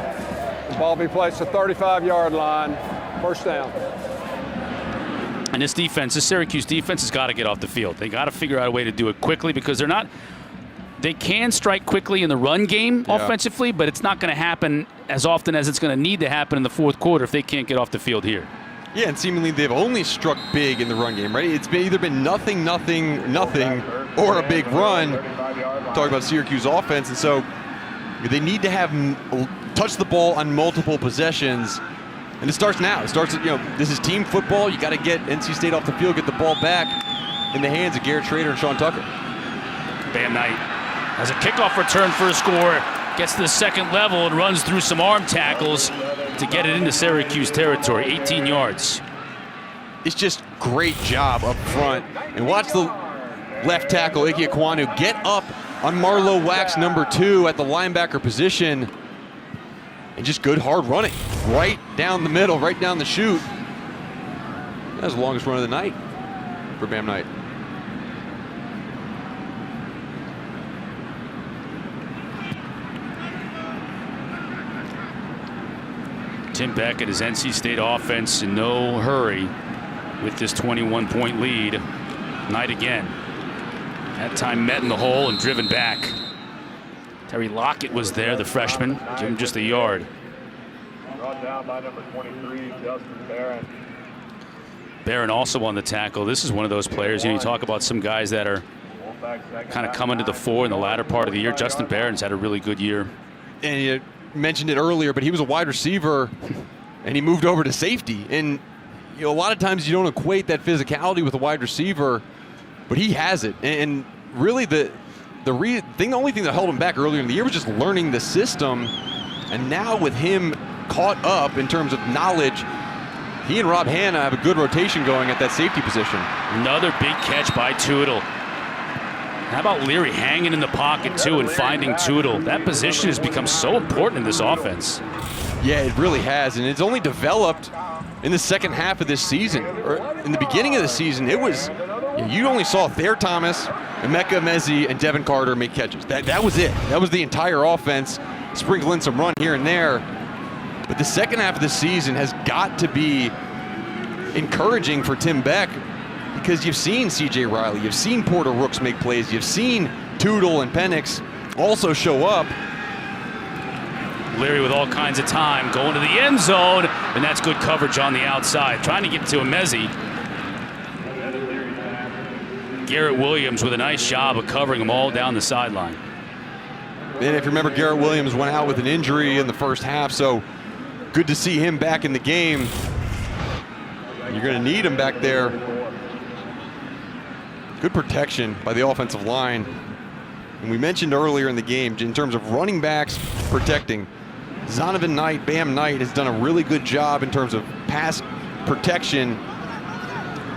The ball be placed at 35-yard line. First down.
And this Syracuse defense has got to get off the field. They got to figure out a way to do it quickly because they can strike quickly in the run game offensively, but it's not going to happen as often as it's going to need to happen in the fourth quarter if they can't get off the field here.
Yeah, and seemingly they've only struck big in the run game, right? It's either been nothing, or a big run. Talking about Syracuse offense, and so they need to have touch the ball on multiple possessions, and it starts now. It starts, this is team football. You got to get NC State off the field, get the ball back in the hands of Garrett Schrader and Sean Tucker.
Bam Knight has a kickoff return for a score. Gets to the second level and runs through some arm tackles to get it into Syracuse territory, 18 yards.
It's just great job up front. And watch the left tackle, Ike Ekwonu, get up on Marlowe Wax #2 at the linebacker position. And just good hard running. Right down the middle, right down the chute. That was the longest run of the night for Bam Knight.
Tim Beckett, his NC State offense in no hurry with this 21-point lead. Knight again. That time met in the hole and driven back. Terry Lockett was there, the freshman. Give him just a yard.
Brought down by number 23, Justin Barron.
Barron also on the tackle. This is one of those players, you talk about some guys that are kind of coming to the fore in the latter part of the year. Justin Barron's had a really good year.
And you mentioned it earlier, but he was a wide receiver and he moved over to safety. And a lot of times you don't equate that physicality with a wide receiver, but he has it. And really the only thing that held him back earlier in the year was just learning the system. And now with him caught up in terms of knowledge, he and Rob Hanna have a good rotation going at that safety position.
Another big catch by Tootle. How about Leary hanging in the pocket, too, and finding Tootle? That position has become so important in this offense.
Yeah, it really has, and it's only developed in the second half of this season. Or in the beginning of the season, it was, you only saw Thayer Thomas, Emeka Emezi, and Devin Carter make catches. That was it. That was the entire offense, sprinkling some run here and there. But the second half of the season has got to be encouraging for Tim Beck, because you've seen C.J. Riley, you've seen Porter Rooks make plays, you've seen Tootle and Penix also show up.
Leary with all kinds of time, going to the end zone, and that's good coverage on the outside. Trying to get to Emezi. Garrett Williams with a nice job of covering them all down the sideline.
And if you remember, Garrett Williams went out with an injury in the first half, so good to see him back in the game. You're going to need him back there. Good protection by the offensive line. And we mentioned earlier in the game, in terms of running backs protecting, Zonovan Knight, Bam Knight, has done a really good job in terms of pass protection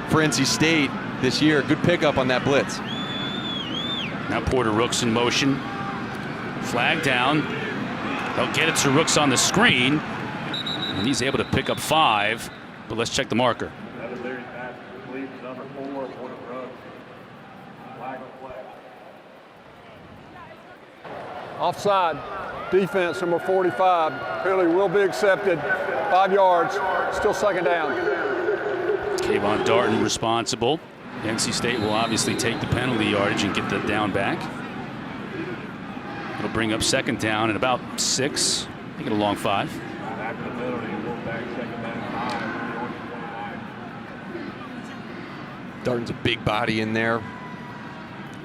for NC State this year. Good pickup on that blitz.
Now Porter Rooks in motion. Flag down. They'll get it to Rooks on the screen. And he's able to pick up 5. But let's check the marker.
Offside. Defense, number 45. Penalty will be accepted. 5 yards. Still second down.
Kayvon Darton responsible. NC State will obviously take the penalty yardage and get the down back. It'll bring up second down and about 6. Make it a long 5.
After the penalty, Wolfpack second down 5.
Darton's a big body in there.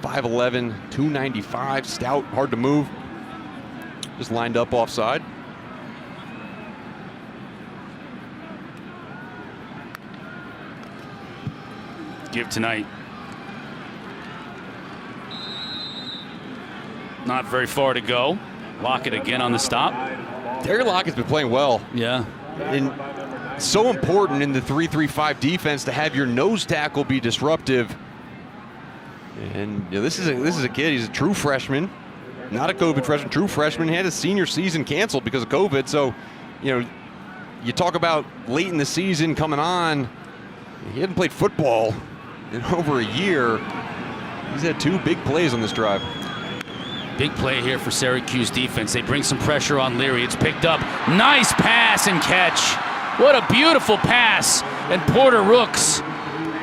5'11", 295, stout, hard to move. Just lined up offside.
Give tonight. Not very far to go. Lockett again on the stop.
Terry Lockett's been playing well.
Yeah.
And so important in the 3-3-5 defense to have your nose tackle be disruptive. And you know, this is a kid. He's a true freshman, not a COVID freshman. True freshman. He had his senior season canceled because of COVID. So, you know, you talk about late in the season coming on. He hadn't played football in over a year. He's had 2 big plays on this drive.
Big play here for Syracuse defense. They bring some pressure on Leary. It's picked up. Nice pass and catch. What a beautiful pass. And Porter Rooks,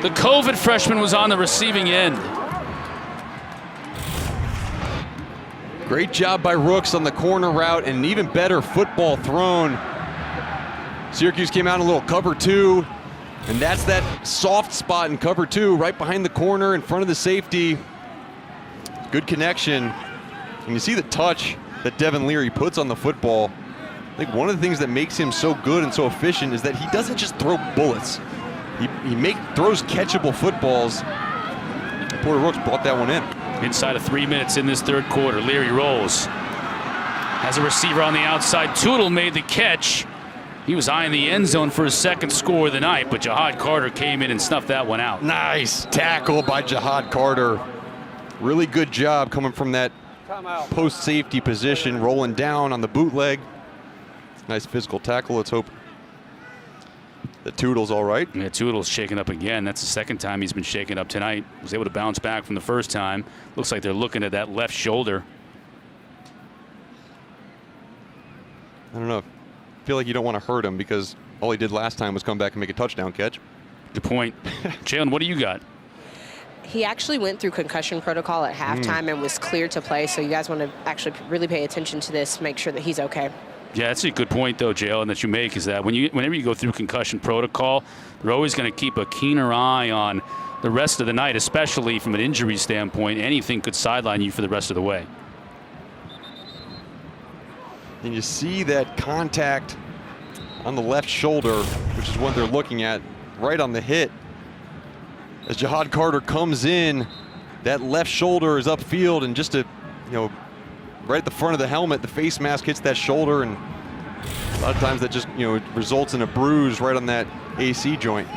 the COVID freshman, was on the receiving end.
Great job by Rooks on the corner route, and an even better football thrown. Syracuse came out in a little cover 2, and that's that soft spot in cover 2, right behind the corner in front of the safety. Good connection. And you see the touch that Devin Leary puts on the football. I think one of the things that makes him so good and so efficient is that he doesn't just throw bullets. He throws catchable footballs. Porter Rooks brought that one in.
Inside of 3 minutes in this third quarter, Leary rolls. Has a receiver on the outside. Tootle made the catch. He was eyeing the end zone for his second score of the night, but Jihad Carter came in and snuffed that one out.
Nice tackle by Jihad Carter. Really good job coming from that post safety position, rolling down on the bootleg. Nice physical tackle. Let's hope that Tootle's all right.
Yeah, Tootle's shaken up again. That's the second time he's been shaken up tonight. Was able to bounce back from the first time. Looks like they're looking at that left shoulder.
I don't know. I feel like you don't want to hurt him because all he did last time was come back and make a touchdown catch.
Good point. Jalen, what do you got?
He actually went through concussion protocol at halftime and was cleared to play. So you guys want to actually really pay attention to this, make sure that he's okay.
Yeah, that's a good point, though, Jalen, that you make, is that whenever you go through concussion protocol, they're always going to keep a keener eye on the rest of the night, especially from an injury standpoint. Anything could sideline you for the rest of the way.
And you see that contact on the left shoulder, which is what they're looking at, right on the hit. As Jihad Carter comes in, that left shoulder is upfield, and just right at the front of the helmet, the face mask hits that shoulder, and a lot of times that just results in a bruise right on that AC joint.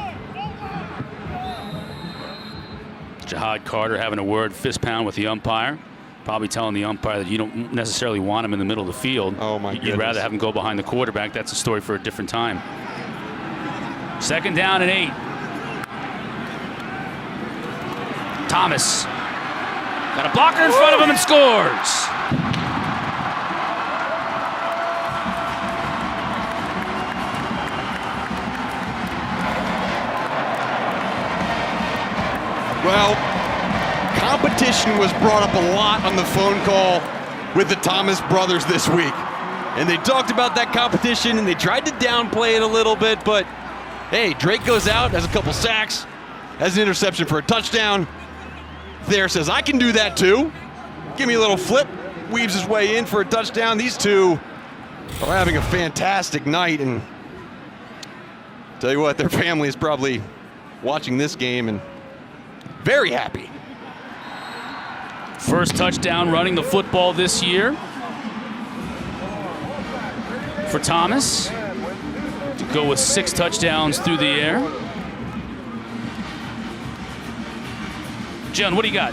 Jihad Carter having a word fist pound with the umpire, probably telling the umpire that you don't necessarily want him in the middle of the field.
Oh my goodness.
You'd rather have him go behind the quarterback. That's a story for a different time. Second down and 8. Thomas got a blocker in front of him and scores.
Well, competition was brought up a lot on the phone call with the Thomas brothers this week. And they talked about that competition and they tried to downplay it a little bit, but hey, Drake goes out, has a couple sacks, has an interception for a touchdown. Thayer says, I can do that too. Give me a little flip, weaves his way in for a touchdown. These two are having a fantastic night, and tell you what, their family is probably watching this game and very happy.
First touchdown running the football this year for Thomas, to go with 6 touchdowns through the air. Jen, what do you got?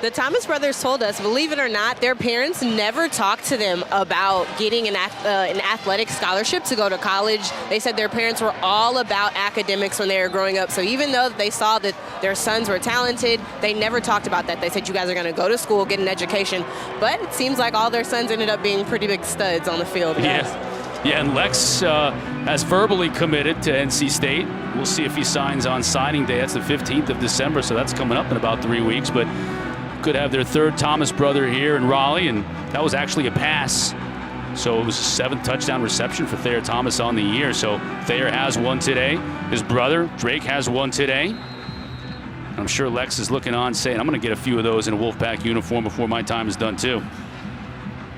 The Thomas brothers told us, believe it or not, their parents never talked to them about getting an athletic scholarship to go to college. They said their parents were all about academics when they were growing up. So even though they saw that their sons were talented, they never talked about that. They said, you guys are going to go to school, get an education. But it seems like all their sons ended up being pretty big studs on the field.
Yeah, and Lex has verbally committed to NC State. We'll see if he signs on signing day. That's the 15th of December, so that's coming up in about 3 weeks. But could have their third Thomas brother here in Raleigh, and that was actually a pass. So it was a 7th touchdown reception for Thayer Thomas on the year. So Thayer has one today. His brother, Drake, has one today. I'm sure Lex is looking on saying, I'm going to get a few of those in a Wolfpack uniform before my time is done too.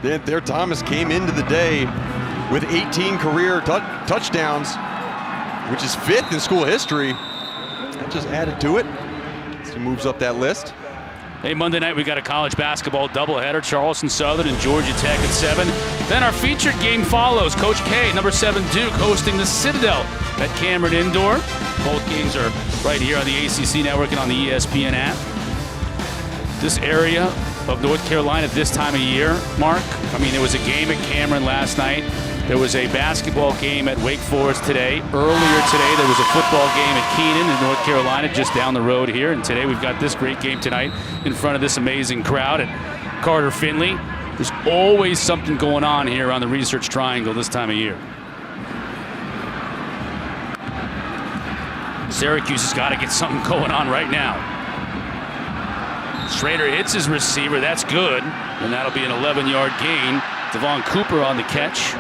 Thayer Thomas came into the day with 18 career touchdowns, which is 5th in school history. That just added to it as he moves up that list.
Hey, Monday night we got a college basketball doubleheader, Charleston Southern and Georgia Tech at 7. Then our featured game follows. Coach K, number 7 Duke, hosting the Citadel at Cameron Indoor. Both games are right here on the ACC Network and on the ESPN app. This area of North Carolina this time of year, Mark, I mean, there was a game at Cameron last night. There was a basketball game at Wake Forest today. Earlier today, there was a football game at Keenan in North Carolina, just down the road here. And today we've got this great game tonight in front of this amazing crowd at Carter-Finley. There's always something going on here on the Research Triangle this time of year. Syracuse has got to get something going on right now. Schrader hits his receiver. That's good. And that'll be an 11-yard gain. Devon Cooper on the catch.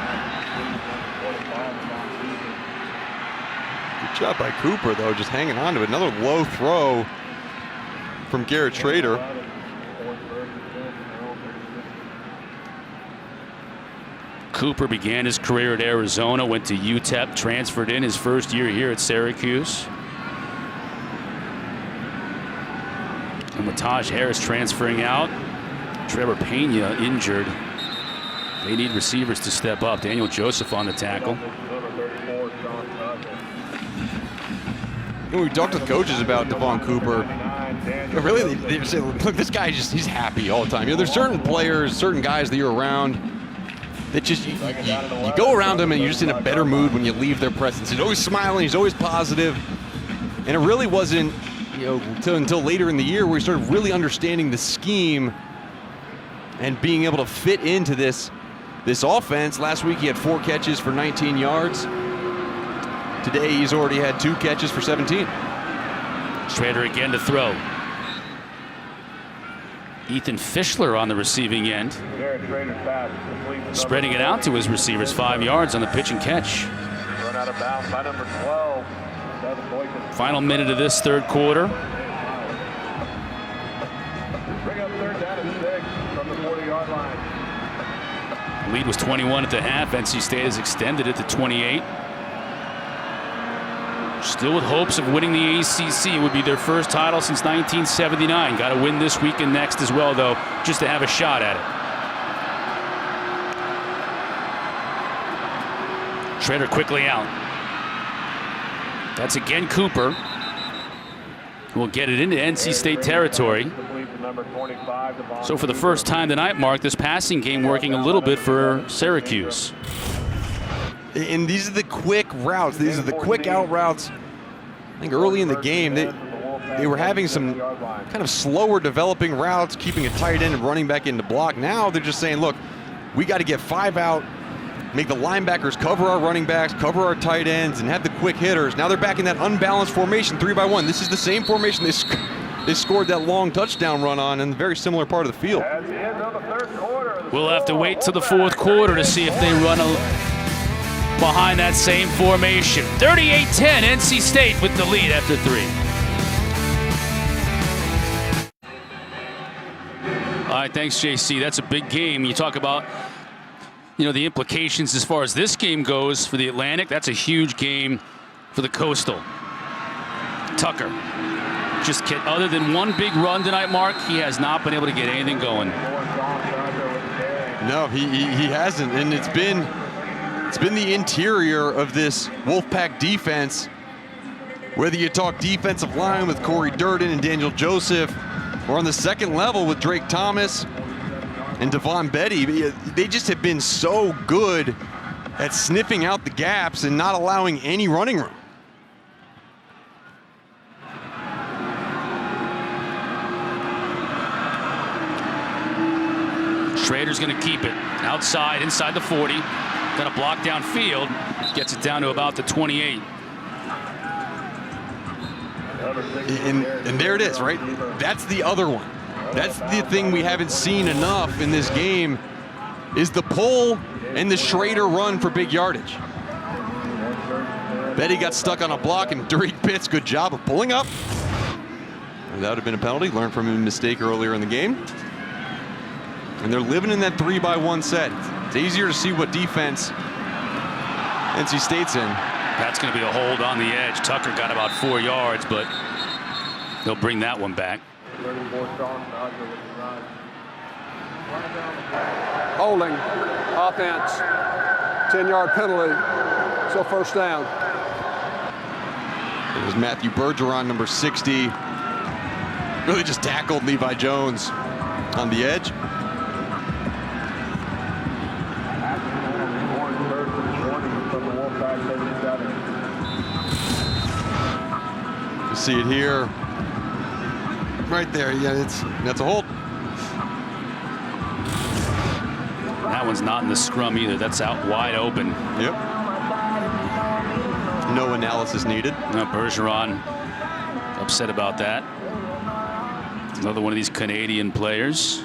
Good job by Cooper, though, just hanging on to it. Another low throw from Garrett Schrader.
Cooper began his career at Arizona, went to UTEP, transferred in his first year here at Syracuse. And with Taj Harris transferring out, Trevor Pena injured. They need receivers to step up. Daniel Joseph on the tackle.
When we talked with coaches about Devon Cooper, really they say, look, this guy he's happy all the time. You know, there's certain players, certain guys that you're around that just you go around them and you're just in a better mood when you leave their presence. He's always smiling, he's always positive, and it really wasn't, you know, until later in the year where he started really understanding the scheme and being able to fit into this offense. Last week he had 4 catches for 19 yards. Today he's already had 2 catches for 17.
Schrader again to throw. Ethan Fischler on the receiving end. Spreading it out to his receivers, 5 yards on the pitch and catch.
Run out of bounds by number 12.
Final minute of this third quarter.
Bring up 3rd down and 6 from the 40-yard line.
Lead was 21 at the half. NC State has extended it to 28. Still with hopes of winning the ACC. It would be their first title since 1979. Got to win this week and next as well, though, just to have a shot at it. Schrader quickly out. That's again Cooper. We'll get it into NC State territory. So for the first time tonight, Mark, this passing game working a little bit for Syracuse.
And these are the quick routes. These are the quick out routes. I think early in the game, they were having some kind of slower developing routes, keeping a tight end and running back into block. Now they're just saying, look, we got to get 5 out, make the linebackers cover our running backs, cover our tight ends, and have the quick hitters. Now they're back in that unbalanced formation, 3-by-1. This is the same formation they scored that long touchdown run on in a very similar part of the field.
We'll have to wait till the fourth quarter to see if they run behind that same formation. 38-10, NC State with the lead after 3. right, thanks, JC. That's a big game. You talk about, the implications as far as this game goes for the Atlantic. That's a huge game for the Coastal. Tucker, other than one big run tonight, Mark, he has not been able to get anything going.
No, he hasn't, and it's been the interior of this Wolfpack defense. Whether you talk defensive line with Corey Durden and Daniel Joseph, or on the second level with Drake Thomas and Devon Betty, they just have been so good at sniffing out the gaps and not allowing any running room.
Schrader's going to keep it outside, inside the 40. Got a block downfield. Gets it down to about the 28.
And there it is, right? That's the other one. That's the thing we haven't seen enough in this game, is the pull and the Schrader run for big yardage. Betty got stuck on a block, and Derek Pitts, good job of pulling up. And that would have been a penalty. Learned from a mistake earlier in the game. And they're living in that 3-by-1 set. It's easier to see what defense NC State's in.
That's going to be a hold on the edge. Tucker got about 4 yards, but they'll bring that one back.
Holding, offense, 10-yard penalty, so first down.
It was Matthew Bergeron, number 60. Really just tackled Levi Jones on the edge. You see it here. Right there, yeah, that's a hold.
That one's not in the scrum either. That's out wide open.
Yep. No analysis needed.
No, Bergeron upset about that. Another one of these Canadian players.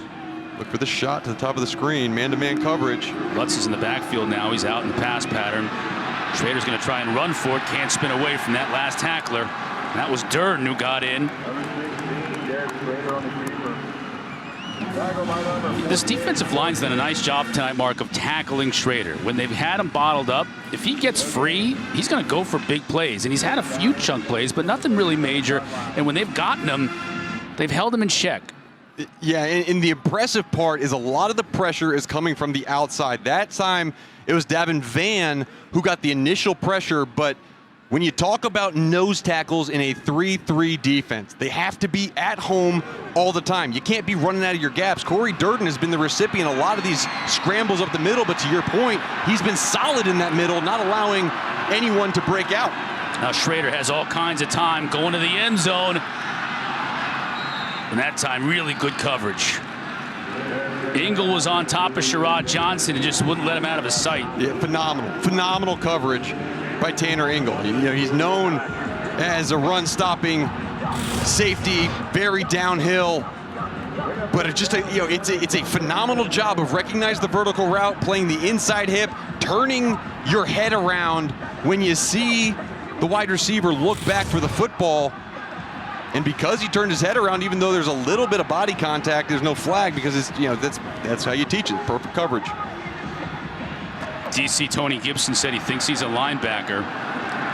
Look for the shot to the top of the screen. Man-to-man coverage.
Lutz is in the backfield now. He's out in the pass pattern. Schrader's going to try and run for it. Can't spin away from that last tackler. That was Durden who got in. This defensive line's done a nice job tonight, Mark, of tackling Schrader. When they've had him bottled up, if he gets free, he's going to go for big plays. And he's had a few chunk plays, but nothing really major. And when they've gotten him, they've held him in check.
Yeah, and the impressive part is a lot of the pressure is coming from the outside. That time, it was Davin Vann who got the initial pressure, but when you talk about nose tackles in a 3-3 defense, they have to be at home all the time. You can't be running out of your gaps. Corey Durden has been the recipient of a lot of these scrambles up the middle, but to your point, he's been solid in that middle, not allowing anyone to break out.
Now Schrader has all kinds of time going to the end zone. And that time, really good coverage. Engel was on top of Sherrod Johnson and just wouldn't let him out of his sight.
Yeah, phenomenal coverage by Tanner Engel. He's known as a run-stopping safety, very downhill, but it's just it's a phenomenal job of recognizing the vertical route, playing the inside hip, turning your head around when you see the wide receiver look back for the football. And because he turned his head around, even though there's a little bit of body contact, there's no flag because it's that's how you teach it. Perfect coverage.
DC Tony Gibson said he thinks he's a linebacker.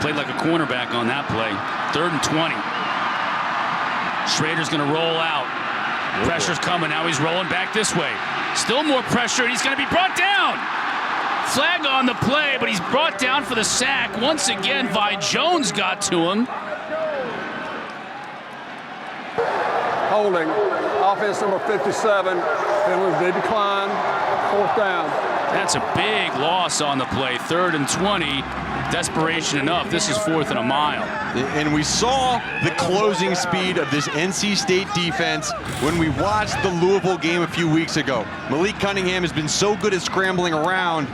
Played like a cornerback on that play. 3rd and 20. Schrader's going to roll out. Pressure's coming. Now he's rolling back this way. Still more pressure, and he's going to be brought down. Flag on the play, but he's brought down for the sack. Once again, Vi Jones got to him.
Holding, offense number 57, and they decline, 4th down.
That's a big loss on the play. 3rd and 20, desperation enough. This is 4th and a mile.
And we saw the closing speed of this NC State defense when we watched the Louisville game a few weeks ago. Malik Cunningham has been so good at scrambling around,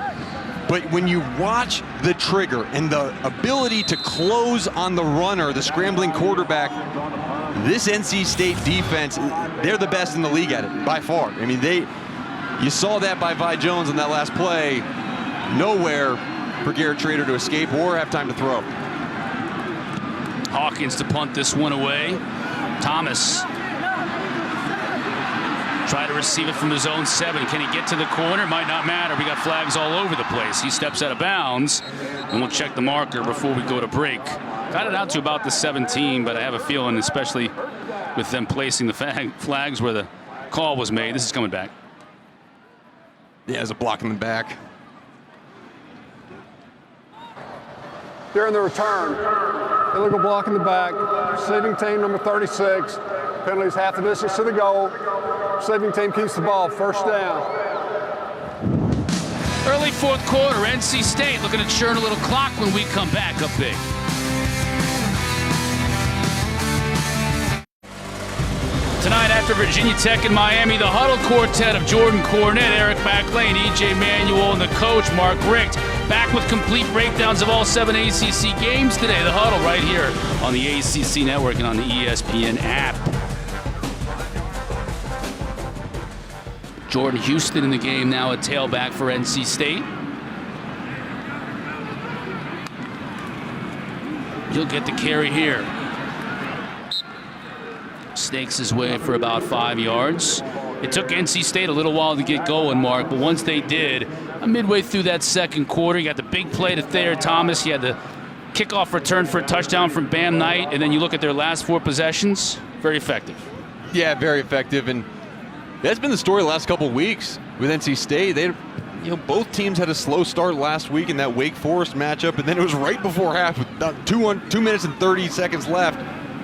but when you watch the trigger and the ability to close on the runner, the scrambling quarterback, this NC State defense, they're the best in the league at it, by far. I mean, you saw that by Vi Jones on that last play. Nowhere for Garrett Schrader to escape or have time to throw.
Hawkins to punt this one away. Thomas Try to receive it from his own 7. Can he get to the corner? Might not matter. We got flags all over the place. He steps out of bounds, and we'll check the marker before we go to break. Got it out to about the 17, but I have a feeling, especially with them placing the flags where the call was made, this is coming back.
Yeah, there's a block in the back.
During the return, illegal block in the back. Receiving team number 36. Penalties half the distance to the goal. Receiving team keeps the ball. First down.
Early fourth quarter, NC State looking to churn a little clock when we come back up big. Tonight after Virginia Tech and Miami, the huddle quartet of Jordan Cornette, Eric McLean, E.J. Manuel, and the coach, Mark Richt, back with complete breakdowns of all 7 ACC games today. The huddle right here on the ACC Network and on the ESPN app. Jordan Houston in the game now, a tailback for NC State. He'll get the carry here. Snakes his way for about 5 yards. It took NC State a little while to get going, Mark, but once they did, midway through that second quarter, you got the big play to Thayer Thomas. You had the kickoff return for a touchdown from Bam Knight, and then you look at their last 4 possessions, very effective.
Yeah, very effective, and that's been the story the last couple of weeks with NC State. Both teams had a slow start last week in that Wake Forest matchup, and then it was right before half with 2 minutes and 30 seconds left.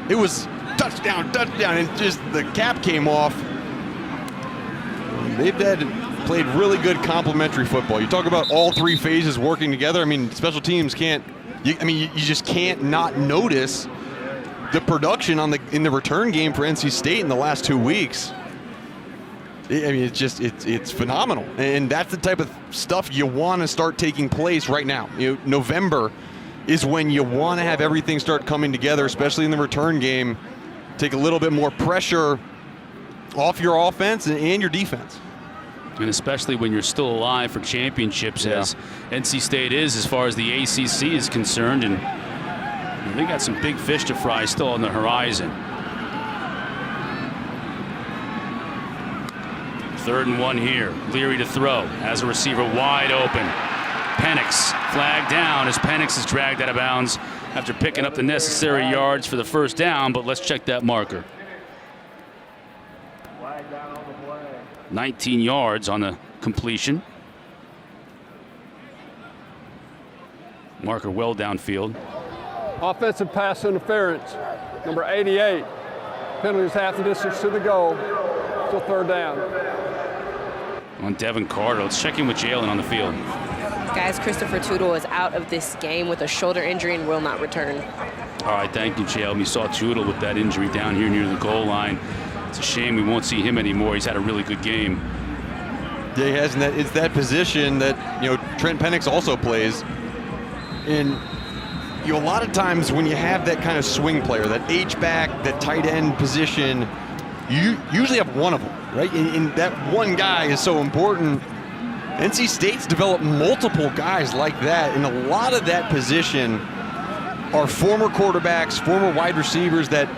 It was touchdown, and just the cap came off. They've played really good complementary football. You talk about all 3 phases working together. I mean, special teams you just can't not notice the production in the return game for NC State in the last 2 weeks. I mean, it's phenomenal, and that's the type of stuff you want to start taking place right now. November is when you want to have everything start coming together, especially in the return game. Take a little bit more pressure off your offense and your defense.
And especially when you're still alive for championships, as NC State is as far as the ACC is concerned, and they got some big fish to fry still on the horizon. 3rd and 1 here. Leary to throw. Has a receiver wide open. Penix flagged down as Penix is dragged out of bounds after picking up the necessary yards for the first down, but let's check that marker. 19 yards on the completion. Marker well downfield.
Offensive pass interference, number 88. Penalties half the distance to the goal. Still 3rd down.
On Devin Carter. Let's check in with Jalen on the field.
Guys, Christopher Tootle is out of this game with a shoulder injury and will not return.
All right, thank you, Jalen. You saw Tootle with that injury down here near the goal line. It's a shame we won't see him anymore. He's had a really good game.
Yeah, he has, and it's that position that Trent Penix also plays. And a lot of times when you have that kind of swing player, that H-back, that tight end position, you usually have one of them, right? And that one guy is so important. NC State's developed multiple guys like that, and a lot of that position are former quarterbacks, former wide receivers that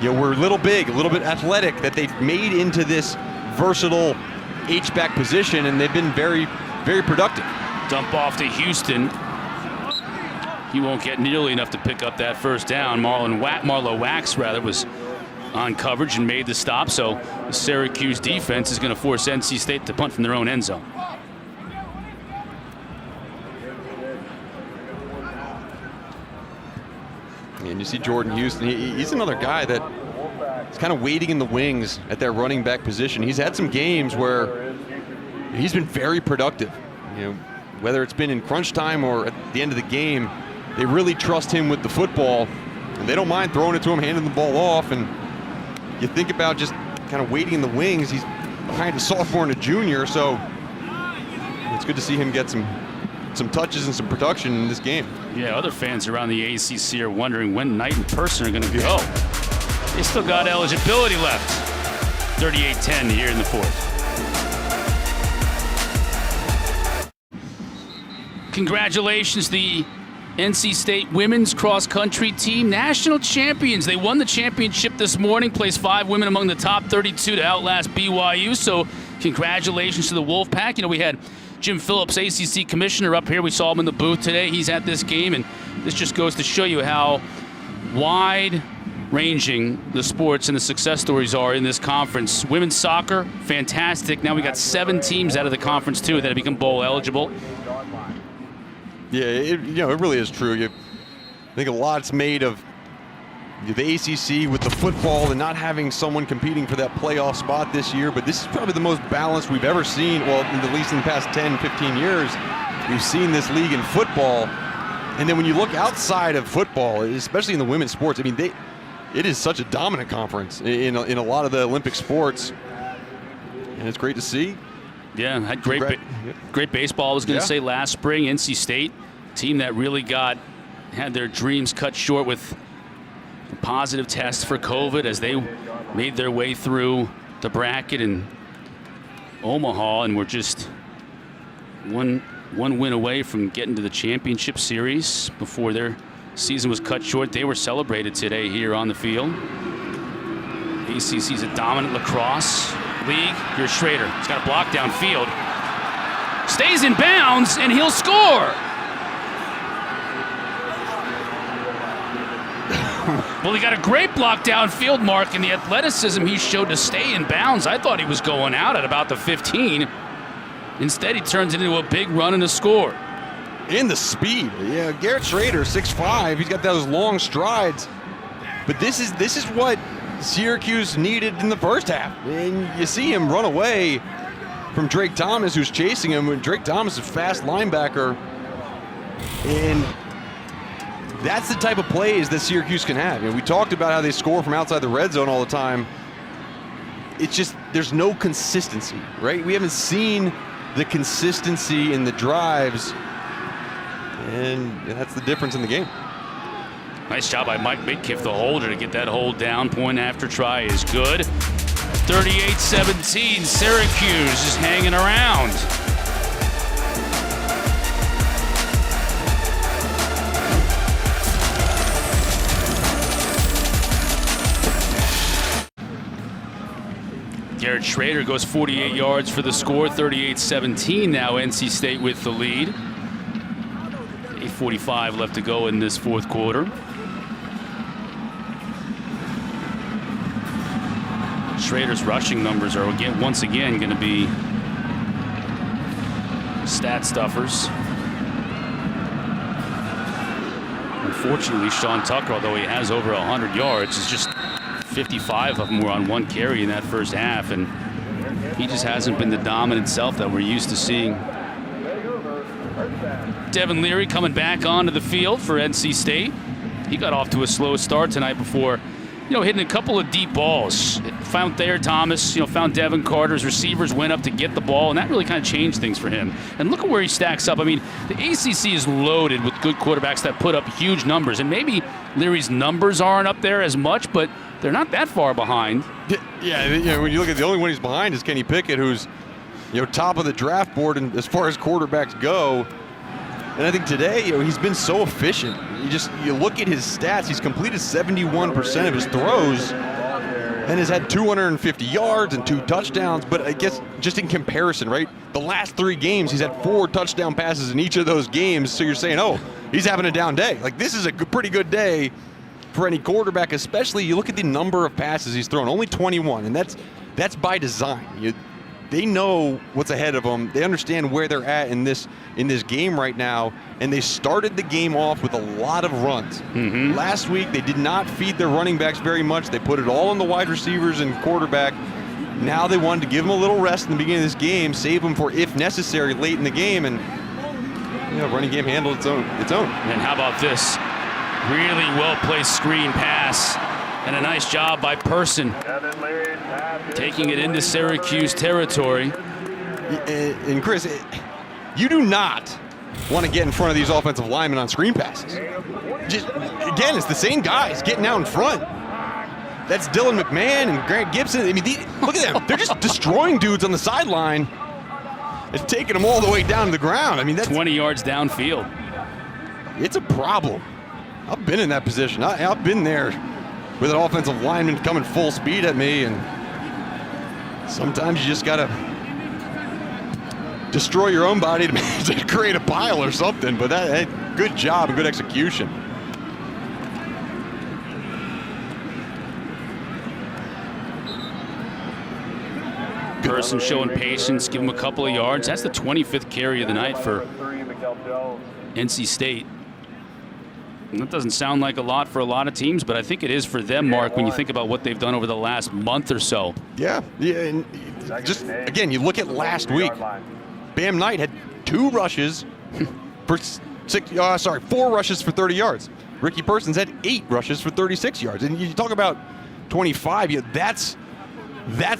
were a little big, a little bit athletic, that they've made into this versatile H-back position, and they've been very, very productive.
Dump off to Houston. He won't get nearly enough to pick up that first down. Marlowe Wax was on coverage and made the stop, so the Syracuse defense is going to force NC State to punt from their own end zone.
And you see Jordan Houston, he's another guy that is kind of waiting in the wings at that running back position. He's had some games where he's been very productive. Whether it's been in crunch time or at the end of the game, they really trust him with the football, and they don't mind throwing it to him, handing the ball off. And you think about just kind of waiting in the wings. He's behind a sophomore and a junior, so it's good to see him get some touches and some production in this game.
Yeah, other fans around the ACC are wondering when Knight and Person are going to go. They still got eligibility left. 38-10 here in the 4th. Congratulations, the NC State women's cross-country team, national champions. They won the championship this morning, placed 5 women among the top 32 to outlast BYU, so congratulations to the Wolfpack. You know, we had Jim Phillips, ACC commissioner, up here. We saw him in the booth today. He's at this game, and this just goes to show you how wide-ranging the sports and the success stories are in this conference. Women's soccer, fantastic. Now we got 7 teams out of the conference, too, that have become bowl eligible.
Yeah, it really is true. I think a lot's made of the ACC with the football and not having someone competing for that playoff spot this year, but this is probably the most balanced we've ever seen, well, at least in the past 10, 15 years. We've seen this league in football. And then when you look outside of football, especially in the women's sports, I mean, it is such a dominant conference in a lot of the Olympic sports. And it's great to see.
Yeah, had great baseball. I was going to say last spring, NC State, team that really had their dreams cut short with a positive test for COVID as they made their way through the bracket in Omaha, and were just one win away from getting to the championship series before their season was cut short. They were celebrated today here on the field. ACC's a dominant lacrosse league. Here's Schrader. He's got a block downfield. Stays in bounds, and he'll score. Well, he got a great block downfield, Mark, and the athleticism he showed to stay in bounds. I thought he was going out at about the 15. Instead, he turns it into a big run and a score.
And the speed. Yeah, Garrett Schrader, 6'5". He's got those long strides. But this is what Syracuse needed in the first half. And you see him run away from Drake Thomas, who's chasing him. Drake Thomas is a fast linebacker. And that's the type of plays that Syracuse can have. You know, we talked about how they score from outside the red zone all the time. It's just there's no consistency, right? We haven't seen the consistency in the drives, and that's the difference in the game.
Nice job by Mike Midkiff, the holder, to get that hold down. Point after try is good. 38-17, Syracuse is hanging around. Garrett Schrader goes 48 yards for the score, 38-17 now, NC State with the lead. 8:45 left to go in this fourth quarter. Schrader's rushing numbers are once again going to be stat stuffers. Unfortunately, Sean Tucker, although he has over 100 yards, is just 55 of them were on one carry in that first half, and he just hasn't been the dominant self that we're used to seeing. Devin Leary coming back onto the field for NC State. He got off to a slow start tonight before, hitting a couple of deep balls. Found Thayer Thomas, found Devin Carter's receivers went up to get the ball, and that really kind of changed things for him. And look at where he stacks up. I mean, the ACC is loaded with good quarterbacks that put up huge numbers, and maybe Leary's numbers aren't up there as much, but they're not that far behind.
Yeah, when you look at the only one he's behind is Kenny Pickett, who's top of the draft board and as far as quarterbacks go. And I think today, he's been so efficient. You look at his stats, he's completed 71% of his throws and has had 250 yards and 2 touchdowns. But I guess just in comparison, right? The last 3 games, he's had 4 touchdown passes in each of those games. So you're saying, oh, he's having a down day. Like, this is a pretty good day for any quarterback, especially you look at the number of passes he's thrown, only 21, and that's by design. They know what's ahead of them. They understand where they're at in this game right now, and they started the game off with a lot of runs.
Mm-hmm.
Last week, they did not feed their running backs very much. They put it all on the wide receivers and quarterback. Now they wanted to give them a little rest in the beginning of this game, save them for if necessary late in the game, and running game handled its own.
And how about this? Really well-placed screen pass, and a nice job by Person, taking it into Syracuse territory.
And Chris, you do not want to get in front of these offensive linemen on screen passes. Again, it's the same guys getting out in front. That's Dylan McMahon and Grant Gibson. I mean, look at them. They're just destroying dudes on the sideline. It's taking them all the way down to the ground. I mean, that's
20 yards downfield.
it's a problem. I've been in that position. I've been there with an offensive lineman coming full speed at me, and sometimes you just gotta destroy your own body to create a pile or something. But that good job and good execution.
Person showing patience, give him a couple of yards. That's the 25th carry of the night for NC State. And that doesn't sound like a lot for a lot of teams, but I think it is for them, Mark, when you think about what they've done over the last month or so.
Yeah, and just, again, you look at last week. Bam Knight had 2 rushes for 4 rushes for 30 yards. Ricky Persons had 8 rushes for 36 yards. And you talk about 25, that's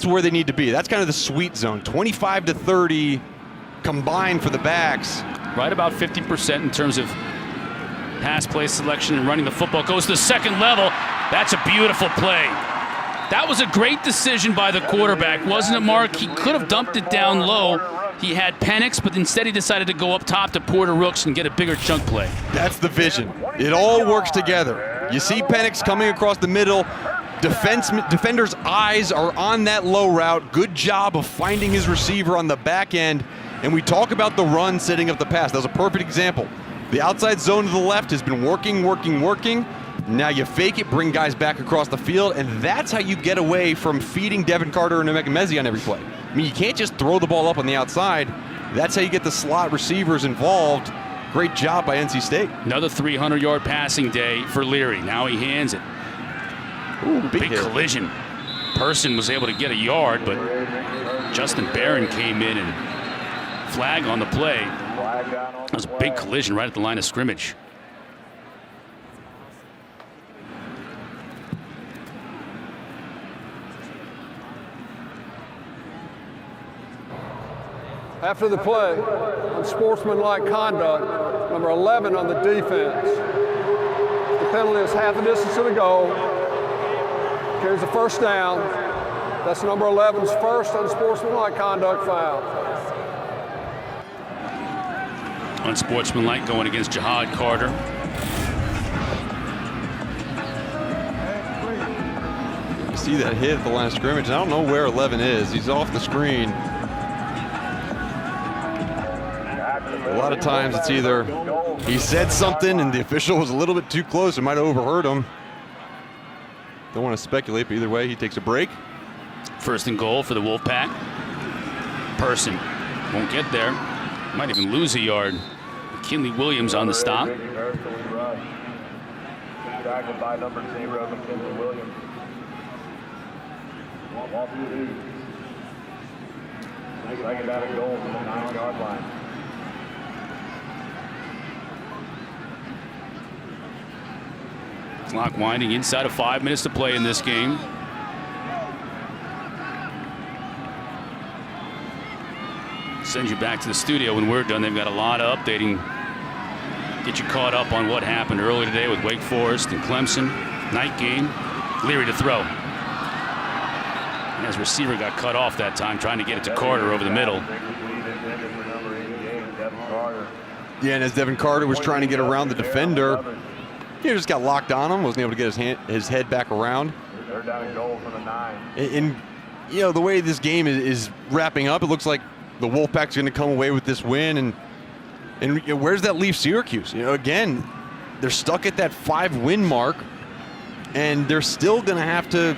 where they need to be. That's kind of the sweet zone. 25 to 30 combined for the backs.
Right about 50% in terms of pass play selection and running the football. Goes to the second level. That's a beautiful play. That was a great decision by the quarterback, wasn't it, Mark? He could have dumped it down low. He had Penix, but instead he decided to go up top to Porter Rooks and get a bigger chunk play.
That's the vision. It all works together. You see Penix coming across the middle. Defender's eyes are on that low route. Good job of finding his receiver on the back end. And we talk about the run setting up the pass. That was a perfect example. The outside zone to the left has been working. Now you fake it, bring guys back across the field, and that's how you get away from feeding Devin Carter and Emeka Mezi on every play. I mean, you can't just throw the ball up on the outside. That's how you get the slot receivers involved. Great job by NC State.
Another 300-yard passing day for Leary. Now he hands it.
Ooh,
big collision. Person was able to get a yard, but Justin Barron came in and flag on the play. That was a big collision right at the line of scrimmage.
After the play, unsportsmanlike conduct, number 11 on the defense. The penalty is half the distance to the goal. Carries the first down. That's number 11's first unsportsmanlike conduct foul.
Unsportsmanlike going against Jihad Carter.
You see that hit at the line of scrimmage. I don't know where 11 is. He's off the screen. A lot of times it's either he said something and the official was a little bit too close and might have overheard him. Don't want to speculate, but either way, he takes a break.
First and goal for the Wolfpack. Person won't get there. Might even lose a yard. McKinley Williams on the stop.
Tackled by number 0, McKinley Williams. Second down and goal from the 9-yard line.
Clock winding inside of 5 minutes to play in this game. Send you back to the studio when we're done. They've got a lot of updating. Get you caught up on what happened earlier today with Wake Forest and Clemson. Night game. Leary to throw. And his receiver got cut off that time trying to get it to Carter over the middle.
Yeah, and as Devin Carter was trying to get around the defender, he just got locked on him, wasn't able to get his head back around.
Third down and goal for the 9.
And you know, the way this game is wrapping up, it looks like the Wolfpack's going to come away with this win. And you know, where's that leave Syracuse? You know, again, they're stuck at that 5-win mark, and they're still going to have to,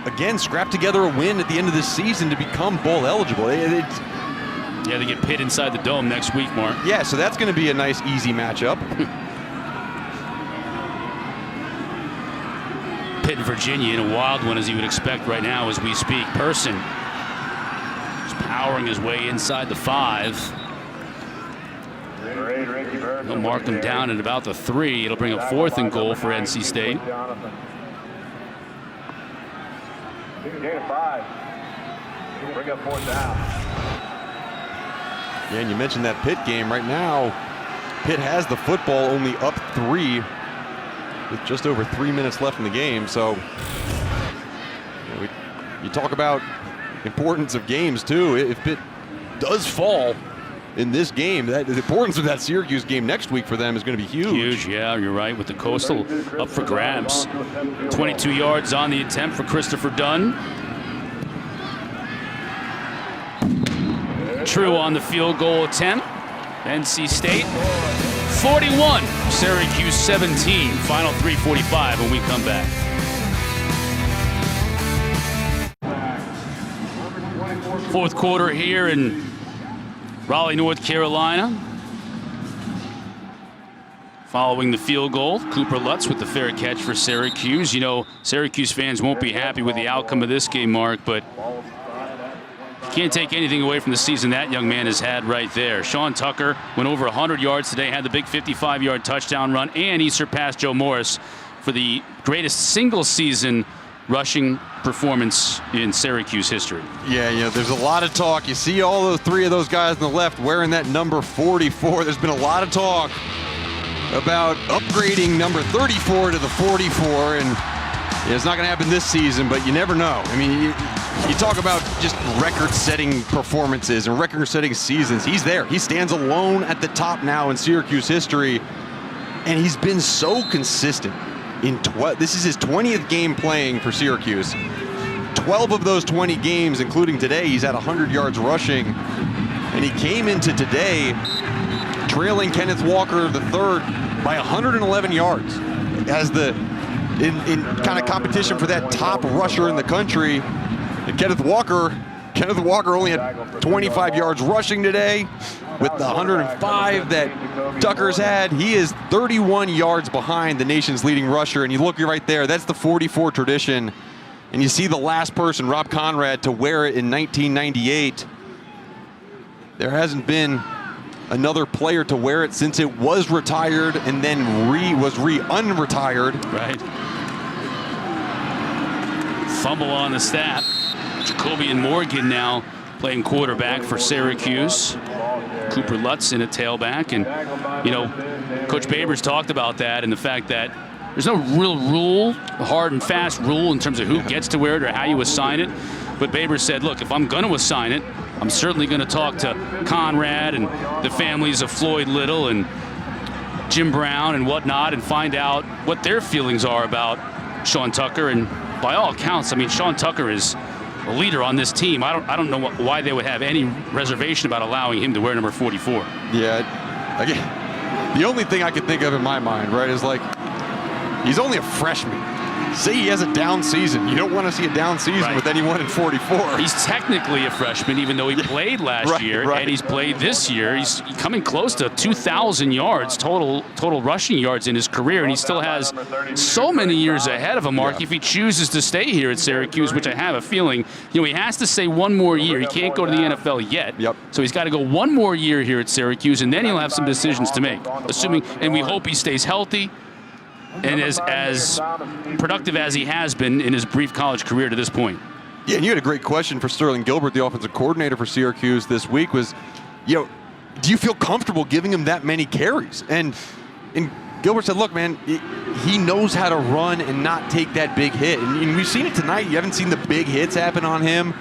again, scrap together a win at the end of this season to become bowl eligible.
Yeah, they get Pitt inside the dome next week, Mark.
Yeah, so that's going to be a nice, easy matchup.
Pitt, Virginia, in a wild one, as you would expect right now as we speak. Person is powering his way inside the 5. He'll mark them down at about the 3. It'll bring up 4th and goal for NC State.
Gain of 5. Bring up 4th down.
Yeah, and you mentioned that Pitt game. Right now, Pitt has the football, only up 3 with just over 3 minutes left in the game. So you know, you talk about importance of games too. If Pitt does fall, in this game. The importance of that Syracuse game next week for them is going to be huge.
Huge, yeah, you're right, with the Coastal up for grabs. 22 yards on the attempt for Christopher Dunn. True on the field goal attempt. NC State 41, Syracuse 17. Final 3:45 when we come back. Fourth quarter here in Raleigh, North Carolina. Following the field goal, Cooper Lutz with the fair catch for Syracuse. You know, Syracuse fans won't be happy with the outcome of this game, Mark, but you can't take anything away from the season that young man has had right there. Sean Tucker went over 100 yards today, had the big 55-yard touchdown run, and he surpassed Joe Morris for the greatest single-season rushing performance in Syracuse history.
Yeah, you know, there's a lot of talk. You see all those three of those guys on the left wearing that number 44. There's been a lot of talk about upgrading number 34 to the 44, and it's not going to happen this season, but you never know. I mean, you talk about just record-setting performances and record-setting seasons. He's there. He stands alone at the top now in Syracuse history, and he's been so consistent. This is his 20th game playing for Syracuse. 12 of those 20 games, including today, he's at 100 yards rushing, and he came into today trailing Kenneth Walker III by 111 yards as in kind of competition for that top rusher in the country. And Kenneth Walker only had 25 yards rushing today. With the 105 that Tucker's had, he is 31 yards behind the nation's leading rusher. And you look right there, that's the 44 tradition. And you see the last person, Rob Conrad, to wear it in 1998. There hasn't been another player to wear it since it was retired and then unretired.
Right. Fumble on the snap. Jacobian Morgan now playing quarterback for Syracuse. Cooper Lutz in a tailback. And, you know, Coach Babers talked about that and the fact that there's no real rule, hard and fast rule in terms of who gets to wear it or how you assign it. But Babers said, look, if I'm going to assign it, I'm certainly going to talk to Conrad and the families of Floyd Little and Jim Brown and whatnot and find out what their feelings are about Sean Tucker. And by all accounts, I mean, Sean Tucker is a leader on this team. I don't know why they would have any reservation about allowing him to wear number 44.
Yeah, again, the only thing I can think of in my mind, right, is like, he's only a freshman. Say he has a down season. You don't want to see a down season with anyone in 44.
He's technically a freshman, even though he played last year, and he's played this year. He's coming close to 2,000 yards total rushing yards in his career, and he still has so many years ahead of him, Mark, if he chooses to stay here at Syracuse, which I have a feeling, you know, he has to stay one more year. He can't go to the NFL yet. So he's got to go one more year here at Syracuse, and then he'll have some decisions to make, assuming, and we hope he stays healthy and as productive as he has been in his brief college career to this point.
Yeah, and you had a great question for Sterling Gilbert, the offensive coordinator for Syracuse this week, was, you know, do you feel comfortable giving him that many carries? And Gilbert said, look, man, he knows how to run and not take that big hit. And we've seen it tonight. You haven't seen the big hits happen on him.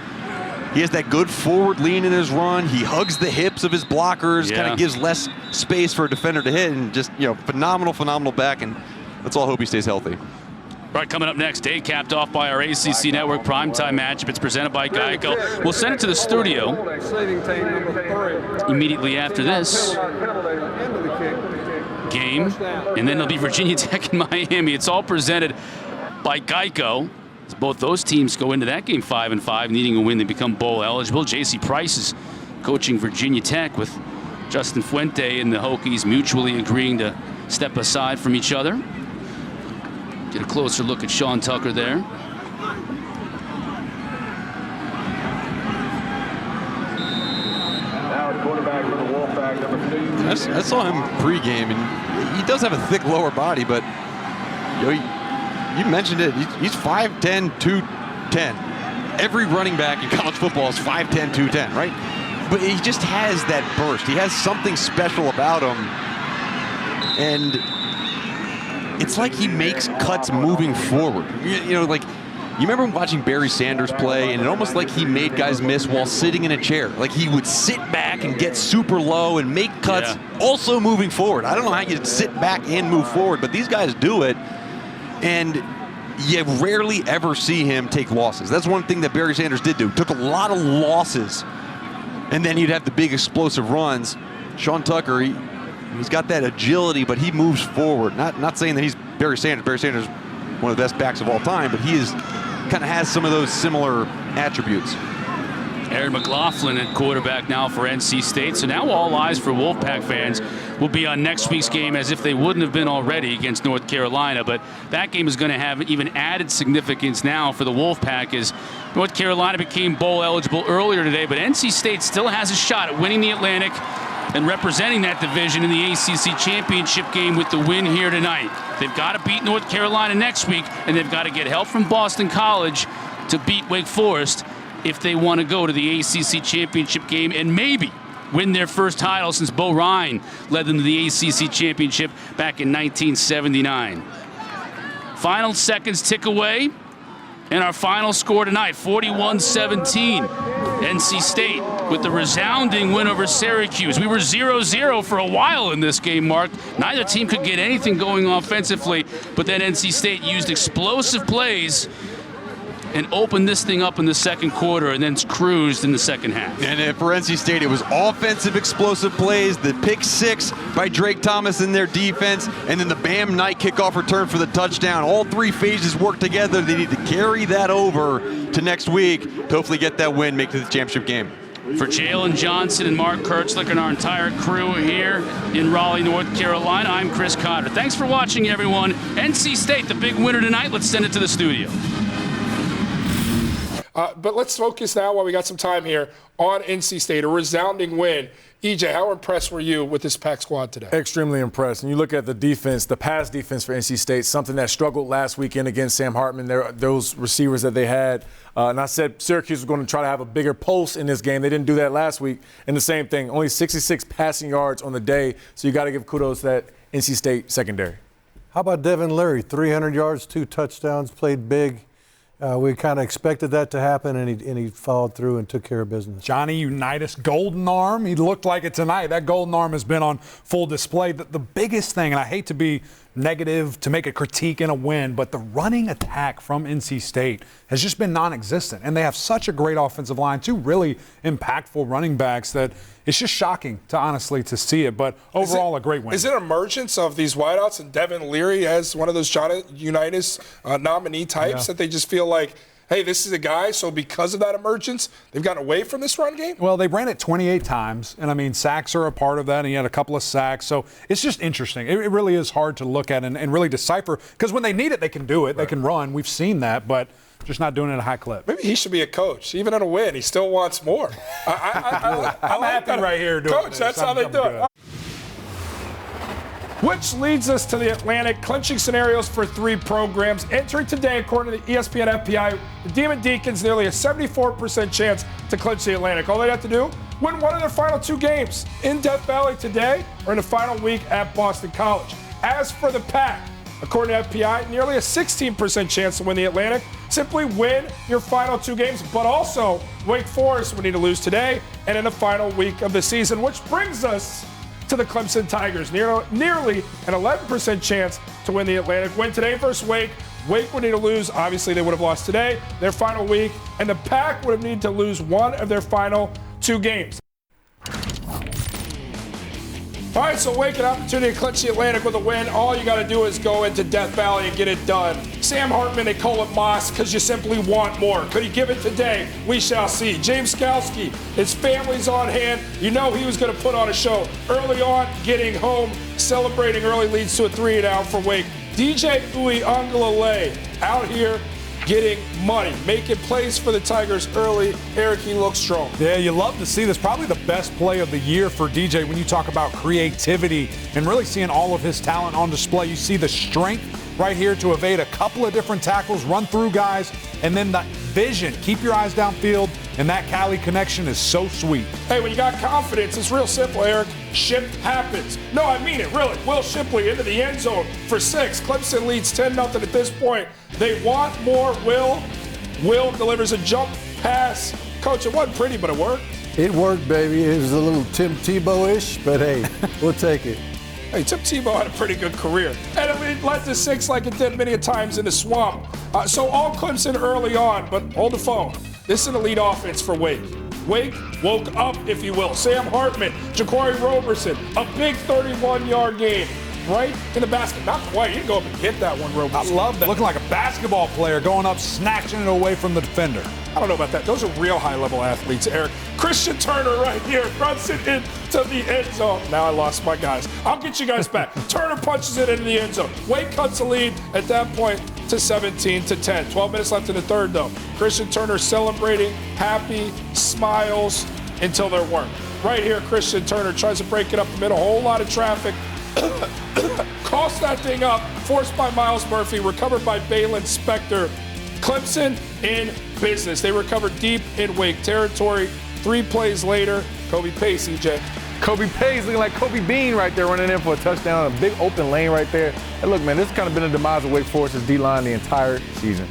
He has that good forward lean in his run. He hugs the hips of his blockers, kind of gives less space for a defender to hit, and just, you know, phenomenal back. And let's all hope he stays healthy.
All right, coming up next, day capped off by our ACC Network primetime matchup. It's presented by Geico. We'll send it to the studio immediately after this game, and then it'll be Virginia Tech and Miami. It's all presented by Geico. As both those teams go into that game 5-5, needing a win to become bowl eligible. J.C. Price is coaching Virginia Tech with Justin Fuente and the Hokies mutually agreeing to step aside from each other. Get a closer look at Sean Tucker there.
Now quarterback for the Wolfpack, number 2.
I saw him pregame, and he does have a thick lower body, but you know, you mentioned it. He's 5'10", 210. Every running back in college football is 5'10", 210, right? But he just has that burst. He has something special about him. And it's like he makes cuts moving forward. You know, like You remember watching Barry Sanders play, and it almost like he made guys miss while sitting in a chair. Like he would sit back and get super low and make cuts, also moving forward. I don't know how you sit back and move forward, but these guys do it, and you rarely ever see him take losses. That's one thing that Barry Sanders did do. Took a lot of losses, and then he'd have the big explosive runs. Sean Tucker, he's got that agility, but he moves forward. Not saying that he's Barry Sanders. Barry Sanders is one of the best backs of all time, but he is kind of has some of those similar attributes.
Aaron McLaughlin at quarterback now for NC State. So now all eyes for Wolfpack fans will be on next week's game, as if they wouldn't have been already, against North Carolina. But that game is going to have even added significance now for the Wolfpack, as North Carolina became bowl eligible earlier today. But NC State still has a shot at winning the Atlantic and representing that division in the ACC championship game with the win here tonight. They've got to beat North Carolina next week, and they've got to get help from Boston College to beat Wake Forest if they want to go to the ACC championship game and maybe win their first title since Bo Ryan led them to the ACC championship back in 1979. Final seconds tick away, and our final score tonight, 41-17. NC State with the resounding win over Syracuse. We were 0-0 for a while in this game, Mark. Neither team could get anything going offensively, but then NC State used explosive plays and opened this thing up in the second quarter and then cruised in the second half.
And for NC State, it was offensive explosive plays, the pick six by Drake Thomas in their defense, and then the Bam Knight kickoff return for the touchdown. All three phases work together. They need to carry that over to next week to hopefully get that win, make it to the championship game.
For Jalen Johnson and Mark Kurtzlick and our entire crew here in Raleigh, North Carolina, I'm Chris Cotter. Thanks for watching, everyone. NC State, the big winner tonight. Let's send it to the studio.
But let's focus now, while we got some time here, on NC State, a resounding win. EJ, how impressed were you with this Pack squad today?
Extremely impressed. And you look at the defense, the pass defense for NC State, something that struggled last weekend against Sam Hartman, those receivers that they had. And I said Syracuse was going to try to have a bigger pulse in this game. They didn't do that last week. And the same thing, only 66 passing yards on the day. So you got to give kudos to that NC State secondary.
How about Devin Leary? 300 yards, 2 touchdowns, played big. We kind of expected that to happen, and he followed through and took care of business.
Johnny Unitas, golden arm. He looked like it tonight. That golden arm has been on full display. The biggest thing, and I hate to be negative to make a critique in a win, but the running attack from NC State has just been non-existent. And they have such a great offensive line, 2 really impactful running backs, that it's just shocking to see it. But overall, a great win.
Is it emergence of these wideouts and Devin Leary as one of those Johnny Unitas nominee types that they just feel like, hey, this is a guy, so because of that emergence, they've gotten away from this run game?
Well, they ran it 28 times, and I mean, sacks are a part of that, and he had a couple of sacks. So it's just interesting. It really is hard to look at and really decipher, because when they need it, they can do it. Right. They can run. We've seen that, but just not doing it at a high clip.
Maybe he should be a coach. Even in a win, he still wants more.
I'm happy right here doing
Coach,
this.
that's how they do it. Which leads us to the Atlantic, clinching scenarios for 3 programs. Entering today, according to the ESPN FPI, the Demon Deacons nearly a 74% chance to clinch the Atlantic. All they have to do, win one of their final 2 games in Death Valley today or in the final week at Boston College. As for the Pack, according to FPI, nearly a 16% chance to win the Atlantic. Simply win your final 2 games, but also Wake Forest would need to lose today and in the final week of the season, which brings us to the Clemson Tigers. Nearly an 11% chance to win the Atlantic. Win today versus Wake. Wake would need to lose. Obviously, they would have lost today, their final week, and the Pack would have needed to lose one of their final 2 games. All right, so Wake, an opportunity to clinch the Atlantic with a win. All you got to do is go into Death Valley and get it done. Sam Hartman, they call it Moss because you simply want more. Could he give it today? We shall see. James Skalski, his family's on hand. You know he was going to put on a show. Early on, getting home, celebrating early leads to a 3-and-out for Wake. DJ Uiagalelei out here getting money, making plays for the Tigers early. Eric, he looks strong.
Yeah, you love to see this. Probably the best play of the year for DJ when you talk about creativity and really seeing all of his talent on display. You see the strength right here to evade a couple of different tackles, run through guys, and then the vision. Keep your eyes downfield, and that Cali connection is so sweet.
Hey, when you got confidence, it's real simple, Eric. Shift happens. No, I mean it, really. Will Shipley into the end zone for 6. Clemson leads 10-0 at this point. They want more, Will. Will delivers a jump pass. Coach, it wasn't pretty, but it worked.
It worked, baby. It was a little Tim Tebow-ish, but hey, we'll take it.
Hey, Tim Tebow had a pretty good career. And it led to 6 like it did many a times in the swamp. So all Clemson early on, but hold the phone. This is an elite offense for Wake. Wake woke up, if you will. Sam Hartman, Ja'Cory Roberson, a big 31-yard game. Right in the basket. Not quite. You can go up and get that one, Roberson.
I love that. Looking like a basketball player going up, snatching it away from the defender.
I don't know about that. Those are real high-level athletes, Eric. Christian Turner right here runs it into the end zone. Now I lost my guys. I'll get you guys back. Turner punches it into the end zone. Wake cuts the lead at that point to 17-10. 12 minutes left in the third, though. Christian Turner celebrating, happy, smiles until there weren't. Right here, Christian Turner tries to break it up amid a whole lot of traffic. Cost that thing up, forced by Miles Murphy, recovered by Balin Spector. Clemson in business. They recovered deep in Wake territory. 3 plays later, Kobe Pace, EJ.
Kobe Pace looking like Kobe Bean right there, running in for a touchdown, a big open lane right there. And look, man, this has kind of been a demise of Wake Forest's D-line the entire season.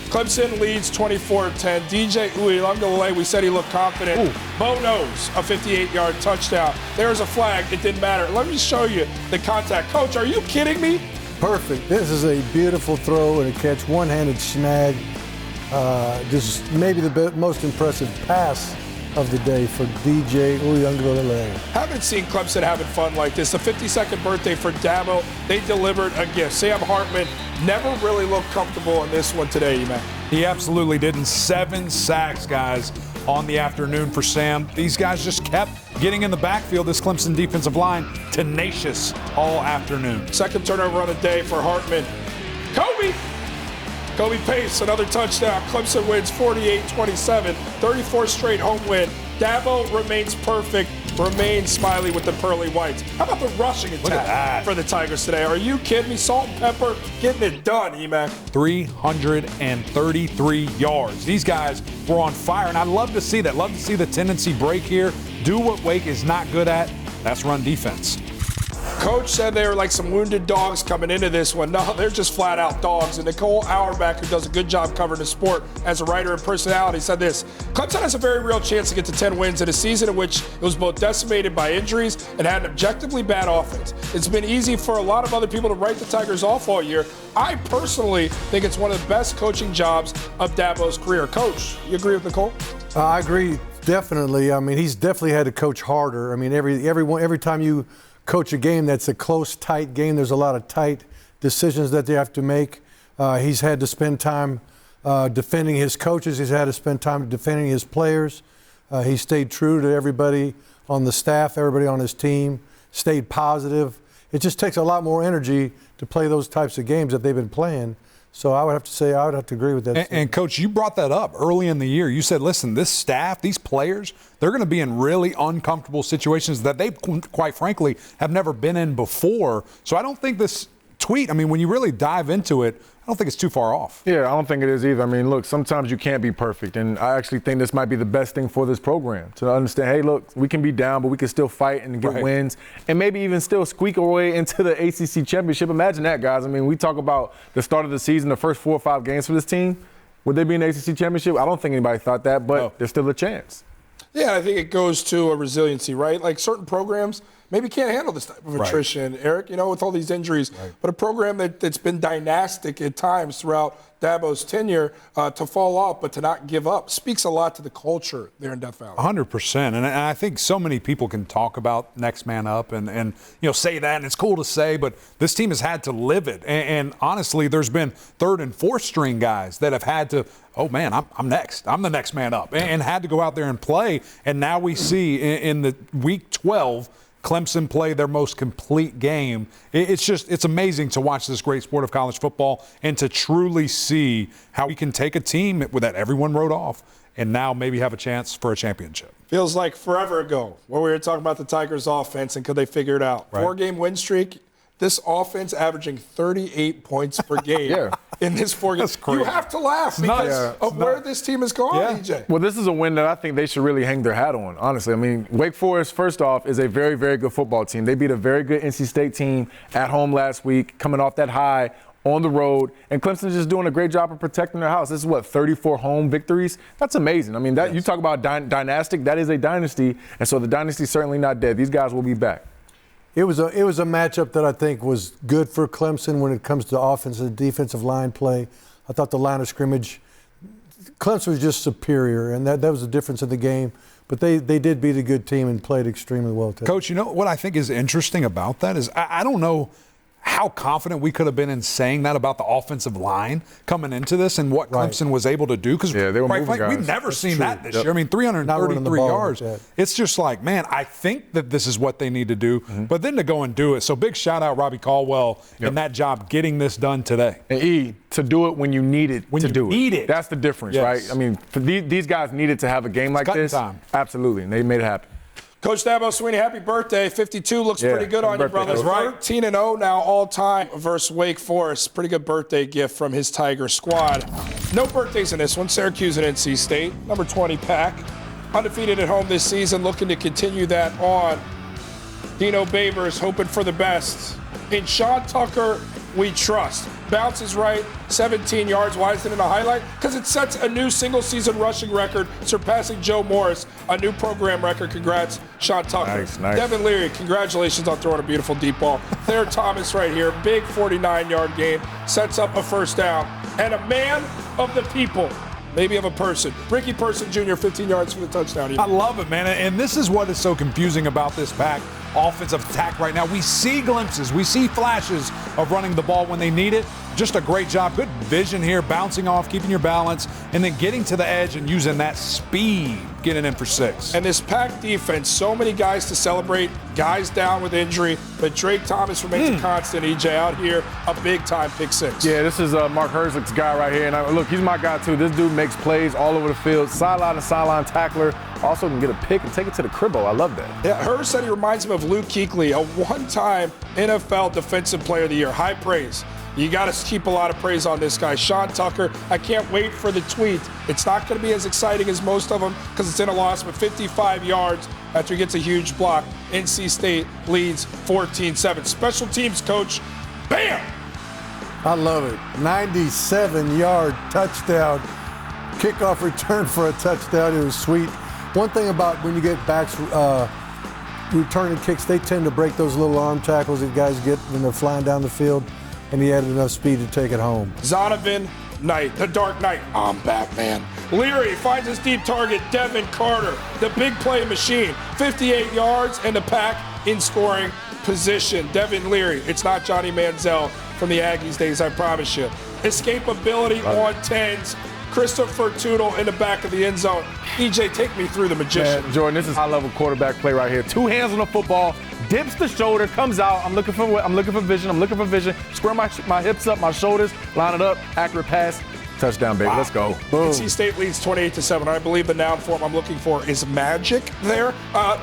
Clemson leads 24-10. DJ Uiagalelei, we said he looked confident. Bo knows a 58-yard touchdown. There's a flag. It didn't matter. Let me show you the contact. Coach, are you kidding me?
Perfect. This is a beautiful throw and a catch, one-handed snag. Just maybe the most impressive pass of the day for DJ Uiagalelei.
Haven't seen Clemson having fun like this. The 52nd birthday for Dabo. They delivered a gift. Sam Hartman never really looked comfortable in this one today, man.
He absolutely didn't. 7 sacks, guys, on the afternoon for Sam. These guys just kept getting in the backfield. This Clemson defensive line, tenacious all afternoon.
Second turnover on the day for Hartman. Kobe Pace, another touchdown. Clemson wins 48-27, 34th straight home win. Dabo remains perfect, remains smiley with the pearly whites. How about the rushing attack for the Tigers today? Are you kidding me? Salt and pepper, getting it done, E-Man.
333 yards. These guys were on fire, and I love to see that. Love to see the tendency break here. Do what Wake is not good at. That's run defense.
Coach said they were like some wounded dogs coming into this one. No, they're just flat out dogs. And Nicole Auerbach, who does a good job covering the sport as a writer and personality, said this: Clemson has a very real chance to get to 10 wins in a season in which it was both decimated by injuries and had an objectively bad offense. It's been easy for a lot of other people to write the Tigers off all year. I personally think it's one of the best coaching jobs of Dabo's career. Coach, you agree with Nicole?
I agree, definitely. I mean, he's definitely had to coach harder. I mean, every time you coach a game that's a close, tight game, there's a lot of tight decisions that they have to make. He's had to spend time defending his coaches. He's had to spend time defending his players. He stayed true to everybody on the staff, everybody on his team, stayed positive. It just takes a lot more energy to play those types of games that they've been playing. So I would have to say, I would have to agree with that.
And Coach, you brought that up early in the year. You said, listen, this staff, these players, they're going to be in really uncomfortable situations that they, quite frankly, have never been in before. So I don't think this tweet, I mean, when you really dive into it, I don't think it's too far off.
Yeah, I don't think it is either. I mean, look, sometimes you can't be perfect, and I actually think this might be the best thing for this program, to understand, hey, look, we can be down, but we can still fight and get wins, and maybe even still squeak our way into the ACC championship. Imagine that, guys. I mean, we talk about the start of the season, the first 4 or 5 games for this team. Would they be in the ACC championship? I don't think anybody thought that, but there's still a chance.
Yeah, I think it goes to a resiliency, right? Like certain programs maybe can't handle this type of attrition, Eric, you know, with all these injuries. But a program that's been dynastic at times throughout Dabo's tenure to fall off but to not give up speaks a lot to the culture there in Death Valley.
100%. And I think so many people can talk about next man up and you know, say that, and it's cool to say, but this team has had to live it. And honestly, there's been 3rd and 4th string guys that have had to, oh man, I'm next. I'm the next man up, and had to go out there and play. And now we see in the week 12, Clemson play their most complete game. It's amazing to watch this great sport of college football and to truly see how we can take a team that everyone wrote off and now maybe have a chance for a championship.
Feels like forever ago where we were talking about the Tigers offense and could they figure it out. 4-game win streak. This offense averaging 38 points per game in this 4 games. You have to laugh because of where this team has gone, EJ.
Well, this is a win that I think they should really hang their hat on, honestly. I mean, Wake Forest, first off, is a very, very good football team. They beat a very good NC State team at home last week, coming off that high on the road, and Clemson's just doing a great job of protecting their house. This is, 34 home victories? That's amazing. I mean, you talk about dynastic, that is a dynasty, and so the dynasty's certainly not dead. These guys will be back.
It was a matchup that I think was good for Clemson when it comes to offensive and defensive line play. I thought the line of scrimmage, Clemson was just superior, and that was the difference in the game. But they did beat a good team and played extremely well today.
Coach, you know what I think is interesting about that is I don't know how confident we could have been in saying that about the offensive line coming into this and what Clemson was able to do. Because
they were moving guys.
We've never seen that this year. I mean, 333 yards. It's just like, man, I think that this is what they need to do. But then to go and do it. So big shout out Robbie Caldwell in that job getting this done today.
And to do it when you need it
to do it.
That's the difference, right? I mean, for these guys needed to have a game like this.
Time.
Absolutely, and they made it happen.
Coach Dabo Swinney, happy birthday. 52 looks pretty good on you, brothers. 13-0 now all-time versus Wake Forest. Pretty good birthday gift from his Tiger squad. No birthdays in this one. Syracuse and NC State. Number 20 Pack. Undefeated at home this season, looking to continue that on. Dino Babers hoping for the best. In Sean Tucker, we trust. Bounces right, 17 yards. Why isn't it a highlight? Because it sets a new single-season rushing record, surpassing Joe Morris, a new program record. Congrats, Sean Tucker.
Nice.
Devin Leary, congratulations on throwing a beautiful deep ball. Thayer Thomas right here, big 49-yard gain, sets up a first down. And a man of the people, maybe of a person. Ricky Person Jr., 15 yards for the touchdown.
I love it, man. And this is what is so confusing about this Pack offensive attack right now. We see glimpses, we see flashes of running the ball when they need it. Just a great job, good vision here, bouncing off, keeping your balance, and then getting to the edge and using that speed, getting in for 6.
And this Pack defense, so many guys to celebrate, guys down with injury, but Drake Thomas remains a constant. EJ out here, a big-time pick 6.
Yeah, this is Mark Herzlich's guy right here, and look, he's my guy too. This dude makes plays all over the field, sideline to sideline tackler. Also can get a pick and take it to the cribbo. I love that.
Yeah, Herz said he reminds him of Luke Kuechly, a one-time NFL Defensive Player of the Year. High praise. You got to keep a lot of praise on this guy. Sean Tucker, I can't wait for the tweet. It's not going to be as exciting as most of them because it's in a loss, but 55 yards after he gets a huge block. NC State leads 14-7. Special teams coach, bam!
I love it. 97-yard touchdown. Kickoff return for a touchdown. It was sweet. One thing about when you get backs returning kicks, they tend to break those little arm tackles that guys get when they're flying down the field, and he had enough speed to take it home.
Zonovan Knight, the Dark Knight, I'm Batman. Leary finds his deep target, Devin Carter, the big play machine, 58 yards, and the Pack in scoring position. Devin Leary, it's not Johnny Manziel from the Aggies days, I promise you. Escapability on 10s. Christopher Tootle in the back of the end zone. EJ, take me through the magician.
Man, Jordan, this is high-level quarterback play right here. 2 hands on the football, dips the shoulder, comes out. I'm looking for vision. Square my hips up, my shoulders, line it up, accurate pass, touchdown, baby. Wow. Let's go. Boom.
NC State leads 28-7. I believe the noun form I'm looking for is magic there.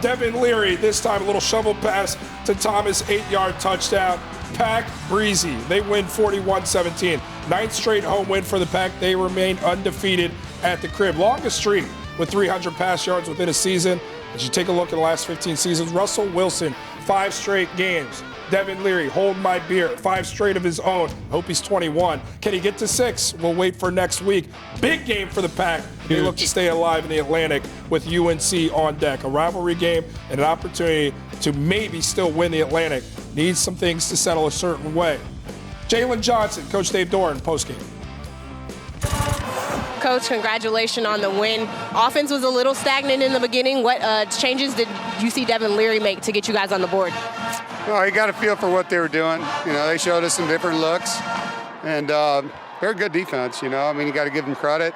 Devin Leary, this time a little shovel pass to Thomas, 8-yard touchdown. Pack breezy. They win 41-17. 9th straight home win for the Pack. They remain undefeated at the crib. Longest streak with 300 pass yards within a season. As you take a look at the last 15 seasons, Russell Wilson, 5 straight games. Devin Leary, hold my beer, 5 straight of his own. Hope he's 21. Can he get to 6? We'll wait for next week. Big game for the Pack. They look to stay alive in the Atlantic with UNC on deck. A rivalry game and an opportunity to maybe still win the Atlantic. Needs some things to settle a certain way. Jalen Johnson, Coach Dave Doran, postgame.
Coach, congratulations on the win. Offense was a little stagnant in the beginning. What changes did you see Devin Leary make to get you guys on the board?
Well, you got a feel for what they were doing. You know, they showed us some different looks, and they're a good defense, you know. I mean, you got to give them credit.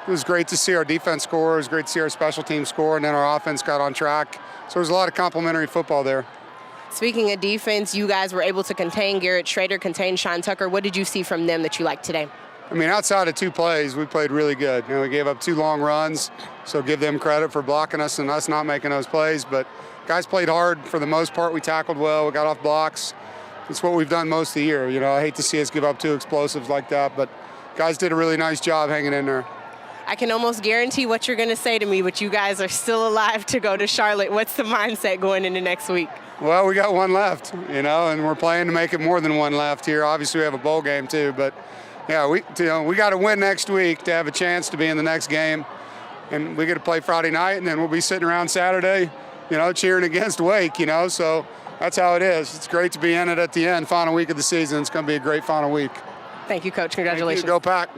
It was great to see our defense score. It was great to see our special team score, and then our offense got on track. So there's a lot of complimentary football there.
Speaking of defense, you guys were able to contain Garrett Schrader, contain Sean Tucker. What did you see from them that you liked today?
I mean, outside of 2 plays, we played really good. You know, we gave up 2 long runs, so give them credit for blocking us and us not making those plays. But guys played hard for the most part. We tackled well. We got off blocks. It's what we've done most of the year. You know, I hate to see us give up 2 explosives like that, but guys did a really nice job hanging in there.
I can almost guarantee what you're going to say to me, but you guys are still alive to go to Charlotte. What's the mindset going into next week?
Well, we got one left, and we're playing to make it more than one left here. Obviously, we have a bowl game too, but yeah, we got to win next week to have a chance to be in the next game, and we get to play Friday night, and then we'll be sitting around Saturday, cheering against Wake, So that's how it is. It's great to be in it at the end, final week of the season. It's going to be a great final week.
Thank you, Coach. Congratulations.
Thank you. Go Pack.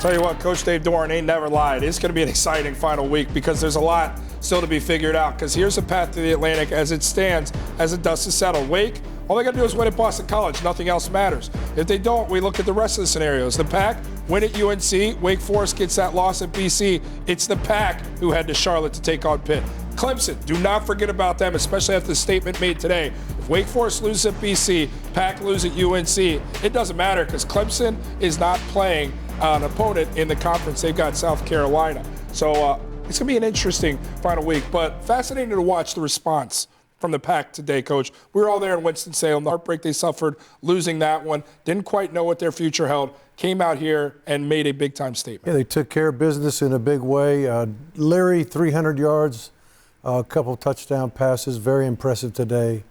Tell you what, Coach Dave Doran ain't never lied. It's going to be an exciting final week because there's a lot still to be figured out. Because here's the path to the Atlantic as it stands, as the dust is settled. Wake, all they got to do is win at Boston College. Nothing else matters. If they don't, we look at the rest of the scenarios. The Pack win at UNC. Wake Forest gets that loss at BC. It's the Pack who head to Charlotte to take on Pitt. Clemson, do not forget about them, especially after the statement made today. If Wake Forest loses at BC, Pack loses at UNC, it doesn't matter because Clemson is not playing an opponent in the conference. They've got South Carolina. So it's going to be an interesting final week, but fascinating to watch the response from the Pack today, Coach. We were all there in Winston-Salem, the heartbreak they suffered losing that one, didn't quite know what their future held, came out here and made a big-time statement.
Yeah, they took care of business in a big way. Leary, 300 yards, a couple of touchdown passes, very impressive today.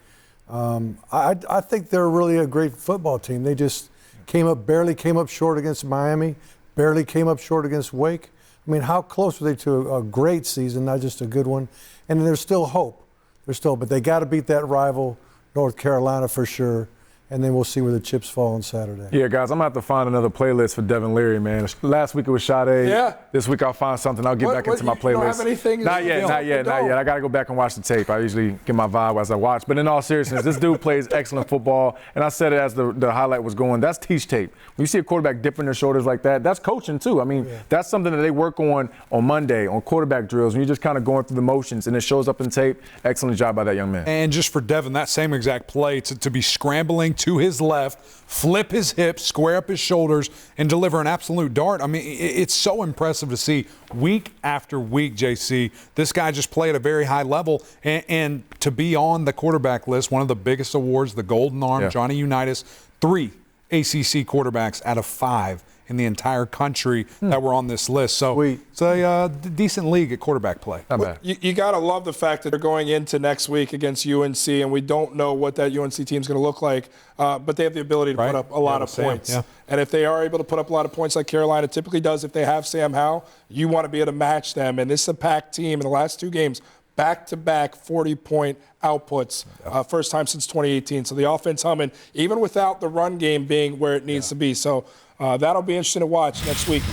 I think they're really a great football team. They just barely came up short against Miami, barely came up short against Wake. I mean, how close were they to a great season, not just a good one? And there's still hope. But they got to beat that rival, North Carolina, for sure. And then we'll see where the chips fall on Saturday.
Yeah, guys, I'm going to have to find another playlist for Devin Leary, man. Last week it was Sade.
Yeah.
This week I'll find something. I'll get back into my playlist.
You don't have anything?
Not yet. I got to go back and watch the tape. I usually get my vibe as I watch. But in all seriousness, this dude plays excellent football. And I said it as the highlight was going. That's teach tape. When you see a quarterback dipping their shoulders like that, that's coaching too. I mean, that's something that they work on Monday on quarterback drills. When you're just kind of going through the motions and it shows up in tape, excellent job by that young man.
And just for Devin, that same exact play to be scrambling to his left, flip his hips, square up his shoulders, and deliver an absolute dart. I mean, it's so impressive to see week after week, JC. This guy just played at a very high level, and to be on the quarterback list, one of the biggest awards, the Golden Arm, Johnny Unitas, 3 ACC quarterbacks out of 5 in the entire country that were on this list. So it's a decent league at quarterback play.
Not bad.
You got to love the fact that they're going into next week against UNC, and we don't know what that UNC team is going to look like, but they have the ability to put up a lot of points. Yeah. And if they are able to put up a lot of points like Carolina typically does, if they have Sam Howell, you want to be able to match them. And this is a Pack team in the last 2 games, back-to-back 40-point outputs, first time since 2018. So the offense humming, even without the run game being where it needs to be. So that'll be interesting to watch next week.